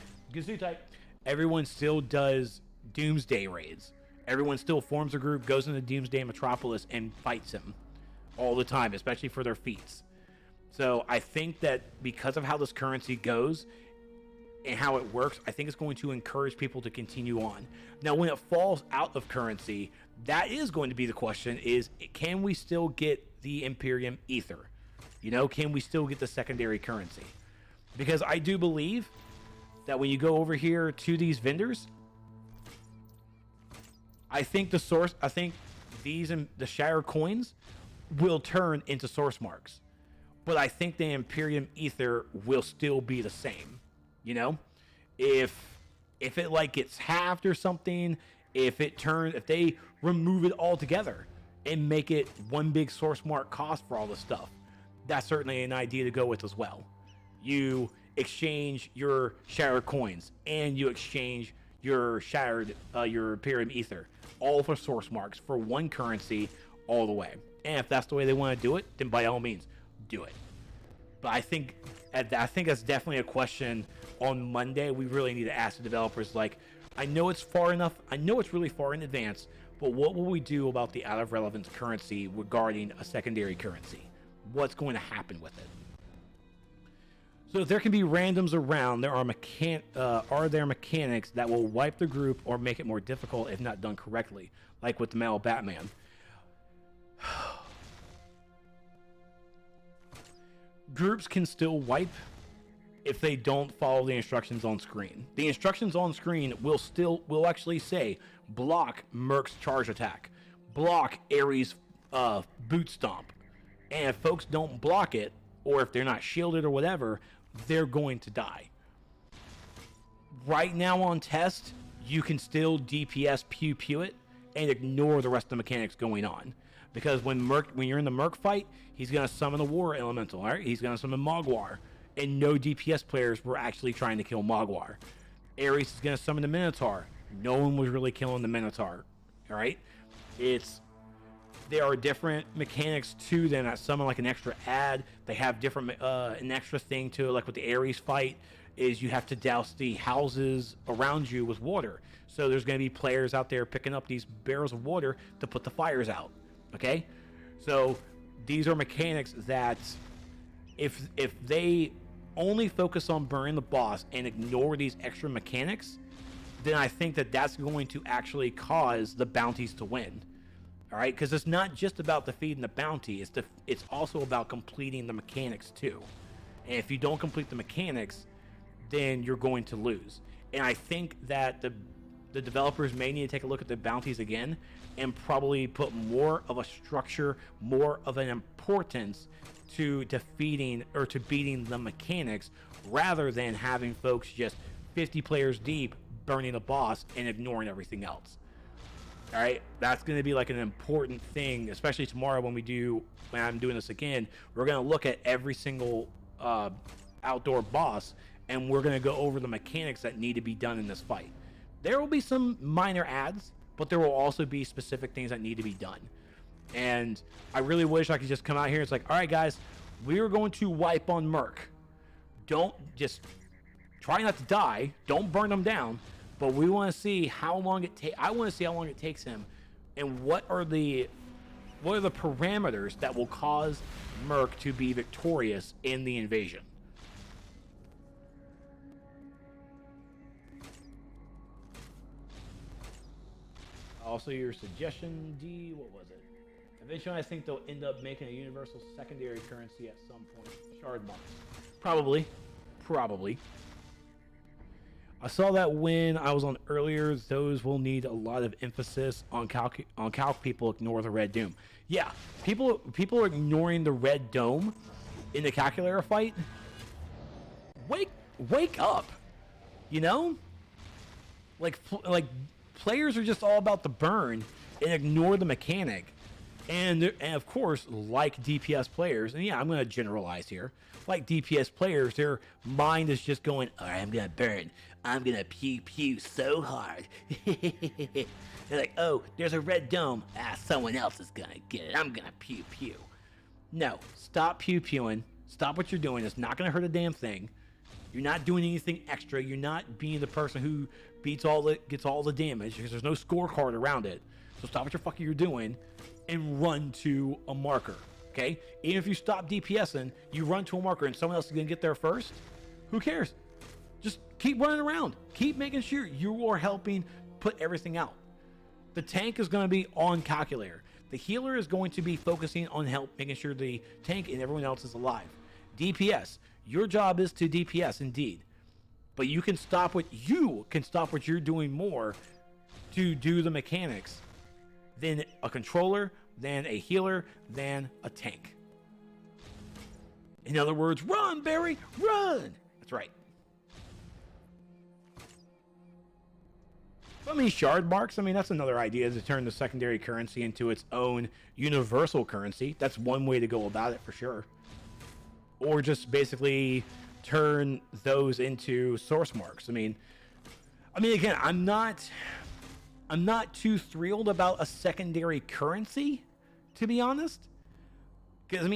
does Doomsday raids. Everyone still forms a group, goes into Doomsday Metropolis, and fights him all the time, especially for their feats. So I think that because of how this currency goes and how it works, I think it's going to encourage people to continue on. Now, when it falls out of currency, that is going to be the question: is can we still get the Imperium Ether? Can we still get the secondary currency? Because I do believe that when you go over here to these vendors, I think these and the Shire coins will turn into source marks, but I think the Imperium Ether will still be the same. If it like gets halved or something, if they remove it altogether and make it one big source mark cost for all this stuff, that's certainly an idea to go with as well. You exchange your Shire coins and you exchange your your Imperium Ether, all for source marks for one currency all the way. And if that's the way they want to do it, then by all means, do it. But I think that's definitely a question on Monday we really need to ask the developers. Like, I know it's far enough. I know it's really far in advance, but what will we do about the out of relevance currency regarding a secondary currency? What's going to happen with it? So if there can be randoms around, are there mechanics that will wipe the group or make it more difficult if not done correctly, like with the male Batman? Groups can still wipe if they don't follow the instructions on screen. The instructions on screen will actually say block Merc's charge attack, block Ares' boot stomp, and if folks don't block it, or if they're not shielded or whatever, they're going to die. Right now on test, you can still DPS pew it and ignore the rest of the mechanics going on. Because when you're in the Merc fight, he's going to summon the War Elemental, all right? He's going to summon Mogwar. And no DPS players were actually trying to kill Mogwar. Ares is going to summon the Minotaur. No one was really killing the Minotaur, all right? There are different mechanics to them that summon like an extra ad. They have different, an extra thing to it, like with the Ares fight, is you have to douse the houses around you with water. So there's going to be players out there picking up these barrels of water to put the fires out. Okay, so these are mechanics that if they only focus on burning the boss and ignore these extra mechanics, then I think that's going to actually cause the bounties to win. All right, because it's not just about defeating the bounty; it's also about completing the mechanics too. And if you don't complete the mechanics, then you're going to lose. And I think that the developers may need to take a look at the bounties again and probably put more of a structure, more of an importance to defeating or to beating the mechanics, rather than having folks just 50 players deep burning a boss and ignoring everything else. All right, that's going to be like an important thing, especially tomorrow when I'm doing this again. We're going to look at every single outdoor boss, and we're going to go over the mechanics that need to be done in this fight. There will be some minor adds, but there will also be specific things that need to be done. And I really wish I could just come out here and it's like, all right, guys, we are going to wipe on Merc. Don't just try not to die. Don't burn them down. But we want to see how long it takes. I want to see how long it takes him, and what are the parameters that will cause Merc to be victorious in the invasion. Also, your suggestion, D, what was it? Eventually, I think they'll end up making a universal secondary currency at some point. Shard marks. Probably. I saw that when I was on earlier, those will need a lot of emphasis on calc people ignore the red dome. Yeah, people are ignoring the red dome in the calculator fight. Wake up, you know? Like players are just all about the burn and ignore the mechanic. And of course, like DPS players, and yeah, I'm going to generalize here. Like DPS players, their mind is just going, all right, I'm going to burn. I'm going to pew so hard. They're like, oh, there's a red dome. Someone else is going to get it. I'm going to pew. No, stop pewing. Stop what you're doing. It's not going to hurt a damn thing. You're not doing anything extra. You're not being the person who gets all the damage because there's no scorecard around it. So stop what you're doing and run to a marker. Okay? Even if you stop DPSing, you run to a marker and someone else is going to get there first. Who cares? Just keep running around. Keep making sure you are helping put everything out. The tank is going to be on calculator. The healer is going to be focusing on making sure the tank and everyone else is alive. DPS, your job is to DPS indeed. But you can stop what you're doing more to do the mechanics than a controller, than a healer, than a tank. In other words, run, Barry, run! That's right. I mean, shard marks, that's another idea, to turn the secondary currency into its own universal currency. That's one way to go about it for sure. Or just basically turn those into source marks. I mean, again, I'm not too thrilled about a secondary currency, to be honest. Because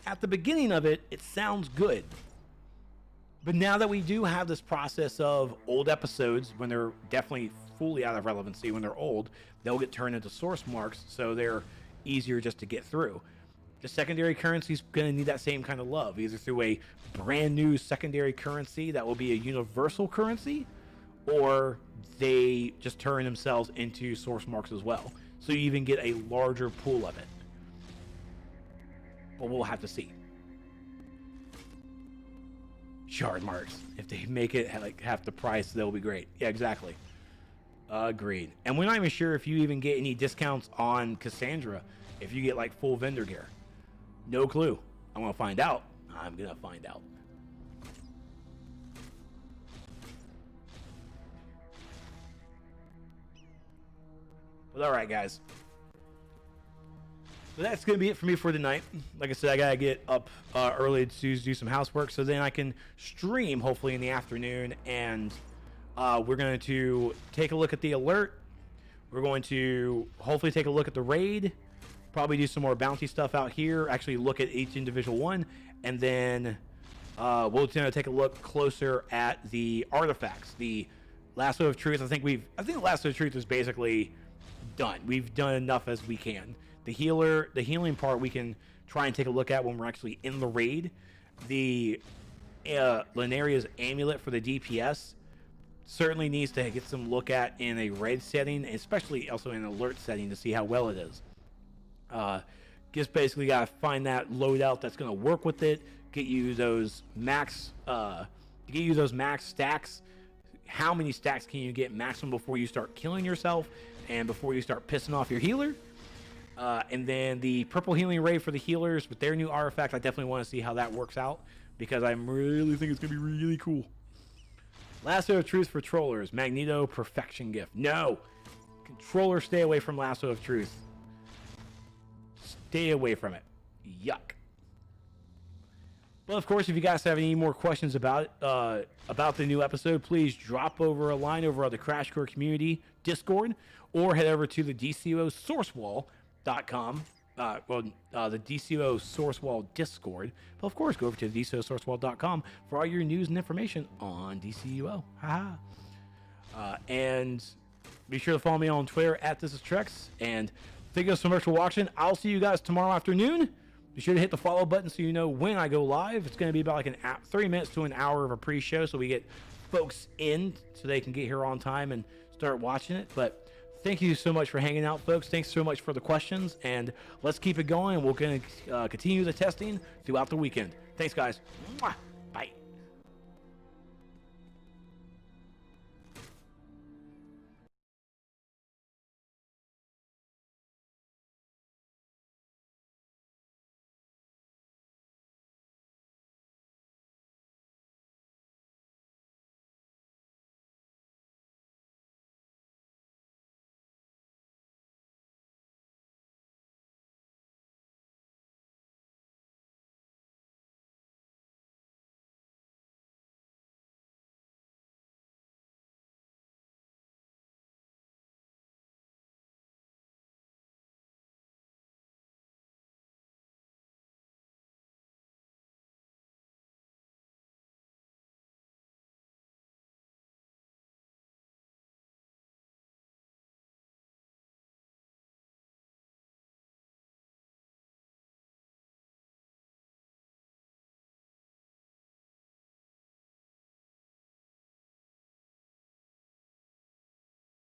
at the beginning of it, it sounds good. But now that we do have this process of old episodes, when they're definitely fully out of relevancy, when they're old, they'll get turned into source marks, so they're easier just to get through. The secondary currency is going to need that same kind of love, either through a brand new secondary currency that will be a universal currency, or they just turn themselves into source marks as well. So you even get a larger pool of it. But we'll have to see. Shard marks. If they make it like half the price, they'll be great. Yeah, exactly. Agreed. And we're not even sure if you even get any discounts on Cassandra if you get like full vendor gear. No clue. I'm going to find out. I'm going to find out. But alright, guys. So that's going to be it for me for tonight. Like I said, I got to get up early to do some housework so then I can stream hopefully in the afternoon. And we're going to take a look at the alert. We're going to hopefully take a look at the raid. Probably do some more bounty stuff out here. Actually look at each individual one. And then we'll take a look closer at the artifacts. The Lasso of Truth. I think Lasso of Truth is basically done. We've done enough as we can. The healing part we can try and take a look at when we're actually in the raid. The Linnaria's amulet for the DPS certainly needs to get some look at in a raid setting, especially also in an alert setting to see how well it is. Just basically gotta find that loadout that's gonna work with it, get you those max stacks. How many stacks can you get maximum before you start killing yourself and before you start pissing off your healer? And then the purple healing ray for the healers with their new artifact. I definitely want to see how that works out because I really think it's gonna be really cool. Lasso of Truth for Trollers. Magneto Perfection Gift. No! Controller, stay away from Lasso of Truth. Stay away from it. Yuck. Well, of course, if you guys have any more questions about the new episode, please drop over a line over on the Crash Core Community Discord or head over to the DCUO SourceWall.com. The DCUO SourceWall Discord. But of course, go over to DCUO SourceWall.com for all your news and information on DCUO. And be sure to follow me on Twitter at ThisIsTrex. And thank you so much for watching. I'll see you guys tomorrow afternoon. Be sure to hit the follow button so you know when I go live. It's going to be about like 30 minutes to an hour of a pre-show so we get folks in so they can get here on time and start watching it. But thank you so much for hanging out, folks. Thanks so much for the questions, and let's keep it going. We're going to continue the testing throughout the weekend. Thanks, guys. Mwah.